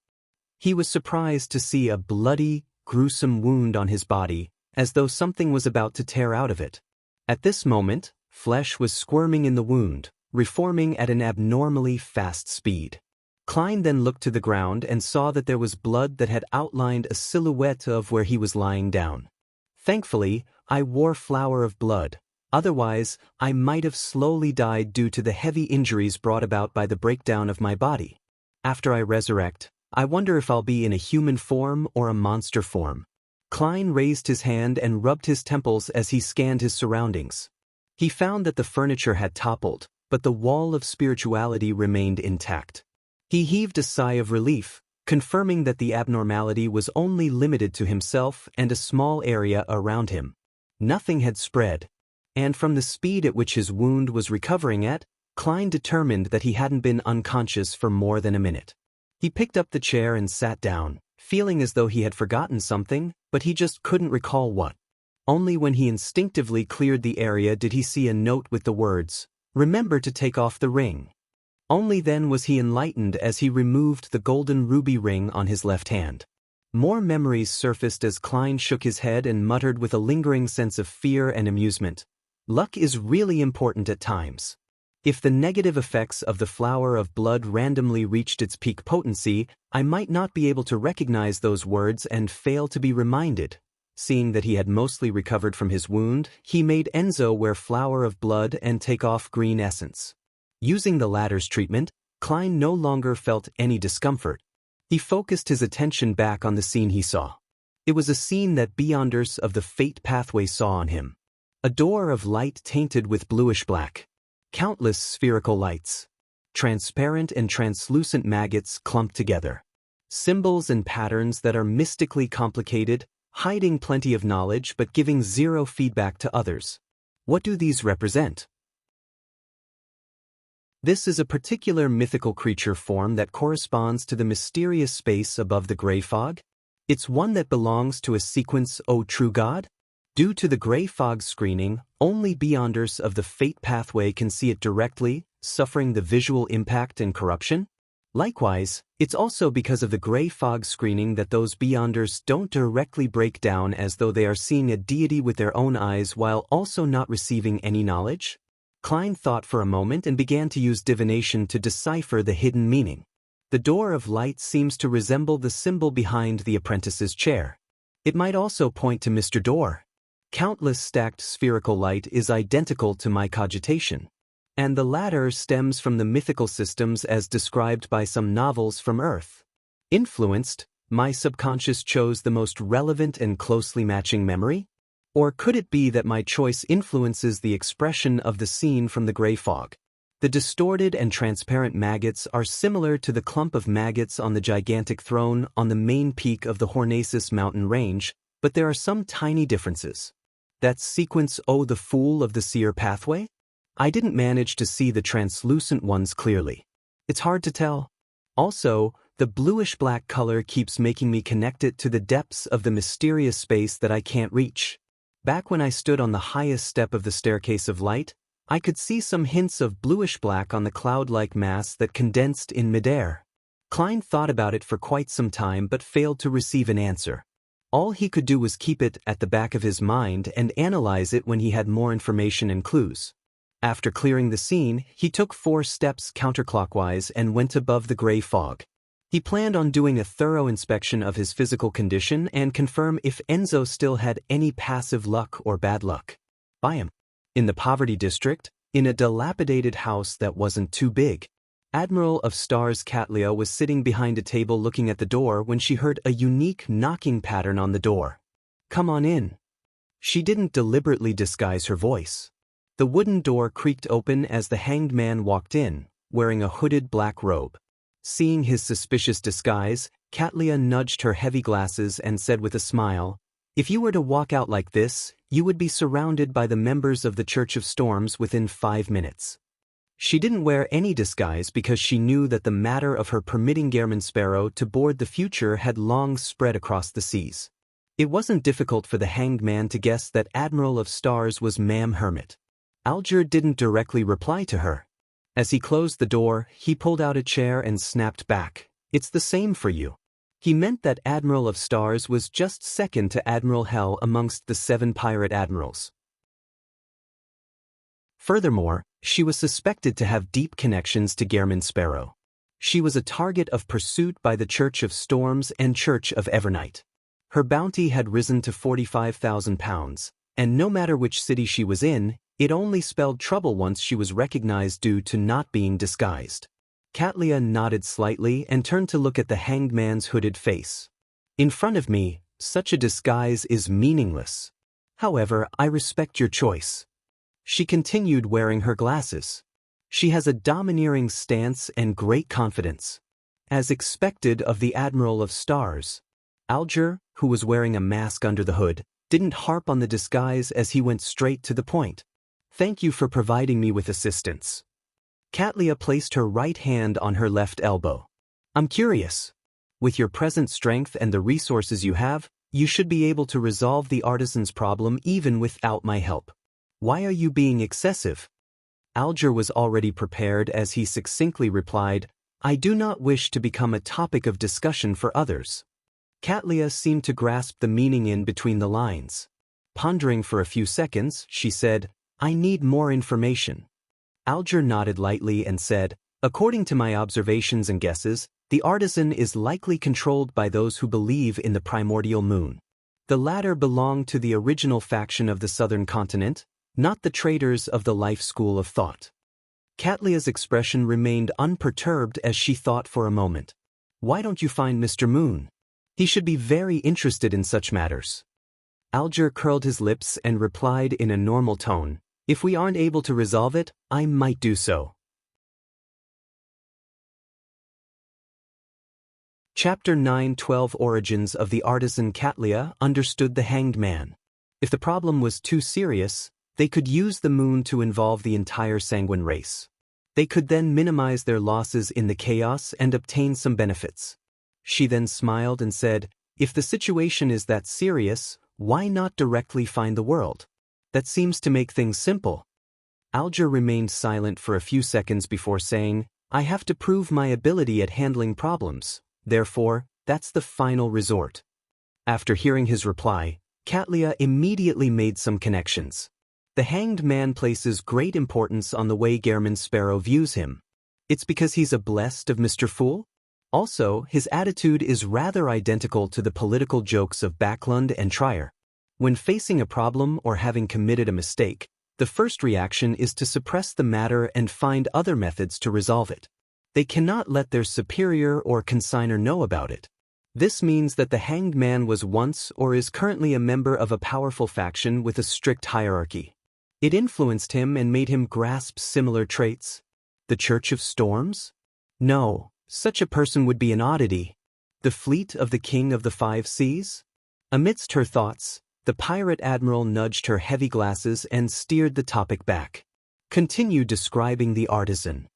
[SPEAKER 1] He was surprised to see a bloody, gruesome wound on his body, as though something was about to tear out of it. At this moment, flesh was squirming in the wound, reforming at an abnormally fast speed. Klein then looked to the ground and saw that there was blood that had outlined a silhouette of where he was lying down. Thankfully, I wore flower of blood. Otherwise, I might have slowly died due to the heavy injuries brought about by the breakdown of my body. After I resurrect, I wonder if I'll be in a human form or a monster form. Klein raised his hand and rubbed his temples as he scanned his surroundings. He found that the furniture had toppled, but the wall of spirituality remained intact. He heaved a sigh of relief, confirming that the abnormality was only limited to himself and a small area around him. Nothing had spread, and from the speed at which his wound was recovering at, Klein determined that he hadn't been unconscious for more than a minute. He picked up the chair and sat down, feeling as though he had forgotten something, but he just couldn't recall what. Only when he instinctively cleared the area did he see a note with the words, "Remember to take off the ring." Only then was he enlightened as he removed the golden ruby ring on his left hand. More memories surfaced as Klein shook his head and muttered with a lingering sense of fear and amusement. Luck is really important at times. If the negative effects of the flower of blood randomly reached its peak potency, I might not be able to recognize those words and fail to be reminded. Seeing that he had mostly recovered from his wound, he made Enzo wear flower of blood and take off green essence. Using the latter's treatment, Klein no longer felt any discomfort. He focused his attention back on the scene he saw. It was a scene that beyonders of the fate pathway saw on him. A door of light tainted with bluish black. Countless spherical lights. Transparent and translucent maggots clumped together. Symbols and patterns that are mystically complicated, hiding plenty of knowledge but giving zero feedback to others. What do these represent? This is a particular mythical creature form that corresponds to the mysterious space above the gray fog. It's one that belongs to a sequence, O true God? Due to the gray fog screening, only beyonders of the fate pathway can see it directly, suffering the visual impact and corruption. Likewise, it's also because of the gray fog screening that those beyonders don't directly break down as though they are seeing a deity with their own eyes while also not receiving any knowledge. Klein thought for a moment and began to use divination to decipher the hidden meaning. The door of light seems to resemble the symbol behind the apprentice's chair. It might also point to Mr. Door. Countless stacked spherical light is identical to my cogitation, and the latter stems from the mythical systems as described by some novels from Earth. Influenced, my subconscious chose the most relevant and closely matching memory? Or could it be that my choice influences the expression of the scene from the gray fog? The distorted and transparent maggots are similar to the clump of maggots on the gigantic throne on the main peak of the Hornacis mountain range, but there are some tiny differences. That sequence, O the Fool of the Seer pathway? I didn't manage to see the translucent ones clearly. It's hard to tell. Also, the bluish-black color keeps making me connect it to the depths of the mysterious space that I can't reach. Back when I stood on the highest step of the staircase of light, I could see some hints of bluish-black on the cloud-like mass that condensed in midair. Klein thought about it for quite some time but failed to receive an answer. All he could do was keep it at the back of his mind and analyze it when he had more information and clues. After clearing the scene, he took 4 steps counterclockwise and went above the gray fog. He planned on doing a thorough inspection of his physical condition and confirm if Enzo still had any passive luck or bad luck. Bam. In the poverty district, in a dilapidated house that wasn't too big, Admiral of Stars Katlia was sitting behind a table looking at the door when she heard a unique knocking pattern on the door. "Come on in." She didn't deliberately disguise her voice. The wooden door creaked open as the hanged man walked in, wearing a hooded black robe. Seeing his suspicious disguise, Katlia nudged her heavy glasses and said with a smile, "If you were to walk out like this, you would be surrounded by the members of the Church of Storms within 5 minutes." She didn't wear any disguise because she knew that the matter of her permitting Gehrman Sparrow to board the future had long spread across the seas. It wasn't difficult for the hanged man to guess that Admiral of Stars was Ma'am Hermit. Alger didn't directly reply to her. As he closed the door, he pulled out a chair and snapped back. "It's the same for you." He meant that Admiral of Stars was just second to Admiral Hell amongst the 7 pirate admirals. Furthermore, she was suspected to have deep connections to Gehrman Sparrow. She was a target of pursuit by the Church of Storms and Church of Evernight. Her bounty had risen to £45,000, and no matter which city she was in, it only spelled trouble once she was recognized due to not being disguised. Katlia nodded slightly and turned to look at the hanged man's hooded face. "In front of me, such a disguise is meaningless. However, I respect your choice." She continued wearing her glasses. "She has a domineering stance and great confidence. As expected of the Admiral of Stars." Alger, who was wearing a mask under the hood, didn't harp on the disguise as he went straight to the point. "Thank you for providing me with assistance." Katlia placed her right hand on her left elbow. "I'm curious. With your present strength and the resources you have, you should be able to resolve the artisan's problem even without my help. Why are you being excessive?" Alger was already prepared as he succinctly replied, "I do not wish to become a topic of discussion for others." Katlia seemed to grasp the meaning in between the lines. Pondering for a few seconds, she said, "I need more information." Alger nodded lightly and said, "According to my observations and guesses, the artisan is likely controlled by those who believe in the primordial moon. The latter belong to the original faction of the southern continent, not the traders of the life school of thought." Katlia's expression remained unperturbed as she thought for a moment. "Why don't you find Mr. Moon? He should be very interested in such matters." Alger curled his lips and replied in a normal tone, "If we aren't able to resolve it, I might do so." Chapter 9:12 Origins of the Artisan. Katlia understood the hanged man. If the problem was too serious, they could use the moon to involve the entire Sanguine race. They could then minimize their losses in the chaos and obtain some benefits. She then smiled and said, "If the situation is that serious, why not directly find the world? That seems to make things simple." Alger remained silent for a few seconds before saying, "I have to prove my ability at handling problems, therefore, that's the final resort." After hearing his reply, Katlia immediately made some connections. The hanged man places great importance on the way Gehrman Sparrow views him. It's because he's a blessed of Mr. Fool? Also, his attitude is rather identical to the political jokes of Backlund and Trier. When facing a problem or having committed a mistake, the first reaction is to suppress the matter and find other methods to resolve it. They cannot let their superior or consignor know about it. This means that the hanged man was once or is currently a member of a powerful faction with a strict hierarchy. It influenced him and made him grasp similar traits. The Church of Storms? No, such a person would be an oddity. The fleet of the King of the Five Seas? Amidst her thoughts, the pirate admiral nudged her heavy glasses and steered the topic back. Continue describing the artisan.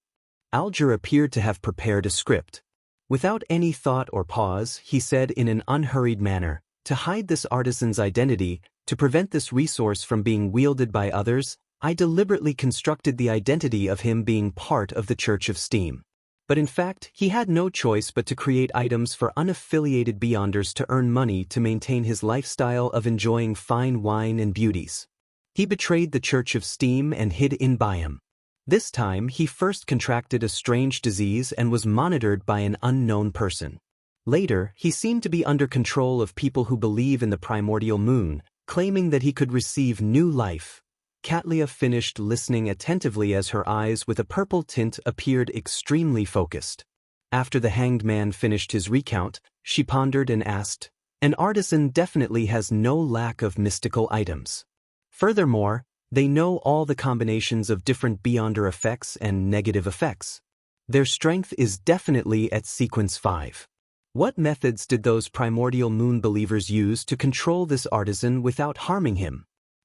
[SPEAKER 1] Alger appeared to have prepared a script. Without any thought or pause, he said in an unhurried manner, "To hide this artisan's identity, To prevent this resource from being wielded by others, I deliberately constructed the identity of him being part of the Church of Steam. But in fact, he had no choice but to create items for unaffiliated Beyonders to earn money to maintain his lifestyle of enjoying fine wine and beauties. He betrayed the Church of Steam and hid in Byam. This time, he first contracted a strange disease and was monitored by an unknown person. Later, he seemed to be under control of people who believe in the primordial moon, claiming that he could receive new life. Katlia finished listening attentively as her eyes with a purple tint appeared extremely focused. After the hanged man finished his recount, she pondered and asked, "An artisan definitely has no lack of mystical items. Furthermore, they know all the combinations of different Beyonder effects and negative effects. Their strength is definitely at sequence 5. What methods did those primordial moon believers use to control this artisan without harming him?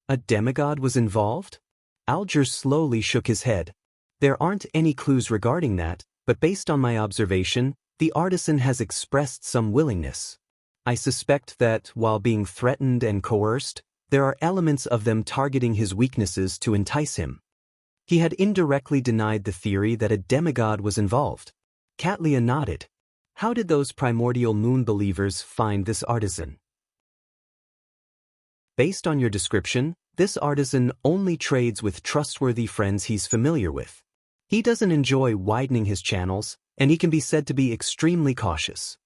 [SPEAKER 1] A demigod was involved?" Alger slowly shook his head. "There aren't any clues regarding that, but based on my observation, the artisan has expressed some willingness. I suspect that, while being threatened and coerced, there are elements of them targeting his weaknesses to entice him." He had indirectly denied the theory that a demigod was involved. Katlia nodded. "How did those primordial moon believers find this artisan?" "Based on your description, this artisan only trades with trustworthy friends he's familiar with. He doesn't enjoy widening his channels, and he can be said to be extremely cautious."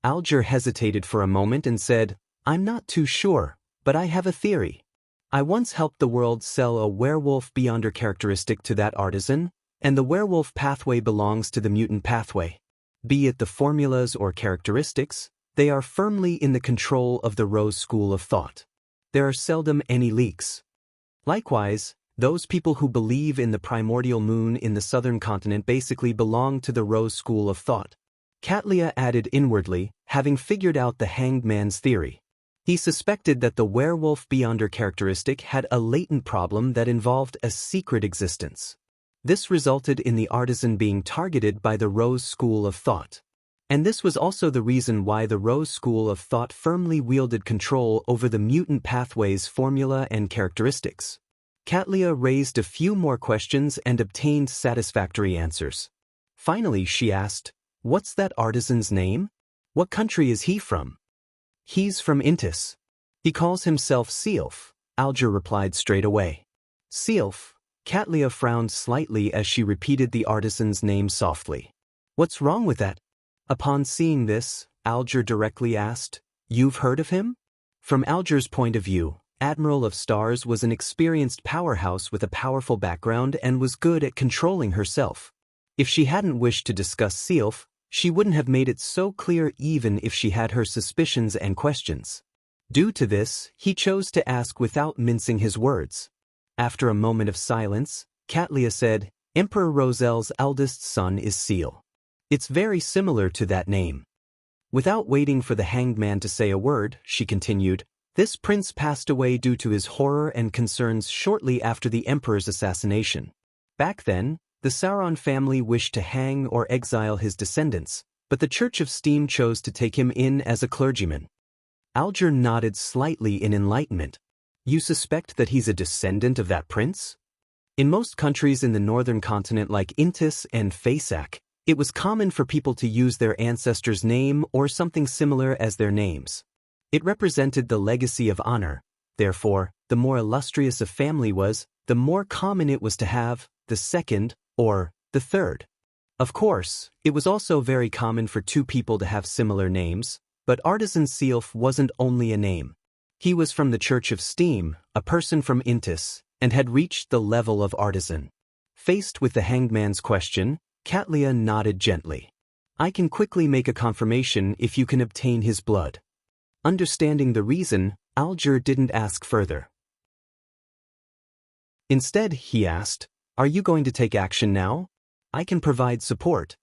[SPEAKER 1] Alger hesitated for a moment and said, "I'm not too sure, but I have a theory. I once helped the world sell a werewolf Beyonder characteristic to that artisan, and the werewolf pathway belongs to the mutant pathway. Be it the formulas or characteristics, they are firmly in the control of the Rose School of Thought. There are seldom any leaks. Likewise, those people who believe in the primordial moon in the southern continent basically belong to the Rose School of Thought." Katlia added inwardly, having figured out the hanged man's theory. He suspected that the werewolf Beyonder characteristic had a latent problem that involved a secret existence. This resulted in the artisan being targeted by the Rose School of Thought. And this was also the reason why the Rose School of Thought firmly wielded control over the mutant pathway's formula and characteristics. Katlia raised a few more questions and obtained satisfactory answers. Finally, she asked, "What's that artisan's name? What country is he from?" "He's from Intis. He calls himself Sealf," Alger replied straight away. "Sealf?" Katlia frowned slightly as she repeated the artisan's name softly. "What's wrong with that?" Upon seeing this, Alger directly asked, "You've heard of him?" From Alger's point of view, Admiral of Stars was an experienced powerhouse with a powerful background and was good at controlling herself. If she hadn't wished to discuss Sealf, she wouldn't have made it so clear even if she had her suspicions and questions. Due to this, he chose to ask without mincing his words. After a moment of silence, Katlia said, "Emperor Rosel's eldest son is Seal. It's very similar to that name." Without waiting for the hanged man to say a word, she continued, "This prince passed away due to his horror and concerns shortly after the emperor's assassination. Back then, the Sauron family wished to hang or exile his descendants, but the Church of Steam chose to take him in as a clergyman." Alger nodded slightly in enlightenment. "You suspect that he's a descendant of that prince?" In most countries in the northern continent like Intis and Faesak, it was common for people to use their ancestor's name or something similar as their names. It represented the legacy of honor. Therefore, the more illustrious a family was, the more common it was to have the second or the third. Of course, it was also very common for two people to have similar names, but Artisan Sealf wasn't only a name. He was from the Church of Steam, a person from Intis, and had reached the level of artisan. Faced with the hanged man's question, Katlia nodded gently. "I can quickly make a confirmation if you can obtain his blood." Understanding the reason, Alger didn't ask further. Instead, he asked, "Are you going to take action now? I can provide support."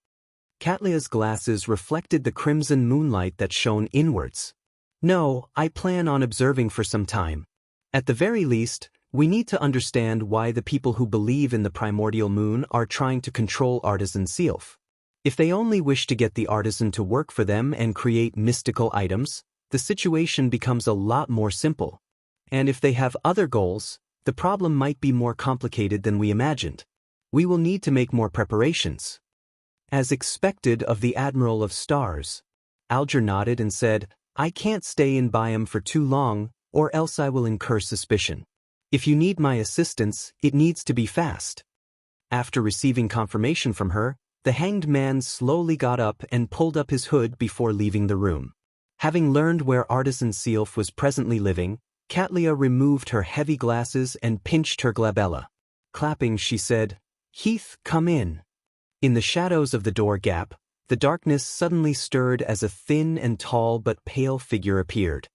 [SPEAKER 1] Katlia's glasses reflected the crimson moonlight that shone inwards. "No, I plan on observing for some time. At the very least, we need to understand why the people who believe in the primordial moon are trying to control Artisan Sealf. If they only wish to get the artisan to work for them and create mystical items, the situation becomes a lot more simple. And if they have other goals, the problem might be more complicated than we imagined. We will need to make more preparations. As expected of the Admiral of Stars, Alger nodded and said, I can't stay in Byam for too long, or else I will incur suspicion. If you need my assistance, it needs to be fast. After receiving confirmation from her, the hanged man slowly got up and pulled up his hood before leaving the room. Having learned where Artisan Sealf was presently living, Katlia removed her heavy glasses and pinched her glabella. Clapping, she said, Heath, come in. In the shadows of the door gap, the darkness suddenly stirred as a thin and tall but pale figure appeared.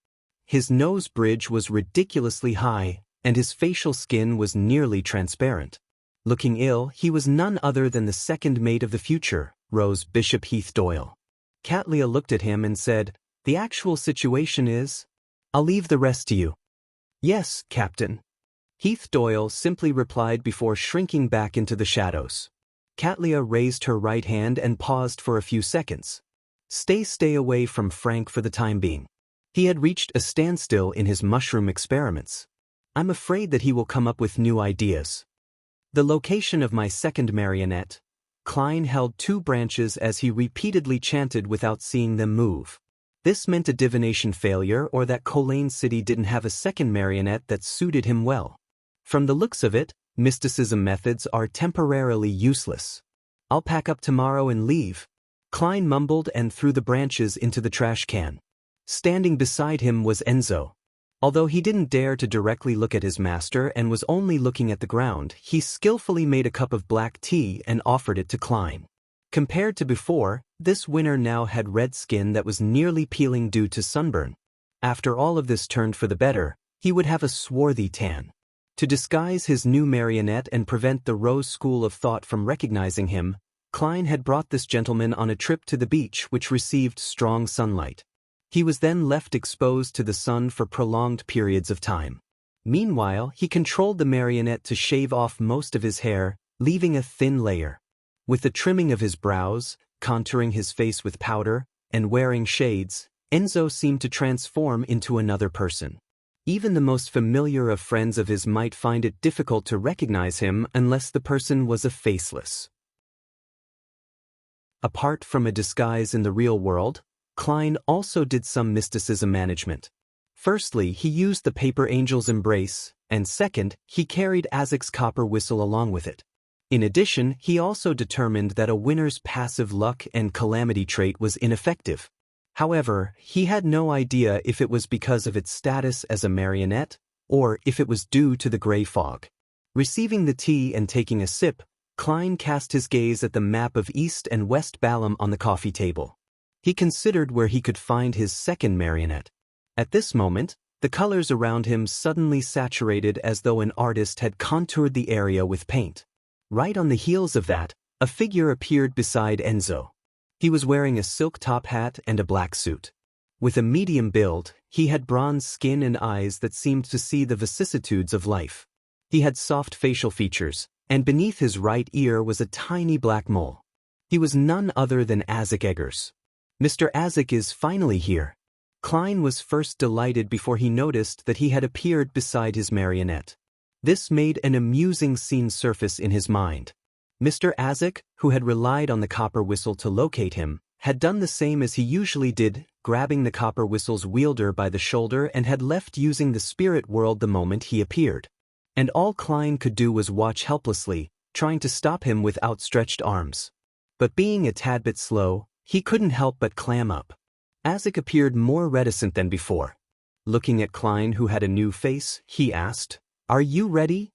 [SPEAKER 1] His nose bridge was ridiculously high, and his facial skin was nearly transparent. Looking ill, he was none other than the second mate of the future, Rose Bishop Heath Doyle. Katlia looked at him and said, The actual situation is, I'll leave the rest to you. Yes, Captain. Heath Doyle simply replied before shrinking back into the shadows. Katlia raised her right hand and paused for a few seconds. Stay away from Frank for the time being. He had reached a standstill in his mushroom experiments. I'm afraid that he will come up with new ideas. The location of my second marionette. Klein held two branches as he repeatedly chanted without seeing them move. This meant a divination failure or that Colane City didn't have a second marionette that suited him well. From the looks of it, mysticism methods are temporarily useless. I'll pack up tomorrow and leave. Klein mumbled and threw the branches into the trash can. Standing beside him was Enzo. Although he didn't dare to directly look at his master and was only looking at the ground, he skillfully made a cup of black tea and offered it to Klein. Compared to before, this winner now had red skin that was nearly peeling due to sunburn. After all of this turned for the better, he would have a swarthy tan. To disguise his new marionette and prevent the Rose School of Thought from recognizing him, Klein had brought this gentleman on a trip to the beach which received strong sunlight. He was then left exposed to the sun for prolonged periods of time. Meanwhile, he controlled the marionette to shave off most of his hair, leaving a thin layer. With the trimming of his brows, contouring his face with powder, and wearing shades, Enzo seemed to transform into another person. Even the most familiar of friends of his might find it difficult to recognize him unless the person was a faceless. Apart from a disguise in the real world, Klein also did some mysticism management. Firstly, he used the paper angel's embrace, and second, he carried Azek's copper whistle along with it. In addition, he also determined that a winner's passive luck and calamity trait was ineffective. However, he had no idea if it was because of its status as a marionette, or if it was due to the gray fog. Receiving the tea and taking a sip, Klein cast his gaze at the map of East and West Balam on the coffee table. He considered where he could find his second marionette. At this moment, the colors around him suddenly saturated as though an artist had contoured the area with paint. Right on the heels of that, a figure appeared beside Enzo. He was wearing a silk top hat and a black suit. With a medium build, he had bronze skin and eyes that seemed to see the vicissitudes of life. He had soft facial features, and beneath his right ear was a tiny black mole. He was none other than Azek Eggers. Mr. Azek is finally here. Klein was first delighted before he noticed that he had appeared beside his marionette. This made an amusing scene surface in his mind. Mr. Azek, who had relied on the copper whistle to locate him, had done the same as he usually did, grabbing the copper whistle's wielder by the shoulder and had left using the spirit world the moment he appeared. And all Klein could do was watch helplessly, trying to stop him with outstretched arms. But being a tad bit slow, he couldn't help but clam up. Azek appeared more reticent than before. Looking at Klein, who had a new face, he asked, "Are you ready?"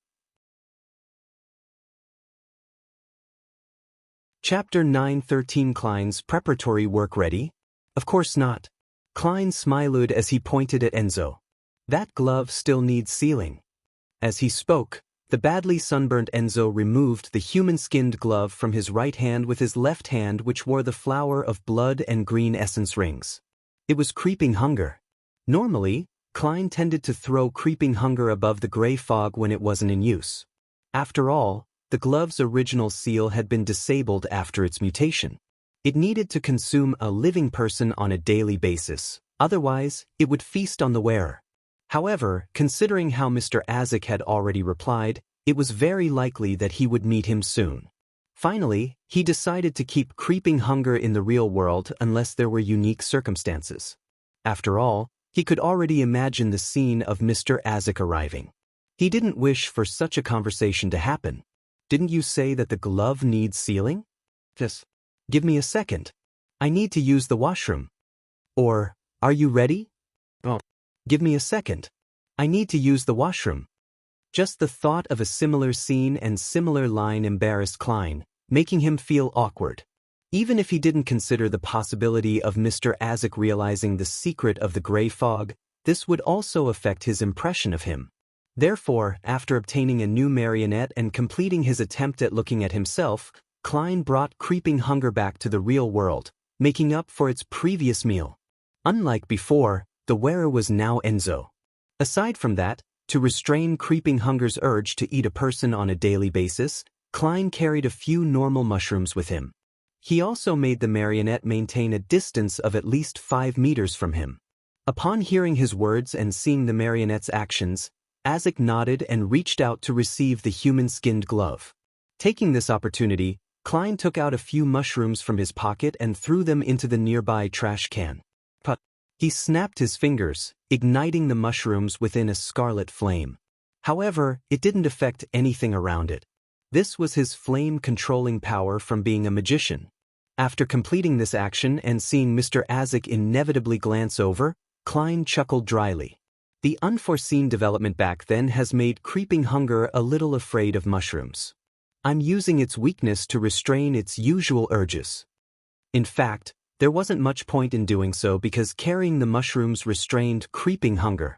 [SPEAKER 1] Chapter 9:13 Klein's preparatory work ready? Of course not. Klein smiled as he pointed at Enzo. That glove still needs sealing. As he spoke, the badly sunburnt Enzo removed the human-skinned glove from his right hand with his left hand, which wore the flower of blood and green essence rings. It was creeping hunger. Normally, Klein tended to throw creeping hunger above the gray fog when it wasn't in use. After all, the glove's original seal had been disabled after its mutation. It needed to consume a living person on a daily basis, otherwise, it would feast on the wearer. However, considering how Mr. Azik had already replied, it was very likely that he would meet him soon. Finally, he decided to keep creeping hunger in the real world unless there were unique circumstances. After all, he could already imagine the scene of Mr. Azik arriving. He didn't wish for such a conversation to happen. Didn't you say that the glove needs sealing? Just give me a second. I need to use the washroom. Or, are you ready? Oh, give me a second. I need to use the washroom. Just the thought of a similar scene and similar line embarrassed Klein, making him feel awkward. Even if he didn't consider the possibility of Mr. Azik realizing the secret of the gray fog, this would also affect his impression of him. Therefore, after obtaining a new marionette and completing his attempt at looking at himself, Klein brought creeping hunger back to the real world, making up for its previous meal. Unlike before, the wearer was now Enzo. Aside from that, to restrain creeping hunger's urge to eat a person on a daily basis, Klein carried a few normal mushrooms with him. He also made the marionette maintain a distance of at least 5 meters from him. Upon hearing his words and seeing the marionette's actions, Azik nodded and reached out to receive the human-skinned glove. Taking this opportunity, Klein took out a few mushrooms from his pocket and threw them into the nearby trash can. He snapped his fingers, igniting the mushrooms within a scarlet flame. However, it didn't affect anything around it. This was his flame-controlling power from being a magician. After completing this action and seeing Mr. Azik inevitably glance over, Klein chuckled dryly. The unforeseen development back then has made creeping hunger a little afraid of mushrooms. I'm using its weakness to restrain its usual urges. In fact, there wasn't much point in doing so because carrying the mushrooms restrained creeping hunger.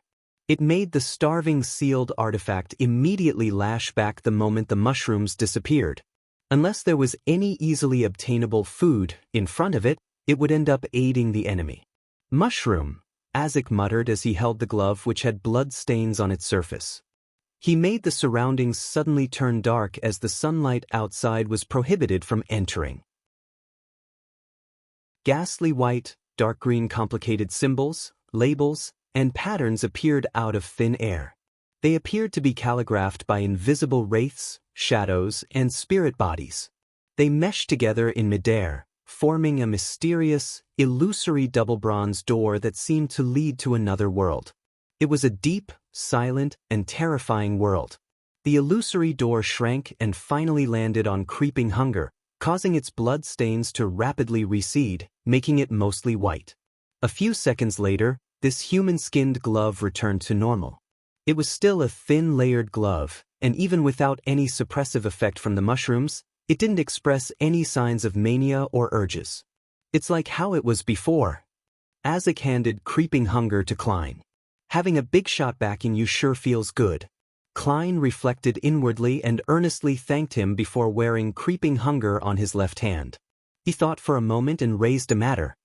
[SPEAKER 1] It made the starving sealed artifact immediately lash back the moment the mushrooms disappeared. Unless there was any easily obtainable food in front of it, it would end up aiding the enemy. Mushroom, Azik muttered as he held the glove which had blood stains on its surface. He made the surroundings suddenly turn dark as the sunlight outside was prohibited from entering. Ghastly white, dark green complicated symbols, labels, and patterns appeared out of thin air. They appeared to be calligraphed by invisible wraiths, shadows, and spirit bodies. They meshed together in midair, forming a mysterious, illusory double bronze door that seemed to lead to another world. It was a deep, silent, and terrifying world. The illusory door shrank and finally landed on creeping hunger, causing its blood stains to rapidly recede, making it mostly white. A few seconds later, this human-skinned glove returned to normal. It was still a thin layered glove, and even without any suppressive effect from the mushrooms, it didn't express any signs of mania or urges. It's like how it was before. Azik handed creeping hunger to Klein. Having a big shot backing you sure feels good. Klein reflected inwardly and earnestly thanked him before wearing creeping hunger on his left hand. He thought for a moment and raised a matter.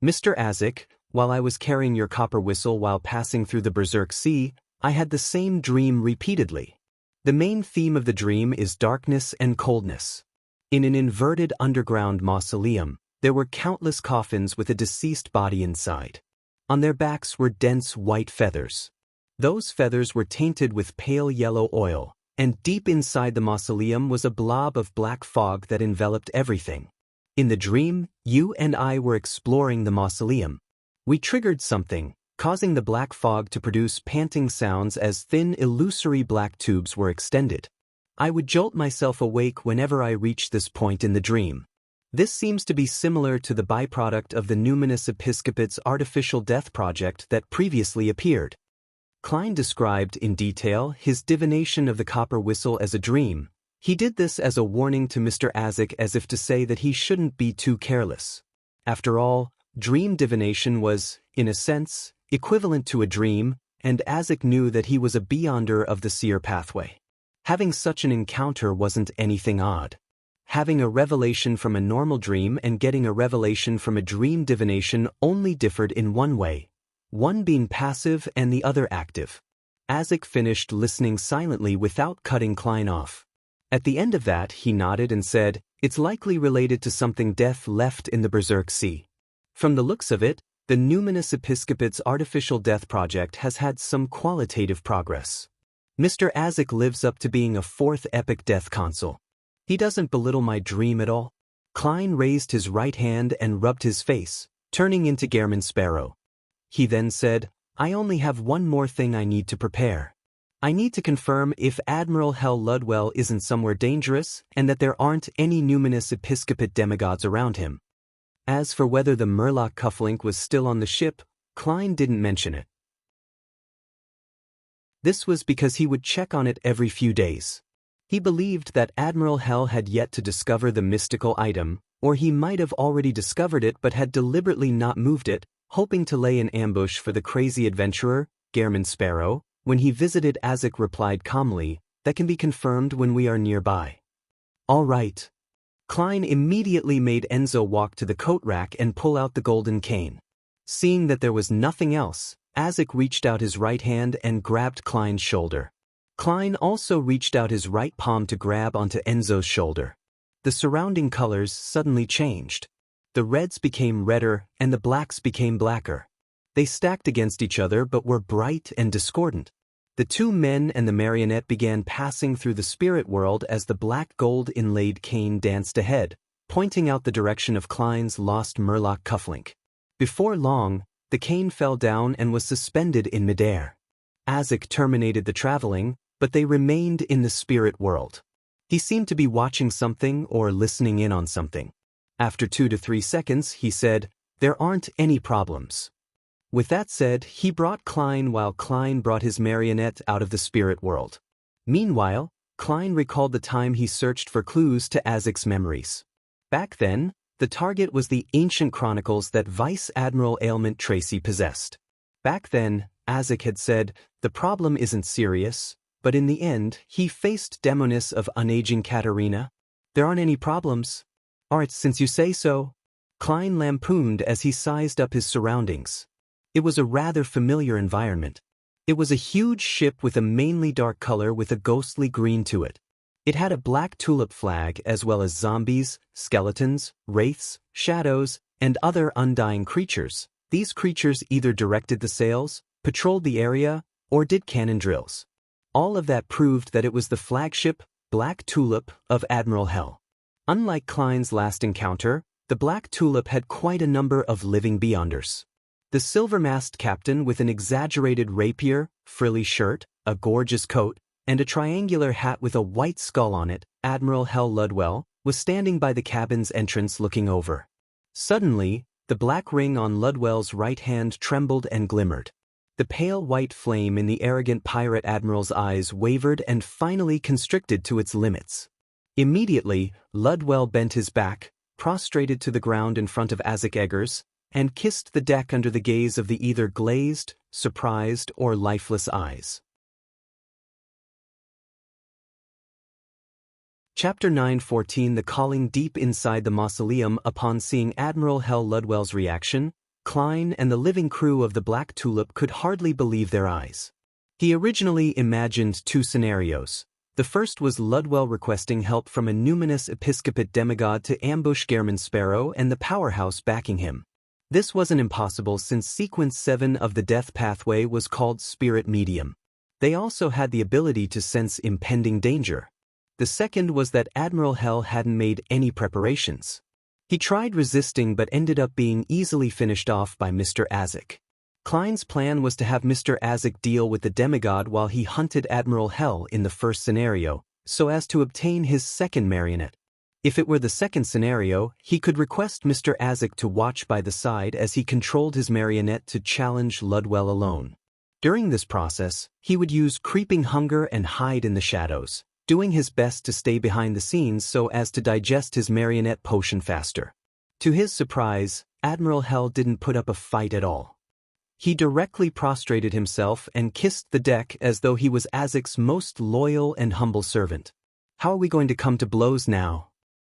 [SPEAKER 1] Mr. Azik, while I was carrying your copper whistle while passing through the Berserk Sea, I had the same dream repeatedly. The main theme of the dream is darkness and coldness. In an inverted underground mausoleum, there were countless coffins with a deceased body inside. On their backs were dense white feathers. Those feathers were tainted with pale yellow oil, and deep inside the mausoleum was a blob of black fog that enveloped everything. In the dream, you and I were exploring the mausoleum. We triggered something, causing the black fog to produce panting sounds as thin illusory black tubes were extended. I would jolt myself awake whenever I reached this point in the dream. This seems to be similar to the byproduct of the Numinous Episcopate's artificial death project that previously appeared. Klein described in detail his divination of the copper whistle as a dream. He did this as a warning to Mr. Azik as if to say that he shouldn't be too careless. After all, dream divination was, in a sense, equivalent to a dream, and Azik knew that he was a beyonder of the seer pathway. Having such an encounter wasn't anything odd. Having a revelation from a normal dream and getting a revelation from a dream divination only differed in one way, one being passive and the other active. Azik finished listening silently without cutting Klein off. At the end of that, he nodded and said, "It's likely related to something Death left in the Berserk Sea. From the looks of it, The Numinous Episcopate's artificial death project has had some qualitative progress. Mr. Azik lives up to being a fourth epic death consul. He doesn't belittle my dream at all. Klein raised his right hand and rubbed his face, turning into Gehrman Sparrow. He then said, I only have one more thing I need to prepare. I need to confirm if Admiral Hell Ludwell isn't somewhere dangerous and that there aren't any Numinous Episcopate demigods around him. As for whether the Murloc cufflink was still on the ship, Klein didn't mention it. This was because he would check on it every few days. He believed that Admiral Hell had yet to discover the mystical item, or he might have already discovered it but had deliberately not moved it, hoping to lay an ambush for the crazy adventurer, Gehrman Sparrow. When he visited, Azik replied calmly, that can be confirmed when we are nearby. All right. Klein immediately made Enzo walk to the coat rack and pull out the golden cane. Seeing that there was nothing else, Azik reached out his right hand and grabbed Klein's shoulder. Klein also reached out his right palm to grab onto Enzo's shoulder. The surrounding colors suddenly changed. The reds became redder and the blacks became blacker. They stacked against each other but were bright and discordant. The two men and the marionette began passing through the spirit world as the black gold inlaid cane danced ahead, pointing out the direction of Klein's lost Murloc cufflink. Before long, the cane fell down and was suspended in midair. Azik terminated the traveling, but they remained in the spirit world. He seemed to be watching something or listening in on something. After 2 to 3 seconds, he said, There aren't any problems. With that said, he brought Klein while Klein brought his marionette out of the spirit world. Meanwhile, Klein recalled the time he searched for clues to Azik's memories. Back then, the target was the ancient chronicles that Vice Admiral Ailment Tracy possessed. Back then, Azik had said, the problem isn't serious, but in the end, he faced Demonis of Unaging Katerina. There aren't any problems. Alright, since you say so. Klein lampooned as he sized up his surroundings. It was a rather familiar environment. It was a huge ship with a mainly dark color with a ghostly green to it. It had a black tulip flag as well as zombies, skeletons, wraiths, shadows, and other undying creatures. These creatures either directed the sails, patrolled the area, or did cannon drills. All of that proved that it was the flagship, Black Tulip, of Admiral Hell. Unlike Klein's last encounter, the Black Tulip had quite a number of living beyonders. The silver-masked captain with an exaggerated rapier, frilly shirt, a gorgeous coat, and a triangular hat with a white skull on it, Admiral Hell Ludwell, was standing by the cabin's entrance looking over. Suddenly, the black ring on Ludwell's right hand trembled and glimmered. The pale white flame in the arrogant pirate admiral's eyes wavered and finally constricted to its limits. Immediately, Ludwell bent his back, prostrated to the ground in front of Azik Eggers, and kissed the deck under the gaze of the either glazed, surprised, or lifeless eyes. Chapter 9:14 The calling deep inside the mausoleum. Upon seeing Admiral Hell Ludwell's reaction, Klein and the living crew of the Black Tulip could hardly believe their eyes. He originally imagined 2 scenarios. The first was Ludwell requesting help from a Numinous Episcopate demigod to ambush Gehrman Sparrow and the powerhouse backing him. This wasn't impossible since Sequence 7 of the Death Pathway was called Spirit Medium. They also had the ability to sense impending danger. The second was that Admiral Hell hadn't made any preparations. He tried resisting but ended up being easily finished off by Mr. Azik. Klein's plan was to have Mr. Azik deal with the demigod while he hunted Admiral Hell in the first scenario, so as to obtain his second marionette. If it were the second scenario, he could request Mr. Azik to watch by the side as he controlled his marionette to challenge Ludwell alone. During this process, he would use creeping hunger and hide in the shadows, doing his best to stay behind the scenes so as to digest his marionette potion faster. To his surprise, Admiral Hell didn't put up a fight at all. He directly prostrated himself and kissed the deck as though he was Azik's most loyal and humble servant. How are we going to come to blows now?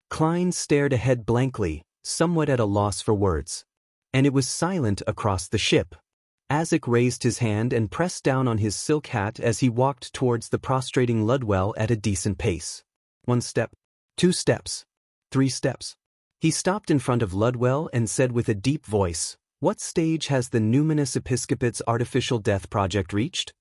[SPEAKER 1] Klein stared ahead blankly, somewhat at a loss for words. And it was silent across the ship. Azik raised his hand and pressed down on his silk hat as he walked towards the prostrating Ludwell at a decent pace. 1 step, 2 steps, 3 steps. He stopped in front of Ludwell and said with a deep voice, What stage has the numinous episcopate's artificial death project reached?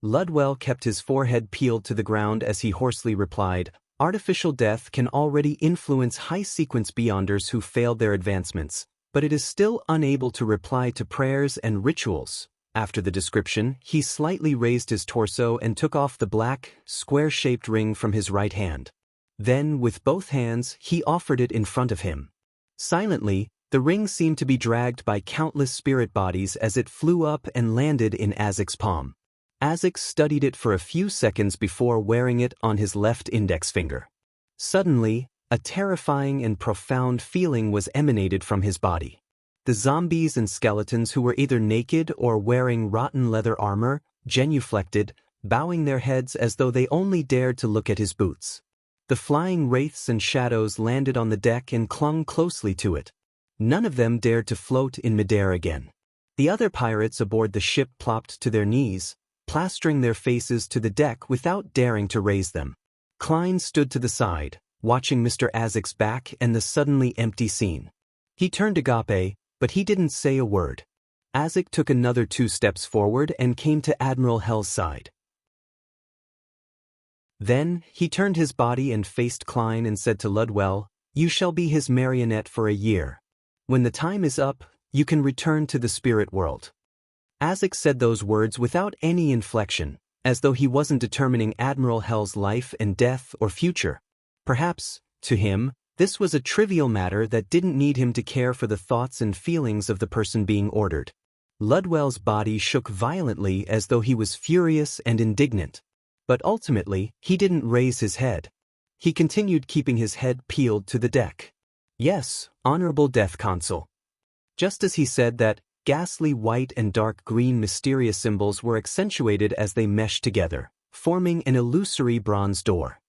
[SPEAKER 1] Ludwell kept his forehead peeled to the ground as he hoarsely replied, artificial death can already influence high-sequence beyonders who failed their advancements, but it is still unable to reply to prayers and rituals. After the description, he slightly raised his torso and took off the black, square-shaped ring from his right hand. Then, with both hands, he offered it in front of him. Silently, the ring seemed to be dragged by countless spirit bodies as it flew up and landed in Azek's palm. Azek studied it for a few seconds before wearing it on his left index finger. Suddenly, a terrifying and profound feeling was emanated from his body. The zombies and skeletons who were either naked or wearing rotten leather armor, genuflected, bowing their heads as though they only dared to look at his boots. The flying wraiths and shadows landed on the deck and clung closely to it. None of them dared to float in midair again. The other pirates aboard the ship plopped to their knees, plastering their faces to the deck without daring to raise them. Klein stood to the side, watching Mr. Azek's back and the suddenly empty scene. He turned to Agape, but he didn't say a word. Azek took another 2 steps forward and came to Admiral Hell's side. Then, he turned his body and faced Klein and said to Ludwell, "You shall be his marionette for a year. When the time is up, you can return to the spirit world." Azek said those words without any inflection, as though he wasn't determining Admiral Hell's life and death or future. Perhaps, to him, this was a trivial matter that didn't need him to care for the thoughts and feelings of the person being ordered. Ludwell's body shook violently as though he was furious and indignant. But ultimately, he didn't raise his head. He continued keeping his head peeled to the deck. "Yes, Honorable Death Consul." Just as he said that, ghastly white and dark green mysterious symbols were accentuated as they meshed together, forming an illusory bronze door.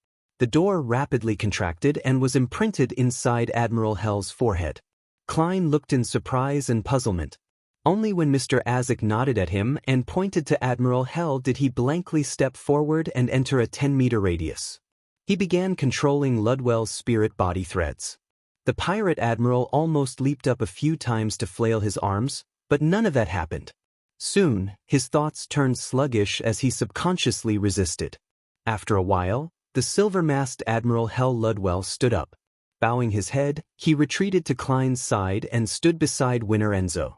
[SPEAKER 1] The door rapidly contracted and was imprinted inside Admiral Hell's forehead. Klein looked in surprise and puzzlement. Only when Mr. Azek nodded at him and pointed to Admiral Hell did he blankly step forward and enter a 10-meter radius. He began controlling Ludwell's spirit body threads. The pirate admiral almost leaped up a few times to flail his arms, but none of that happened. Soon, his thoughts turned sluggish as he subconsciously resisted. After a while, the silver-masked Admiral Hell Ludwell stood up. Bowing his head, he retreated to Klein's side and stood beside Winner Enzo.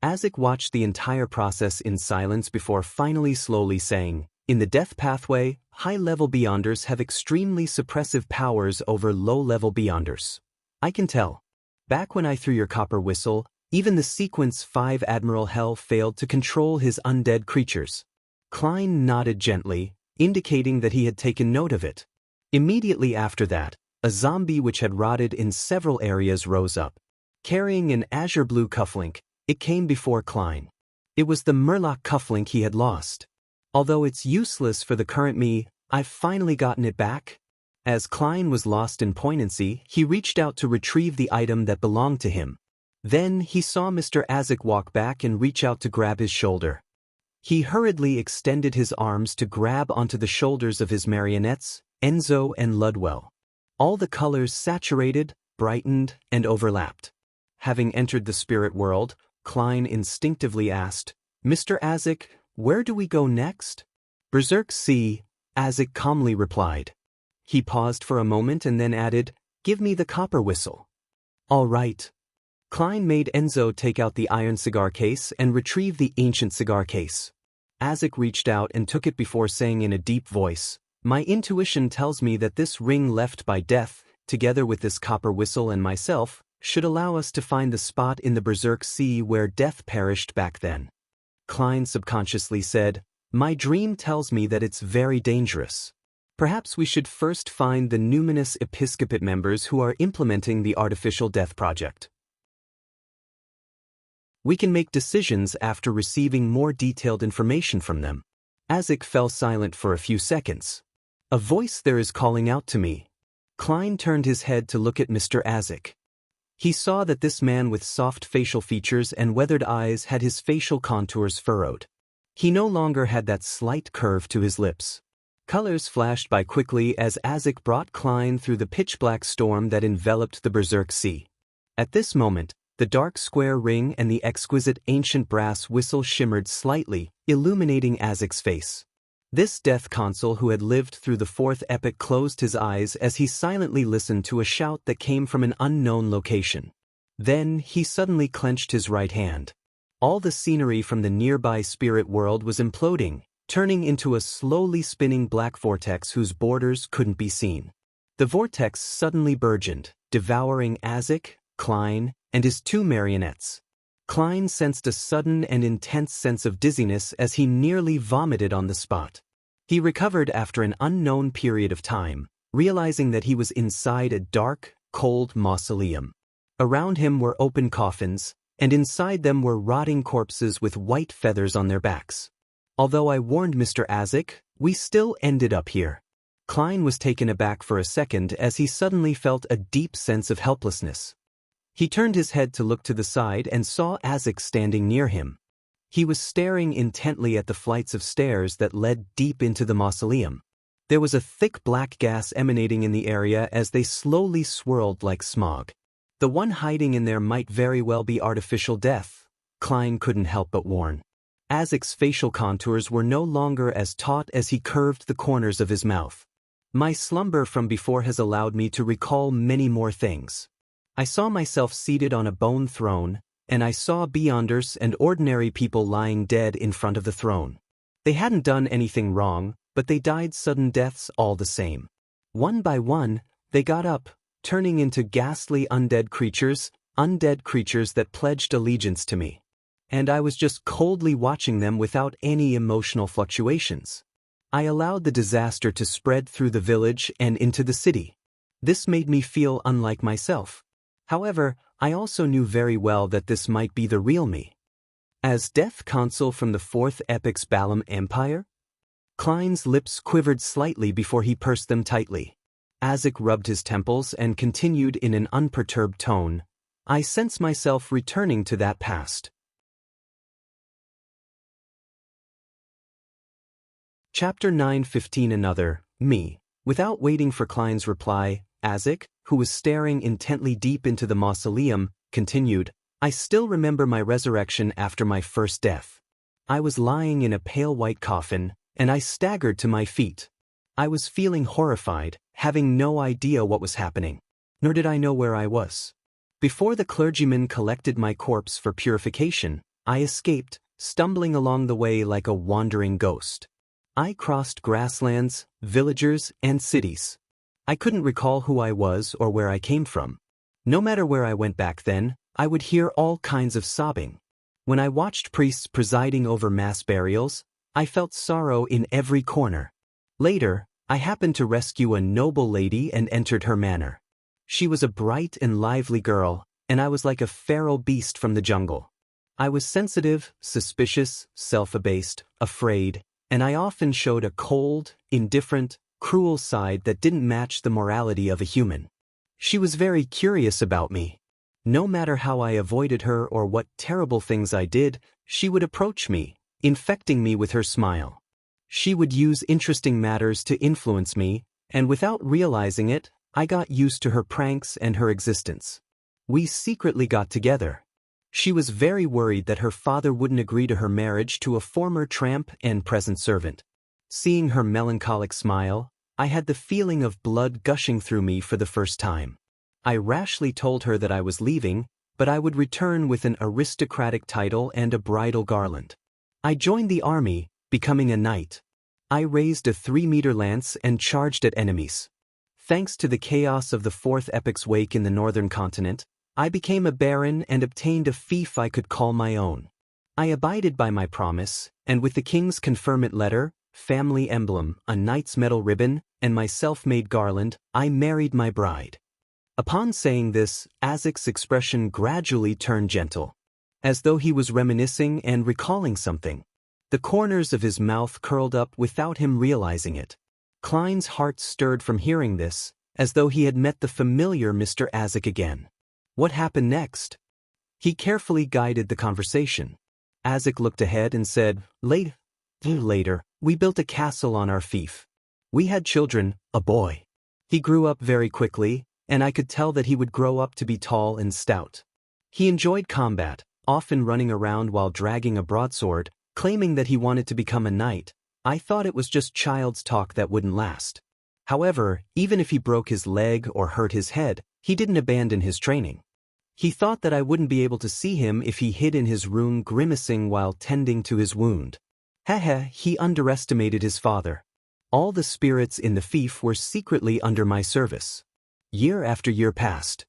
[SPEAKER 1] Azek watched the entire process in silence before finally slowly saying, "In the death pathway, high-level beyonders have extremely suppressive powers over low-level beyonders. I can tell. Back when I threw your copper whistle, even the Sequence 5 Admiral Hell failed to control his undead creatures." Klein nodded gently, indicating that he had taken note of it. Immediately after that, a zombie which had rotted in several areas rose up. Carrying an azure blue cufflink, it came before Klein. It was the Murloc cufflink he had lost. "Although it's useless for the current me, I've finally gotten it back." As Klein was lost in poignancy, he reached out to retrieve the item that belonged to him. Then he saw Mr. Azek walk back and reach out to grab his shoulder. He hurriedly extended his arms to grab onto the shoulders of his marionettes, Enzo and Ludwell. All the colors saturated, brightened, and overlapped. Having entered the spirit world, Klein instinctively asked, "Mr. Azek, where do we go next?" "Berserk Sea," Azek calmly replied. He paused for a moment and then added, "Give me the copper whistle." "All right." Klein made Enzo take out the iron cigar case and retrieve the ancient cigar case. Azek reached out and took it before saying in a deep voice, "My intuition tells me that this ring left by death, together with this copper whistle and myself, should allow us to find the spot in the Berserk Sea where death perished back then." Klein subconsciously said, "My dream tells me that it's very dangerous. Perhaps we should first find the numinous episcopate members who are implementing the artificial death project. We can make decisions after receiving more detailed information from them." Azek fell silent for a few seconds. "A voice there is calling out to me." Klein turned his head to look at Mr. Azek. He saw that this man with soft facial features and weathered eyes had his facial contours furrowed. He no longer had that slight curve to his lips. Colors flashed by quickly as Azek brought Klein through the pitch-black storm that enveloped the Berserk Sea. At this moment, The dark square ring and the exquisite ancient brass whistle shimmered slightly, illuminating Azek's face. This death consul who had lived through the fourth epoch closed his eyes as he silently listened to a shout that came from an unknown location. Then he suddenly clenched his right hand. All the scenery from the nearby spirit world was imploding, turning into a slowly spinning black vortex whose borders couldn't be seen. The vortex suddenly burgeoned, devouring Azek, Klein, and his two marionettes. Klein sensed a sudden and intense sense of dizziness as he nearly vomited on the spot. He recovered after an unknown period of time, realizing that he was inside a dark, cold mausoleum. Around him were open coffins, and inside them were rotting corpses with white feathers on their backs. Although I warned Mr. Azek, we still ended up here. Klein was taken aback for a second as he suddenly felt a deep sense of helplessness. He turned his head to look to the side and saw Azek standing near him. He was staring intently at the flights of stairs that led deep into the mausoleum. There was a thick black gas emanating in the area as they slowly swirled like smog. The one hiding in there might very well be artificial death, Klein couldn't help but warn. Azek's facial contours were no longer as taut as he curved the corners of his mouth. My slumber from before has allowed me to recall many more things. I saw myself seated on a bone throne, and I saw beyonders and ordinary people lying dead in front of the throne. They hadn't done anything wrong, but they died sudden deaths all the same. One by one, they got up, turning into ghastly undead creatures that pledged allegiance to me. And I was just coldly watching them without any emotional fluctuations. I allowed the disaster to spread through the village and into the city. This made me feel unlike myself. However, I also knew very well that this might be the real me. As Death Consul from the Fourth Epoch's Balam Empire? Klein's lips quivered slightly before he pursed them tightly. Azek rubbed his temples and continued in an unperturbed tone, I sense myself returning to that past. Chapter 9:15 Another, me. Without waiting for Klein's reply, Azek, who was staring intently deep into the mausoleum, continued, I still remember my resurrection after my first death. I was lying in a pale white coffin, and I staggered to my feet. I was feeling horrified, having no idea what was happening. Nor did I know where I was. Before the clergyman collected my corpse for purification, I escaped, stumbling along the way like a wandering ghost. I crossed grasslands, villagers, and cities. I couldn't recall who I was or where I came from. No matter where I went back then, I would hear all kinds of sobbing. When I watched priests presiding over mass burials, I felt sorrow in every corner. Later, I happened to rescue a noble lady and entered her manor. She was a bright and lively girl, and I was like a feral beast from the jungle. I was sensitive, suspicious, self-abased, afraid, and I often showed a cold, indifferent, cruel side that didn't match the morality of a human. She was very curious about me. No matter how I avoided her or what terrible things I did, she would approach me, infecting me with her smile. She would use interesting matters to influence me, and without realizing it, I got used to her pranks and her existence. We secretly got together. She was very worried that her father wouldn't agree to her marriage to a former tramp and present servant. Seeing her melancholic smile, I had the feeling of blood gushing through me for the first time. I rashly told her that I was leaving, but I would return with an aristocratic title and a bridal garland. I joined the army, becoming a knight. I raised a 3-meter lance and charged at enemies. Thanks to the chaos of the Fourth Epoch's wake in the northern continent, I became a baron and obtained a fief I could call my own. I abided by my promise, and with the king's conferment letter, family emblem, a knight's medal ribbon, and my self-made garland, I married my bride. Upon saying this, Azek's expression gradually turned gentle, as though he was reminiscing and recalling something. The corners of his mouth curled up without him realizing it. Klein's heart stirred from hearing this, as though he had met the familiar Mr. Azek again. What happened next? He carefully guided the conversation. Azek looked ahead and said, Later, we built a castle on our fief. We had children, a boy. He grew up very quickly, and I could tell that he would grow up to be tall and stout. He enjoyed combat, often running around while dragging a broadsword, claiming that he wanted to become a knight. I thought it was just child's talk that wouldn't last. However, even if he broke his leg or hurt his head, he didn't abandon his training. He thought that I wouldn't be able to see him if he hid in his room grimacing while tending to his wound. He underestimated his father. All the spirits in the fief were secretly under my service. Year after year passed.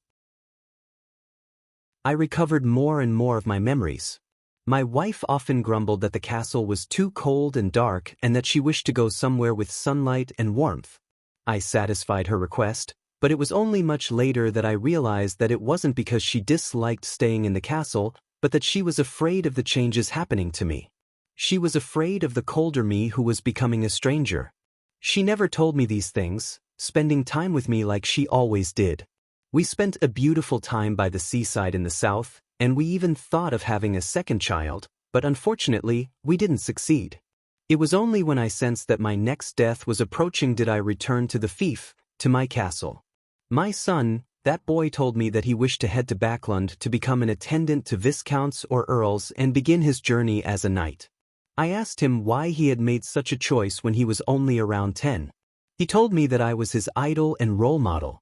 [SPEAKER 1] I recovered more and more of my memories. My wife often grumbled that the castle was too cold and dark and that she wished to go somewhere with sunlight and warmth. I satisfied her request, but it was only much later that I realized that it wasn't because she disliked staying in the castle, but that she was afraid of the changes happening to me. She was afraid of the colder me who was becoming a stranger. She never told me these things, spending time with me like she always did. We spent a beautiful time by the seaside in the south, and we even thought of having a second child, but unfortunately, we didn't succeed. It was only when I sensed that my next death was approaching did I return to the fief, to my castle. My son, that boy, told me that he wished to head to Backlund to become an attendant to viscounts or earls and begin his journey as a knight. I asked him why he had made such a choice when he was only around 10. He told me that I was his idol and role model.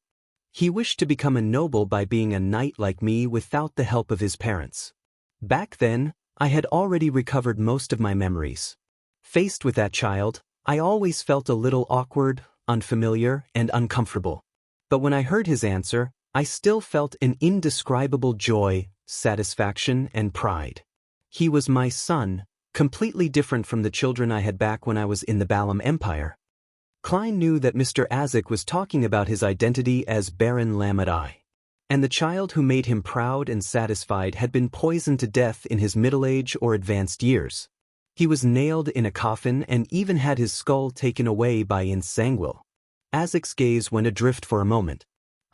[SPEAKER 1] He wished to become a noble by being a knight like me without the help of his parents. Back then, I had already recovered most of my memories. Faced with that child, I always felt a little awkward, unfamiliar, and uncomfortable. But when I heard his answer, I still felt an indescribable joy, satisfaction, and pride. He was my son, completely different from the children I had back when I was in the Balam Empire. Klein knew that Mr. Azik was talking about his identity as Baron Lamadai. And the child who made him proud and satisfied had been poisoned to death in his middle age or advanced years. He was nailed in a coffin and even had his skull taken away by Insanguil. Azik's gaze went adrift for a moment.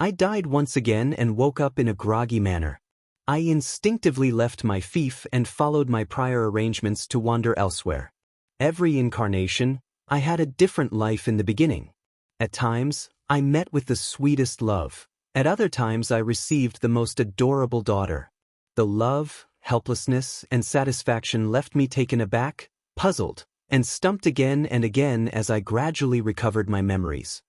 [SPEAKER 1] I died once again and woke up in a groggy manner. I instinctively left my fief and followed my prior arrangements to wander elsewhere. Every incarnation, I had a different life in the beginning. At times, I met with the sweetest love. At other times I received the most adorable daughter. The love, helplessness, and satisfaction left me taken aback, puzzled, and stumped again and again as I gradually recovered my memories.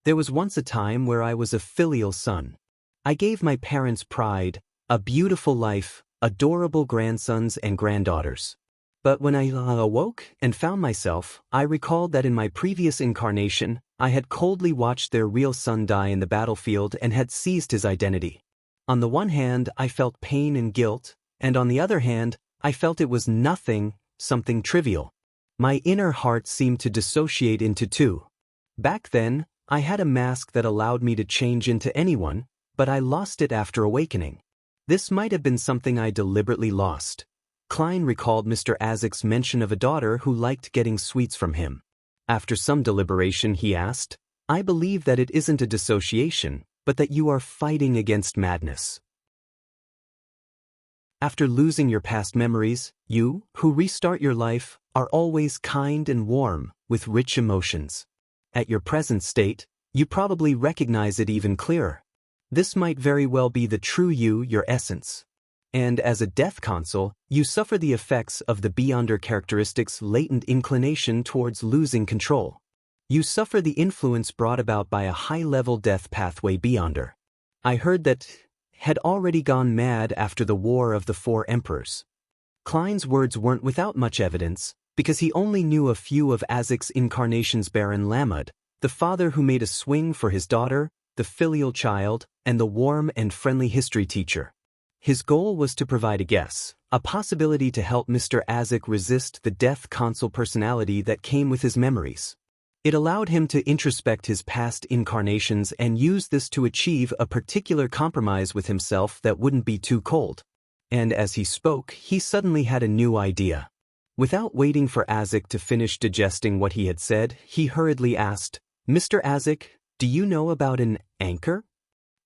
[SPEAKER 1] There was once a time where I was a filial son. I gave my parents pride, a beautiful life, adorable grandsons and granddaughters. But when I awoke and found myself, I recalled that in my previous incarnation, I had coldly watched their real son die in the battlefield and had seized his identity. On the one hand, I felt pain and guilt, and on the other hand, I felt it was nothing, something trivial. My inner heart seemed to dissociate into two. Back then, I had a mask that allowed me to change into anyone, but I lost it after awakening. This might have been something I deliberately lost. Klein recalled Mr. Azik's mention of a daughter who liked getting sweets from him. After some deliberation, he asked, "I believe that it isn't a dissociation, but that you are fighting against madness." After losing your past memories, you, who restart your life, are always kind and warm, with rich emotions. At your present state, you probably recognize it even clearer. This might very well be the true you, your essence. And as a death console, you suffer the effects of the Beyonder characteristics' latent inclination towards losing control. You suffer the influence brought about by a high-level death pathway Beyonder. I heard that had already gone mad after the War of the Four Emperors. Klein's words weren't without much evidence, because he only knew a few of Azik's incarnations: Baron Lamud, the father who made a swing for his daughter, the filial child, and the warm and friendly history teacher. His goal was to provide a guess, a possibility to help Mr. Azik resist the death console personality that came with his memories. It allowed him to introspect his past incarnations and use this to achieve a particular compromise with himself that wouldn't be too cold. And as he spoke, he suddenly had a new idea. Without waiting for Azik to finish digesting what he had said, he hurriedly asked, "Mr. Azik, do you know about an anchor?"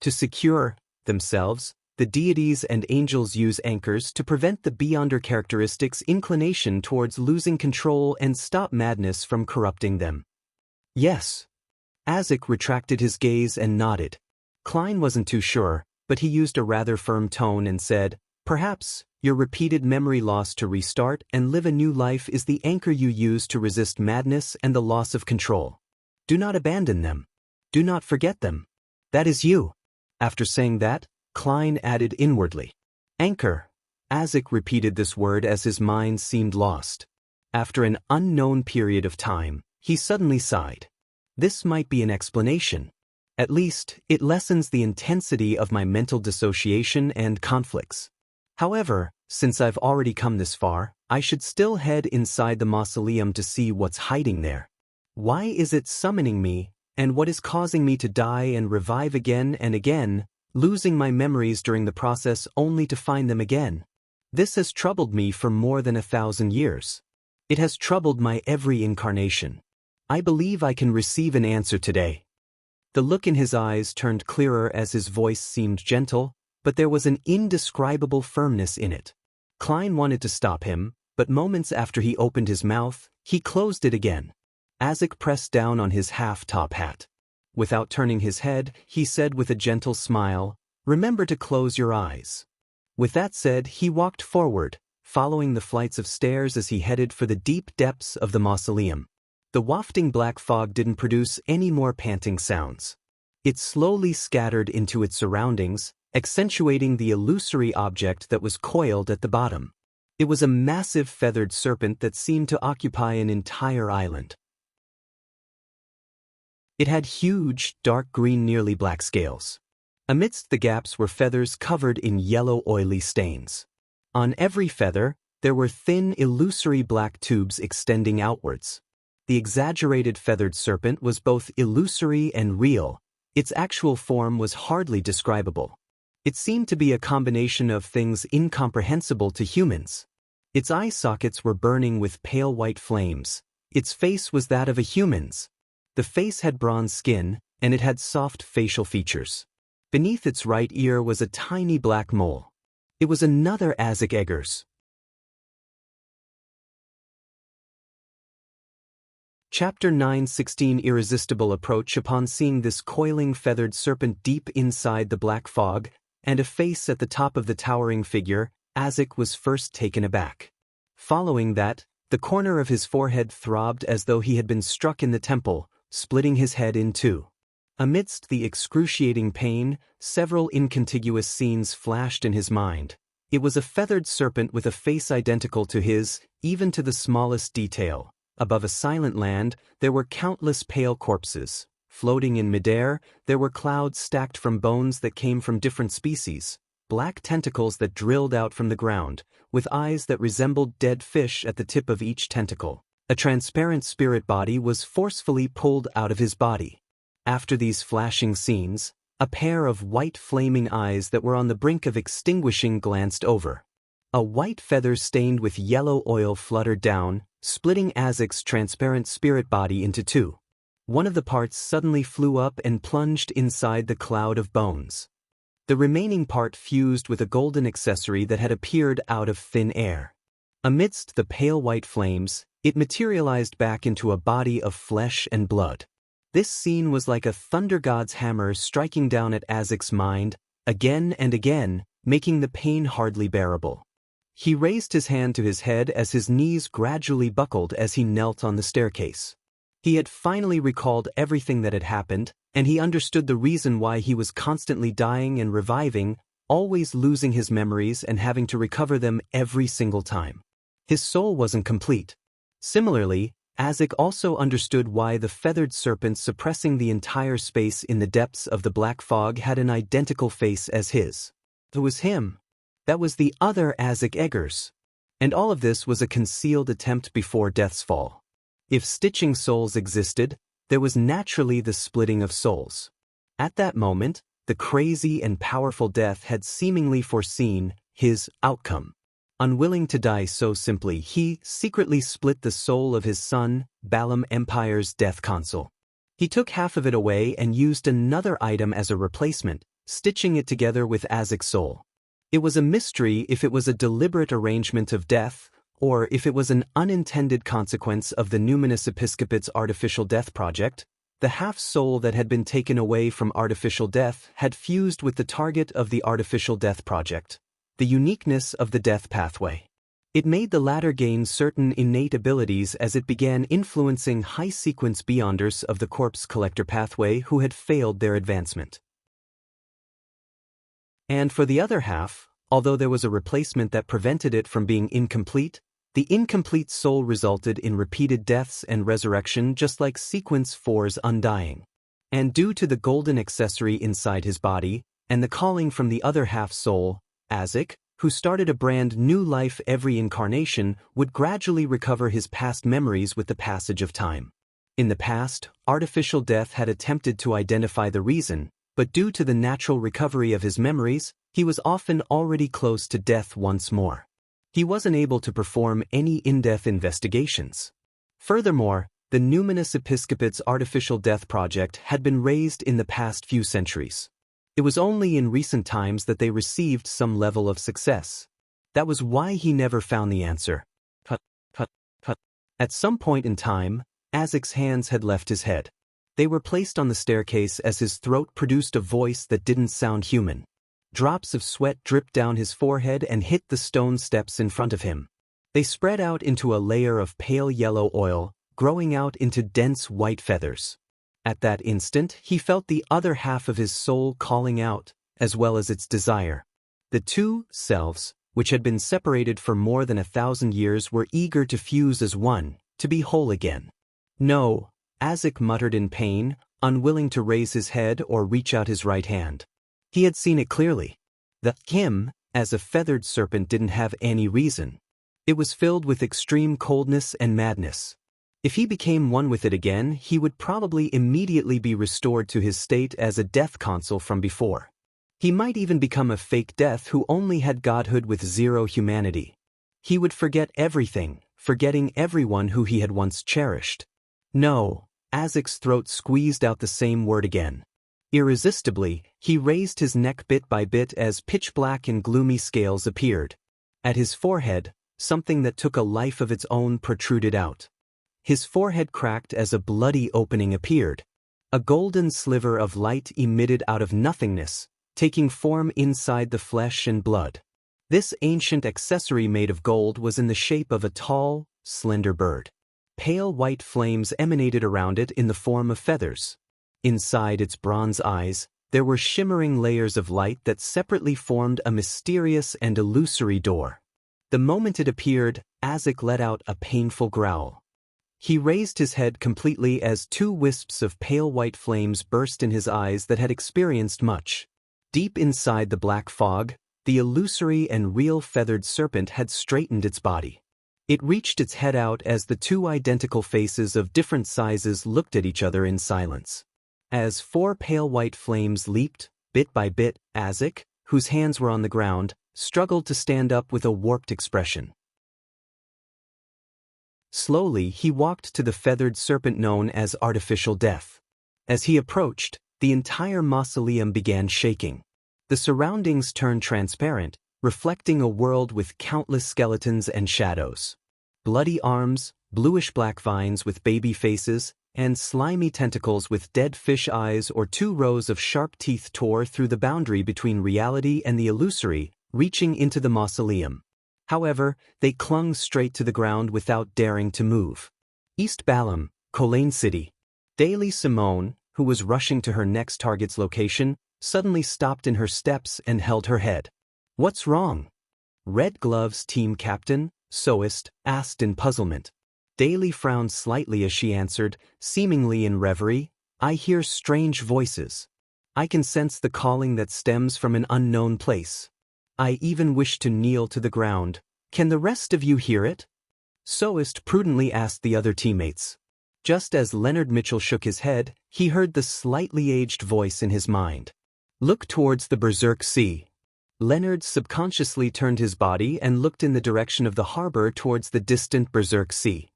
[SPEAKER 1] To secure themselves, the deities and angels use anchors to prevent the Beyonder characteristics' inclination towards losing control and stop madness from corrupting them. Yes. Azik retracted his gaze and nodded. Klein wasn't too sure, but he used a rather firm tone and said, Perhaps, your repeated memory loss to restart and live a new life is the anchor you use to resist madness and the loss of control. Do not abandon them. Do not forget them. That is you. After saying that, Klein added inwardly. Anchor. Isaac repeated this word as his mind seemed lost. After an unknown period of time, he suddenly sighed. This might be an explanation. At least, it lessens the intensity of my mental dissociation and conflicts. However, since I've already come this far, I should still head inside the mausoleum to see what's hiding there. Why is it summoning me, and what is causing me to die and revive again and again, losing my memories during the process only to find them again? This has troubled me for more than 1,000 years. It has troubled my every incarnation. I believe I can receive an answer today. The look in his eyes turned clearer as his voice seemed gentle, but there was an indescribable firmness in it. Klein wanted to stop him, but moments after he opened his mouth, he closed it again. Isaac pressed down on his half-top hat. Without turning his head, he said with a gentle smile, "Remember to close your eyes." With that said, he walked forward, following the flights of stairs as he headed for the deep depths of the mausoleum. The wafting black fog didn't produce any more panting sounds. It slowly scattered into its surroundings, accentuating the illusory object that was coiled at the bottom. It was a massive feathered serpent that seemed to occupy an entire island. It had huge, dark green, nearly black scales. Amidst the gaps were feathers covered in yellow, oily stains. On every feather, there were thin, illusory black tubes extending outwards. The exaggerated feathered serpent was both illusory and real. Its actual form was hardly describable. It seemed to be a combination of things incomprehensible to humans. Its eye sockets were burning with pale white flames. Its face was that of a human's. The face had bronze skin, and it had soft facial features. Beneath its right ear was a tiny black mole. It was another Isaac Eggers. Chapter 9:16 Irresistible approach. Upon seeing this coiling feathered serpent deep inside the black fog, and a face at the top of the towering figure, Isaac was first taken aback. Following that, the corner of his forehead throbbed as though he had been struck in the temple, splitting his head in two. Amidst the excruciating pain, several incontiguous scenes flashed in his mind. It was a feathered serpent with a face identical to his, even to the smallest detail. Above a silent land, there were countless pale corpses. Floating in midair, there were clouds stacked from bones that came from different species, black tentacles that drilled out from the ground, with eyes that resembled dead fish at the tip of each tentacle. A transparent spirit body was forcefully pulled out of his body. After these flashing scenes, a pair of white flaming eyes that were on the brink of extinguishing glanced over. A white feather stained with yellow oil fluttered down, splitting Isaac's transparent spirit body into two. One of the parts suddenly flew up and plunged inside the cloud of bones. The remaining part fused with a golden accessory that had appeared out of thin air. Amidst the pale white flames, it materialized back into a body of flesh and blood. This scene was like a thunder god's hammer striking down at Isaac's mind, again and again, making the pain hardly bearable. He raised his hand to his head as his knees gradually buckled as he knelt on the staircase. He had finally recalled everything that had happened, and he understood the reason why he was constantly dying and reviving, always losing his memories and having to recover them every single time. His soul wasn't complete. Similarly, Isaac also understood why the feathered serpent suppressing the entire space in the depths of the black fog had an identical face as his. It was him. That was the other Isaac Eggers. And all of this was a concealed attempt before death's fall. If stitching souls existed, there was naturally the splitting of souls. At that moment, the crazy and powerful death had seemingly foreseen his outcome. Unwilling to die so simply, he secretly split the soul of his son, Balaam Empire's death console. He took half of it away and used another item as a replacement, stitching it together with Isaac's soul. It was a mystery if it was a deliberate arrangement of death, or if it was an unintended consequence of the Numinous Episcopate's artificial death project. The half-soul that had been taken away from artificial death had fused with the target of the artificial death project. the uniqueness of the death pathway. It made the latter gain certain innate abilities as it began influencing high-sequence beyonders of the corpse collector pathway who had failed their advancement. And for the other half, although there was a replacement that prevented it from being incomplete, the incomplete soul resulted in repeated deaths and resurrection just like Sequence 4's Undying. And due to the golden accessory inside his body, and the calling from the other half soul, Azik, who started a brand new life every incarnation, would gradually recover his past memories with the passage of time. In the past, artificial death had attempted to identify the reason, but due to the natural recovery of his memories, he was often already close to death once more. He wasn't able to perform any in-depth investigations. Furthermore, the Numinous Episcopate's artificial death project had been raised in the past few centuries. It was only in recent times that they received some level of success. That was why he never found the answer. At some point in time, Azik's hands had left his head. They were placed on the staircase as his throat produced a voice that didn't sound human. Drops of sweat dripped down his forehead and hit the stone steps in front of him. They spread out into a layer of pale yellow oil, growing out into dense white feathers. At that instant, he felt the other half of his soul calling out, as well as its desire. The two selves, which had been separated for more than 1,000 years, were eager to fuse as one, to be whole again. No, Azik muttered in pain, unwilling to raise his head or reach out his right hand. He had seen it clearly. The him, as a feathered serpent, didn't have any reason. It was filled with extreme coldness and madness. If he became one with it again, he would probably immediately be restored to his state as a death console from before. He might even become a fake death who only had godhood with zero humanity. He would forget everything, forgetting everyone who he had once cherished. No, Azik's throat squeezed out the same word again. Irresistibly, he raised his neck bit by bit as pitch-black and gloomy scales appeared. At his forehead, something that took a life of its own protruded out. His forehead cracked as a bloody opening appeared. A golden sliver of light emitted out of nothingness, taking form inside the flesh and blood. This ancient accessory made of gold was in the shape of a tall, slender bird. Pale white flames emanated around it in the form of feathers. Inside its bronze eyes, there were shimmering layers of light that separately formed a mysterious and illusory door. The moment it appeared, Azik let out a painful growl. He raised his head completely as two wisps of pale white flames burst in his eyes that had experienced much. Deep inside the black fog, the illusory and real feathered serpent had straightened its body. It reached its head out as the two identical faces of different sizes looked at each other in silence. As four pale white flames leaped, bit by bit, Azik, whose hands were on the ground, struggled to stand up with a warped expression. Slowly, he walked to the feathered serpent known as Artificial Death. As he approached, the entire mausoleum began shaking. The surroundings turned transparent, reflecting a world with countless skeletons and shadows. Bloody arms, bluish-black vines with baby faces, and slimy tentacles with dead fish eyes or two rows of sharp teeth tore through the boundary between reality and the illusory, reaching into the mausoleum. However, they clung straight to the ground without daring to move. East Balam, Colane City. Daily Simone, who was rushing to her next target's location, suddenly stopped in her steps and held her head. "What's wrong?" Red Glove's team captain, Soist, asked in puzzlement. Daly frowned slightly as she answered, seemingly in reverie, "I hear strange voices. I can sense the calling that stems from an unknown place. I even wish to kneel to the ground. Can the rest of you hear it?" Soist prudently asked the other teammates. Just as Leonard Mitchell shook his head, he heard the slightly aged voice in his mind. "Look towards the Berserk Sea." Leonard subconsciously turned his body and looked in the direction of the harbor towards the distant Berserk Sea.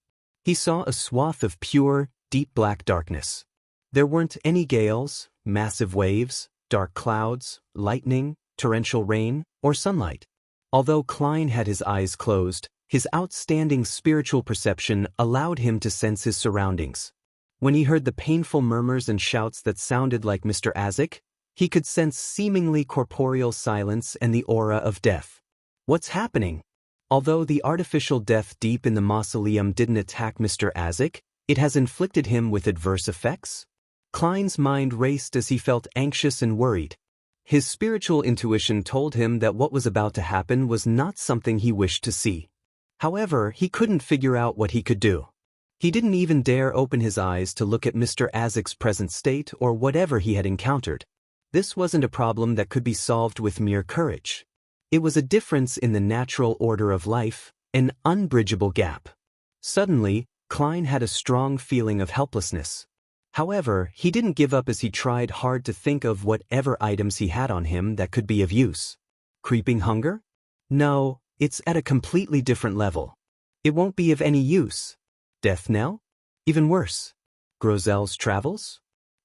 [SPEAKER 1] He saw a swath of pure, deep black darkness. There weren't any gales, massive waves, dark clouds, lightning, torrential rain, or sunlight. Although Klein had his eyes closed, his outstanding spiritual perception allowed him to sense his surroundings. When he heard the painful murmurs and shouts that sounded like Mr. Azik, he could sense seemingly corporeal silence and the aura of death. What's happening? Although the artificial death deep in the mausoleum didn't attack Mr. Azik, it has inflicted him with adverse effects? Klein's mind raced as he felt anxious and worried. His spiritual intuition told him that what was about to happen was not something he wished to see. However, he couldn't figure out what he could do. He didn't even dare open his eyes to look at Mr. Azik's present state or whatever he had encountered. This wasn't a problem that could be solved with mere courage. It was a difference in the natural order of life, an unbridgeable gap. Suddenly, Klein had a strong feeling of helplessness. However, he didn't give up as he tried hard to think of whatever items he had on him that could be of use. Creeping hunger? No, it's at a completely different level. It won't be of any use. Death knell? Even worse. Grozel's travels?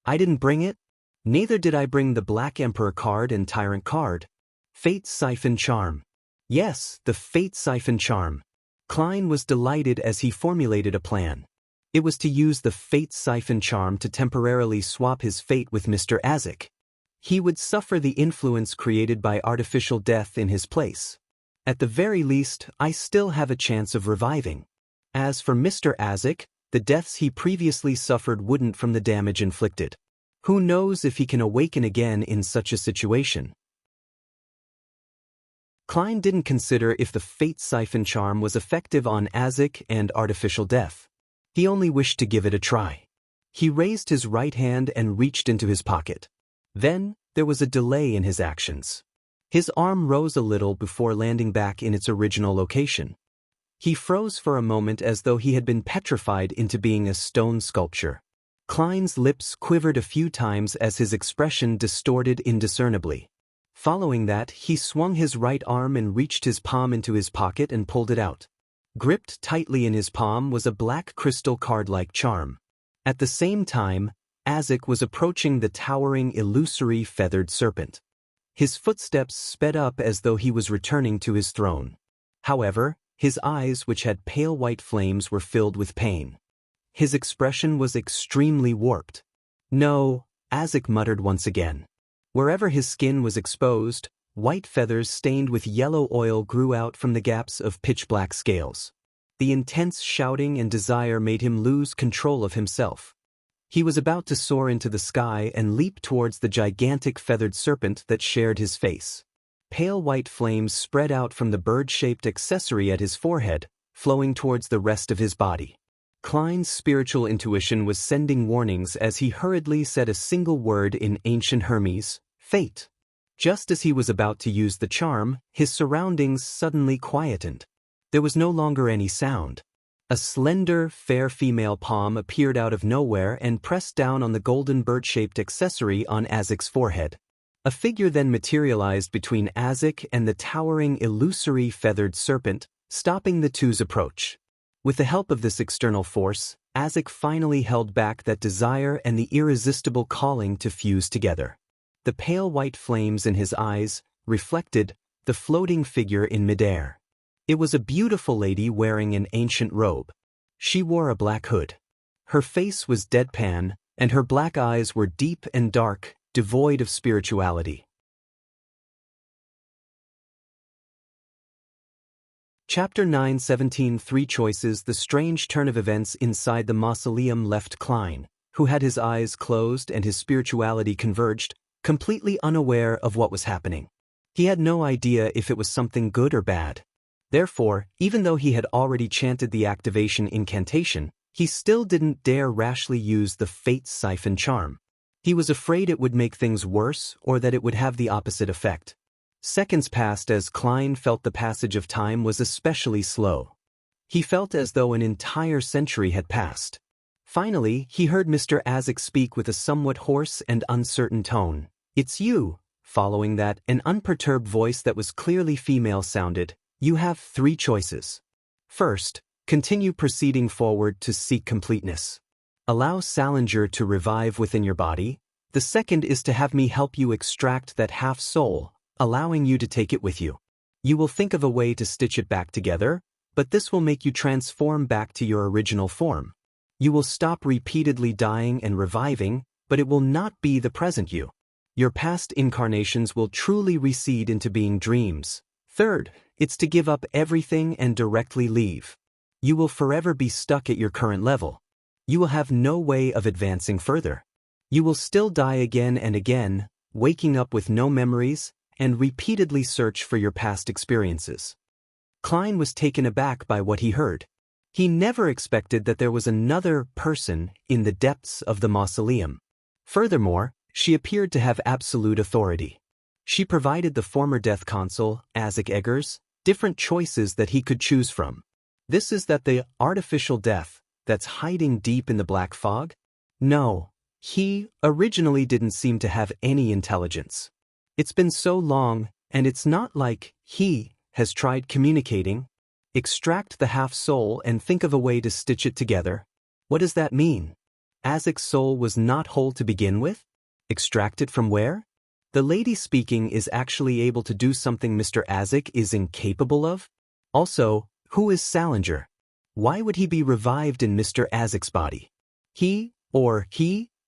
[SPEAKER 1] I didn't bring it. Neither did I bring the Black Emperor card and Tyrant card. Fate Siphon Charm. Yes, the Fate Siphon Charm. Klein was delighted as he formulated a plan. It was to use the Fate Siphon Charm to temporarily swap his fate with Mr. Azik. He would suffer the influence created by artificial death in his place. At the very least, I still have a chance of reviving. As for Mr. Azik, the deaths he previously suffered wouldn't from the damage inflicted. Who knows if he can awaken again in such a situation? Klein didn't consider if the Fate Siphon Charm was effective on Azik and artificial death. He only wished to give it a try. He raised his right hand and reached into his pocket. Then, there was a delay in his actions. His arm rose a little before landing back in its original location. He froze for a moment as though he had been petrified into being a stone sculpture. Klein's lips quivered a few times as his expression distorted indiscernibly. Following that, he swung his right arm and reached his palm into his pocket and pulled it out. Gripped tightly in his palm was a black crystal card-like charm. At the same time, Azik was approaching the towering illusory feathered serpent. His footsteps sped up as though he was returning to his throne. However, his eyes, which had pale white flames, were filled with pain. His expression was extremely warped. No, Azik muttered once again. Wherever his skin was exposed, white feathers stained with yellow oil grew out from the gaps of pitch-black scales. The intense shouting and desire made him lose control of himself. He was about to soar into the sky and leap towards the gigantic feathered serpent that shared his face. Pale white flames spread out from the bird-shaped accessory at his forehead, flowing towards the rest of his body. Klein's spiritual intuition was sending warnings as he hurriedly said a single word in ancient Hermes, fate. Just as he was about to use the charm, his surroundings suddenly quietened. There was no longer any sound. A slender, fair female palm appeared out of nowhere and pressed down on the golden bird-shaped accessory on Azik's forehead. A figure then materialized between Azik and the towering illusory feathered serpent, stopping the two's approach. With the help of this external force, Azik finally held back that desire and the irresistible calling to fuse together. The pale white flames in his eyes reflected the floating figure in midair. It was a beautiful lady wearing an ancient robe. She wore a black hood. Her face was deadpan, and her black eyes were deep and dark, devoid of spirituality. Chapter 9:17 Three Choices. The strange turn of events inside the mausoleum left Klein, who had his eyes closed and his spirituality converged, completely unaware of what was happening. He had no idea if it was something good or bad. Therefore, even though he had already chanted the activation incantation, he still didn't dare rashly use the Fate Siphon Charm. He was afraid it would make things worse or that it would have the opposite effect. Seconds passed as Klein felt the passage of time was especially slow. He felt as though an entire century had passed. Finally, he heard Mr. Azik speak with a somewhat hoarse and uncertain tone. "It's you." Following that, an unperturbed voice that was clearly female sounded. "You have three choices. First, continue proceeding forward to seek completeness. Allow Salinger to revive within your body. The second is to have me help you extract that half-soul, allowing you to take it with you. You will think of a way to stitch it back together, but this will make you transform back to your original form. You will stop repeatedly dying and reviving, but it will not be the present you. Your past incarnations will truly recede into being dreams. Third, It's to give up everything and directly leave. You will forever be stuck at your current level. You will have no way of advancing further. You will still die again and again, waking up with no memories, and repeatedly search for your past experiences. Klein was taken aback by what he heard. He never expected that there was another person in the depths of the mausoleum. Furthermore, she appeared to have absolute authority. She provided the former death consul, Isaac Eggers, different choices that he could choose from. This is that the artificial death that's hiding deep in the black fog? No, he originally didn't seem to have any intelligence. It's been so long, and it's not like he has tried communicating. Extract the half-soul and think of a way to stitch it together. What does that mean? Isaac's soul was not whole to begin with? Extract it from where? The lady speaking is actually able to do something Mr. Isaac is incapable of? Also, who is Salinger? Why would he be revived in Mr. Isaac's body? He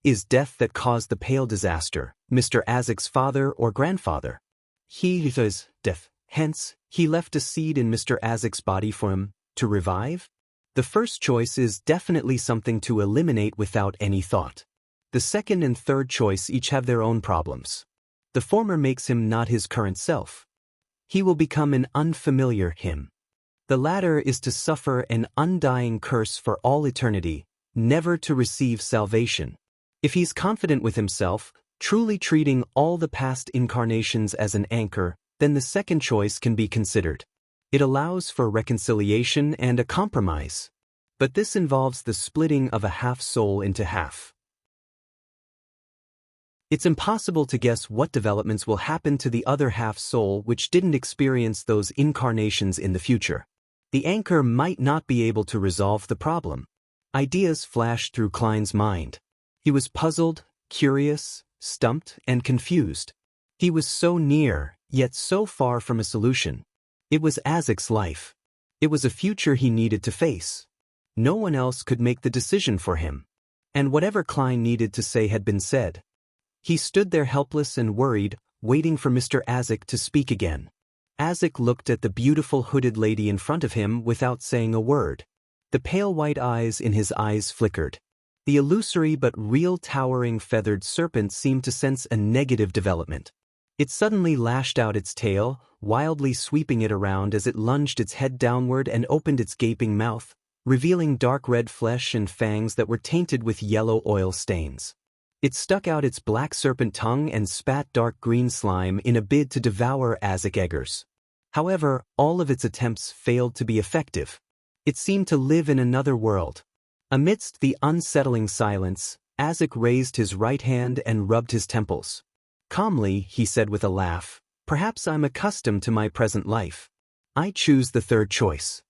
[SPEAKER 1] is death that caused the Pale disaster, Mr. Isaac's father or grandfather. He is death. Hence, he left a seed in Mr. Isaac's body for him to revive? The first choice is definitely something to eliminate without any thought. The second and third choice each have their own problems. The former makes him not his current self. He will become an unfamiliar him. The latter is to suffer an undying curse for all eternity, never to receive salvation. If he's confident with himself, truly treating all the past incarnations as an anchor, then the second choice can be considered. It allows for reconciliation and a compromise. But this involves the splitting of a half-soul into half. It's impossible to guess what developments will happen to the other half-soul which didn't experience those incarnations in the future. The anchor might not be able to resolve the problem. Ideas flashed through Klein's mind. He was puzzled, curious, stumped, and confused. He was so near, yet so far from a solution. It was Isaac's life. It was a future he needed to face. No one else could make the decision for him. And whatever Klein needed to say had been said. He stood there helpless and worried, waiting for Mr. Isaac to speak again. Isaac looked at the beautiful hooded lady in front of him without saying a word. The pale white eyes in his eyes flickered. The illusory but real towering feathered serpent seemed to sense a negative development. It suddenly lashed out its tail, wildly sweeping it around as it lunged its head downward and opened its gaping mouth, revealing dark red flesh and fangs that were tainted with yellow oil stains. It stuck out its black serpent tongue and spat dark green slime in a bid to devour Isaac Eggers. However, all of its attempts failed to be effective. It seemed to live in another world. Amidst the unsettling silence, Isaac raised his right hand and rubbed his temples. Calmly, he said with a laugh, "Perhaps I'm accustomed to my present life. I choose the third choice."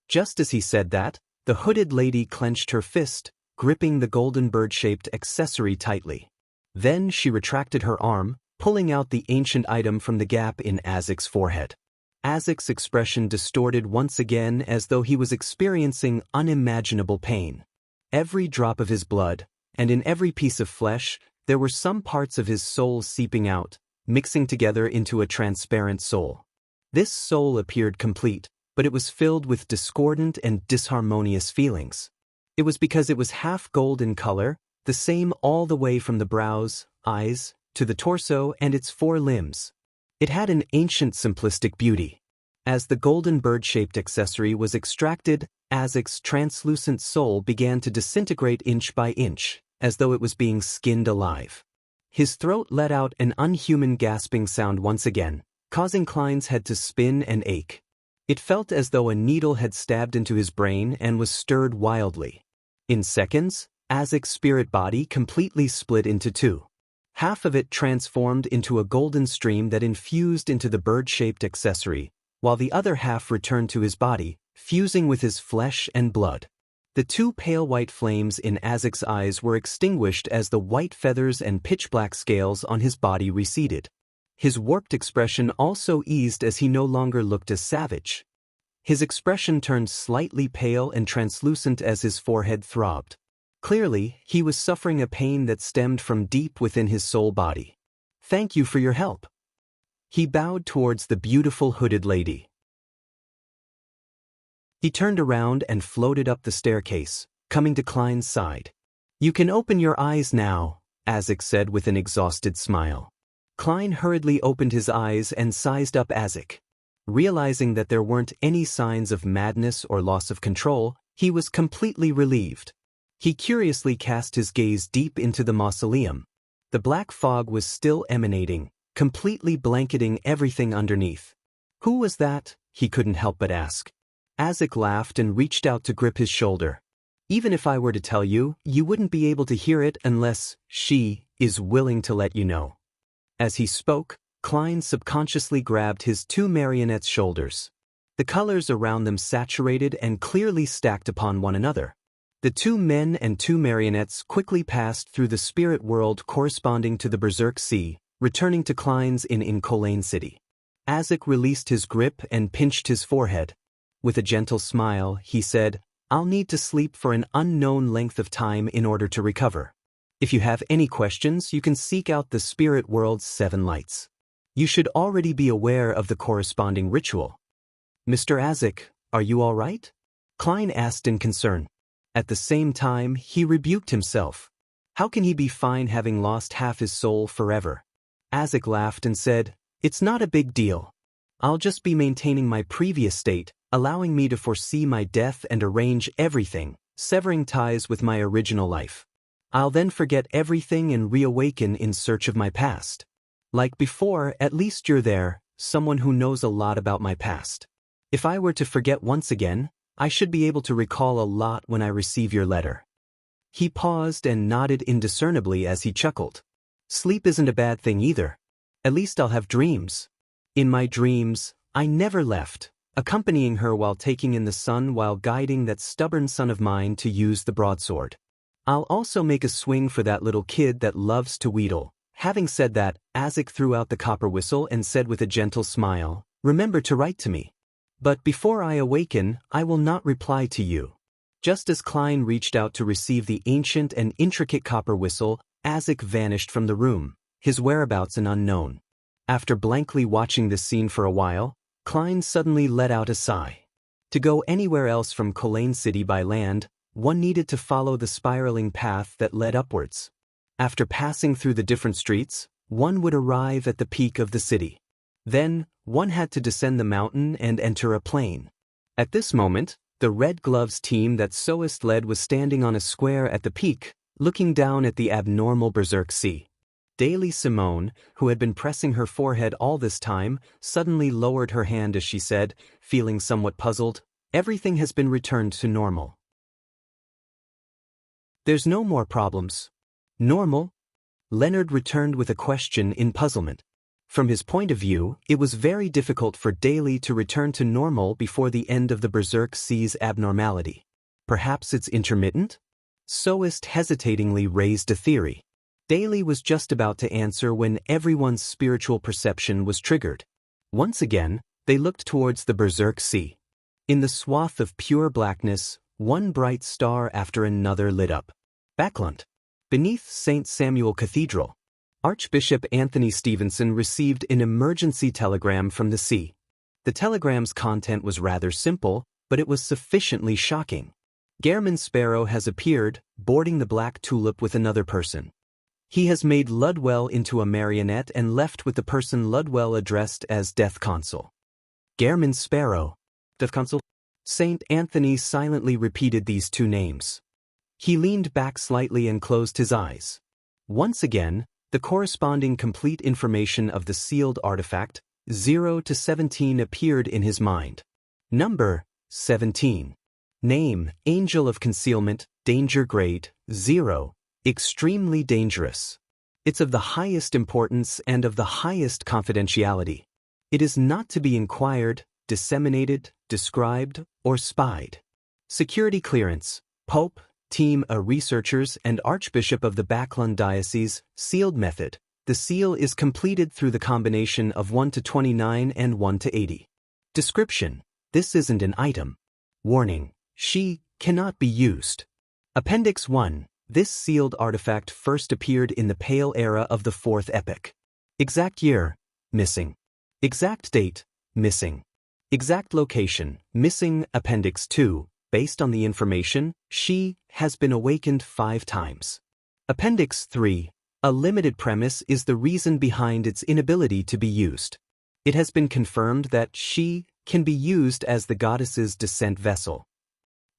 [SPEAKER 1] Just as he said that, the hooded lady clenched her fist, gripping the golden bird-shaped accessory tightly. Then she retracted her arm, pulling out the ancient item from the gap in Isaac's forehead. Isaac's expression distorted once again as though he was experiencing unimaginable pain. Every drop of his blood, and in every piece of flesh, there were some parts of his soul seeping out, mixing together into a transparent soul. This soul appeared complete, but it was filled with discordant and disharmonious feelings. It was because it was half gold in color, the same all the way from the brows, eyes, to the torso and its four limbs. It had an ancient simplistic beauty. As the golden bird-shaped accessory was extracted, Isaac's translucent soul began to disintegrate inch by inch, as though it was being skinned alive. His throat let out an unhuman gasping sound once again, causing Klein's head to spin and ache. It felt as though a needle had stabbed into his brain and was stirred wildly. In seconds, Isaac's spirit body completely split into two. Half of it transformed into a golden stream that infused into the bird-shaped accessory, while the other half returned to his body, fusing with his flesh and blood. The two pale white flames in Isaac's eyes were extinguished as the white feathers and pitch-black scales on his body receded. His warped expression also eased as he no longer looked as savage. His expression turned slightly pale and translucent as his forehead throbbed. Clearly, he was suffering a pain that stemmed from deep within his soul body. "Thank you for your help." He bowed towards the beautiful hooded lady. He turned around and floated up the staircase, coming to Klein's side. "You can open your eyes now," Azek said with an exhausted smile. Klein hurriedly opened his eyes and sized up Azek. Realizing that there weren't any signs of madness or loss of control, he was completely relieved. He curiously cast his gaze deep into the mausoleum. The black fog was still emanating, completely blanketing everything underneath. "Who was that?" he couldn't help but ask. Azek laughed and reached out to grip his shoulder. "Even if I were to tell you, you wouldn't be able to hear it unless she is willing to let you know." As he spoke, Klein subconsciously grabbed his two marionettes' shoulders. The colors around them saturated and clearly stacked upon one another. The two men and two marionettes quickly passed through the spirit world corresponding to the Berserk Sea, returning to Klein's in Colaine City. Azek released his grip and pinched his forehead. With a gentle smile, he said, "I'll need to sleep for an unknown length of time in order to recover. If you have any questions, you can seek out the spirit world's 7 lights. You should already be aware of the corresponding ritual." "Mr. Azek, are you all right?" Klein asked in concern. At the same time, he rebuked himself. How can he be fine having lost half his soul forever? Azek laughed and said, "It's not a big deal. I'll just be maintaining my previous state, allowing me to foresee my death and arrange everything, severing ties with my original life. I'll then forget everything and reawaken in search of my past. Like before, at least you're there, someone who knows a lot about my past. If I were to forget once again, I should be able to recall a lot when I receive your letter." He paused and nodded indiscernibly as he chuckled. "Sleep isn't a bad thing either. At least I'll have dreams. In my dreams, I never left, accompanying her while taking in the sun while guiding that stubborn son of mine to use the broadsword. I'll also make a swing for that little kid that loves to wheedle." Having said that, Azek threw out the copper whistle and said with a gentle smile, "Remember to write to me. But before I awaken, I will not reply to you." Just as Klein reached out to receive the ancient and intricate copper whistle, Azek vanished from the room, his whereabouts an unknown. After blankly watching this scene for a while, Klein suddenly let out a sigh. To go anywhere else from Colaine City by land, one needed to follow the spiraling path that led upwards. After passing through the different streets, one would arrive at the peak of the city. Then, one had to descend the mountain and enter a plain. At this moment, the Red Gloves team that Soist led was standing on a square at the peak, looking down at the abnormal Berserk Sea. Daily Simone, who had been pressing her forehead all this time, suddenly lowered her hand as she said, feeling somewhat puzzled, "Everything has been returned to normal. There's no more problems." "Normal?" Leonard returned with a question in puzzlement. From his point of view, it was very difficult for Daily to return to normal before the end of the Berserk Sea's abnormality. Perhaps it's intermittent? Soist hesitatingly raised a theory. Daily was just about to answer when everyone's spiritual perception was triggered. Once again, they looked towards the Berserk Sea. In the swath of pure blackness, one bright star after another lit up. Backlund. Beneath St. Samuel Cathedral, Archbishop Anthony Stevenson received an emergency telegram from the sea. The telegram's content was rather simple, but it was sufficiently shocking. Gehrman Sparrow has appeared, boarding the Black Tulip with another person. He has made Ludwell into a marionette and left with the person Ludwell addressed as Death Consul. Gehrman Sparrow. Death Consul? St. Anthony silently repeated these two names. He leaned back slightly and closed his eyes. Once again, the corresponding complete information of the sealed artifact, 0 to 17, appeared in his mind. Number, 17. Name, Angel of Concealment, Danger Grade, 0. Extremely dangerous. It's of the highest importance and of the highest confidentiality. It is not to be inquired, disseminated, described, or spied. Security clearance, Pope, Team of Researchers and Archbishop of the Backlund Diocese, sealed method. The seal is completed through the combination of 1 to 29 and 1 to 80. Description: this isn't an item. Warning: she cannot be used. Appendix 1. This sealed artifact first appeared in the Pale Era of the 4th epoch. Exact year: missing. Exact date: missing. Exact location, missing Appendix 2, based on the information, she has been awakened 5 times. Appendix 3, a limited premise is the reason behind its inability to be used. It has been confirmed that she can be used as the goddess's descent vessel.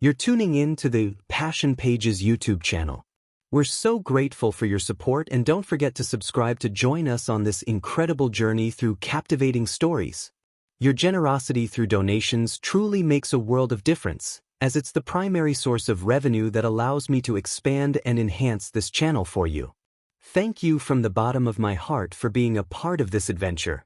[SPEAKER 1] You're tuning in to the Passion Pages YouTube channel. We're so grateful for your support, and don't forget to subscribe to join us on this incredible journey through captivating stories. Your generosity through donations truly makes a world of difference, as it's the primary source of revenue that allows me to expand and enhance this channel for you. Thank you from the bottom of my heart for being a part of this adventure.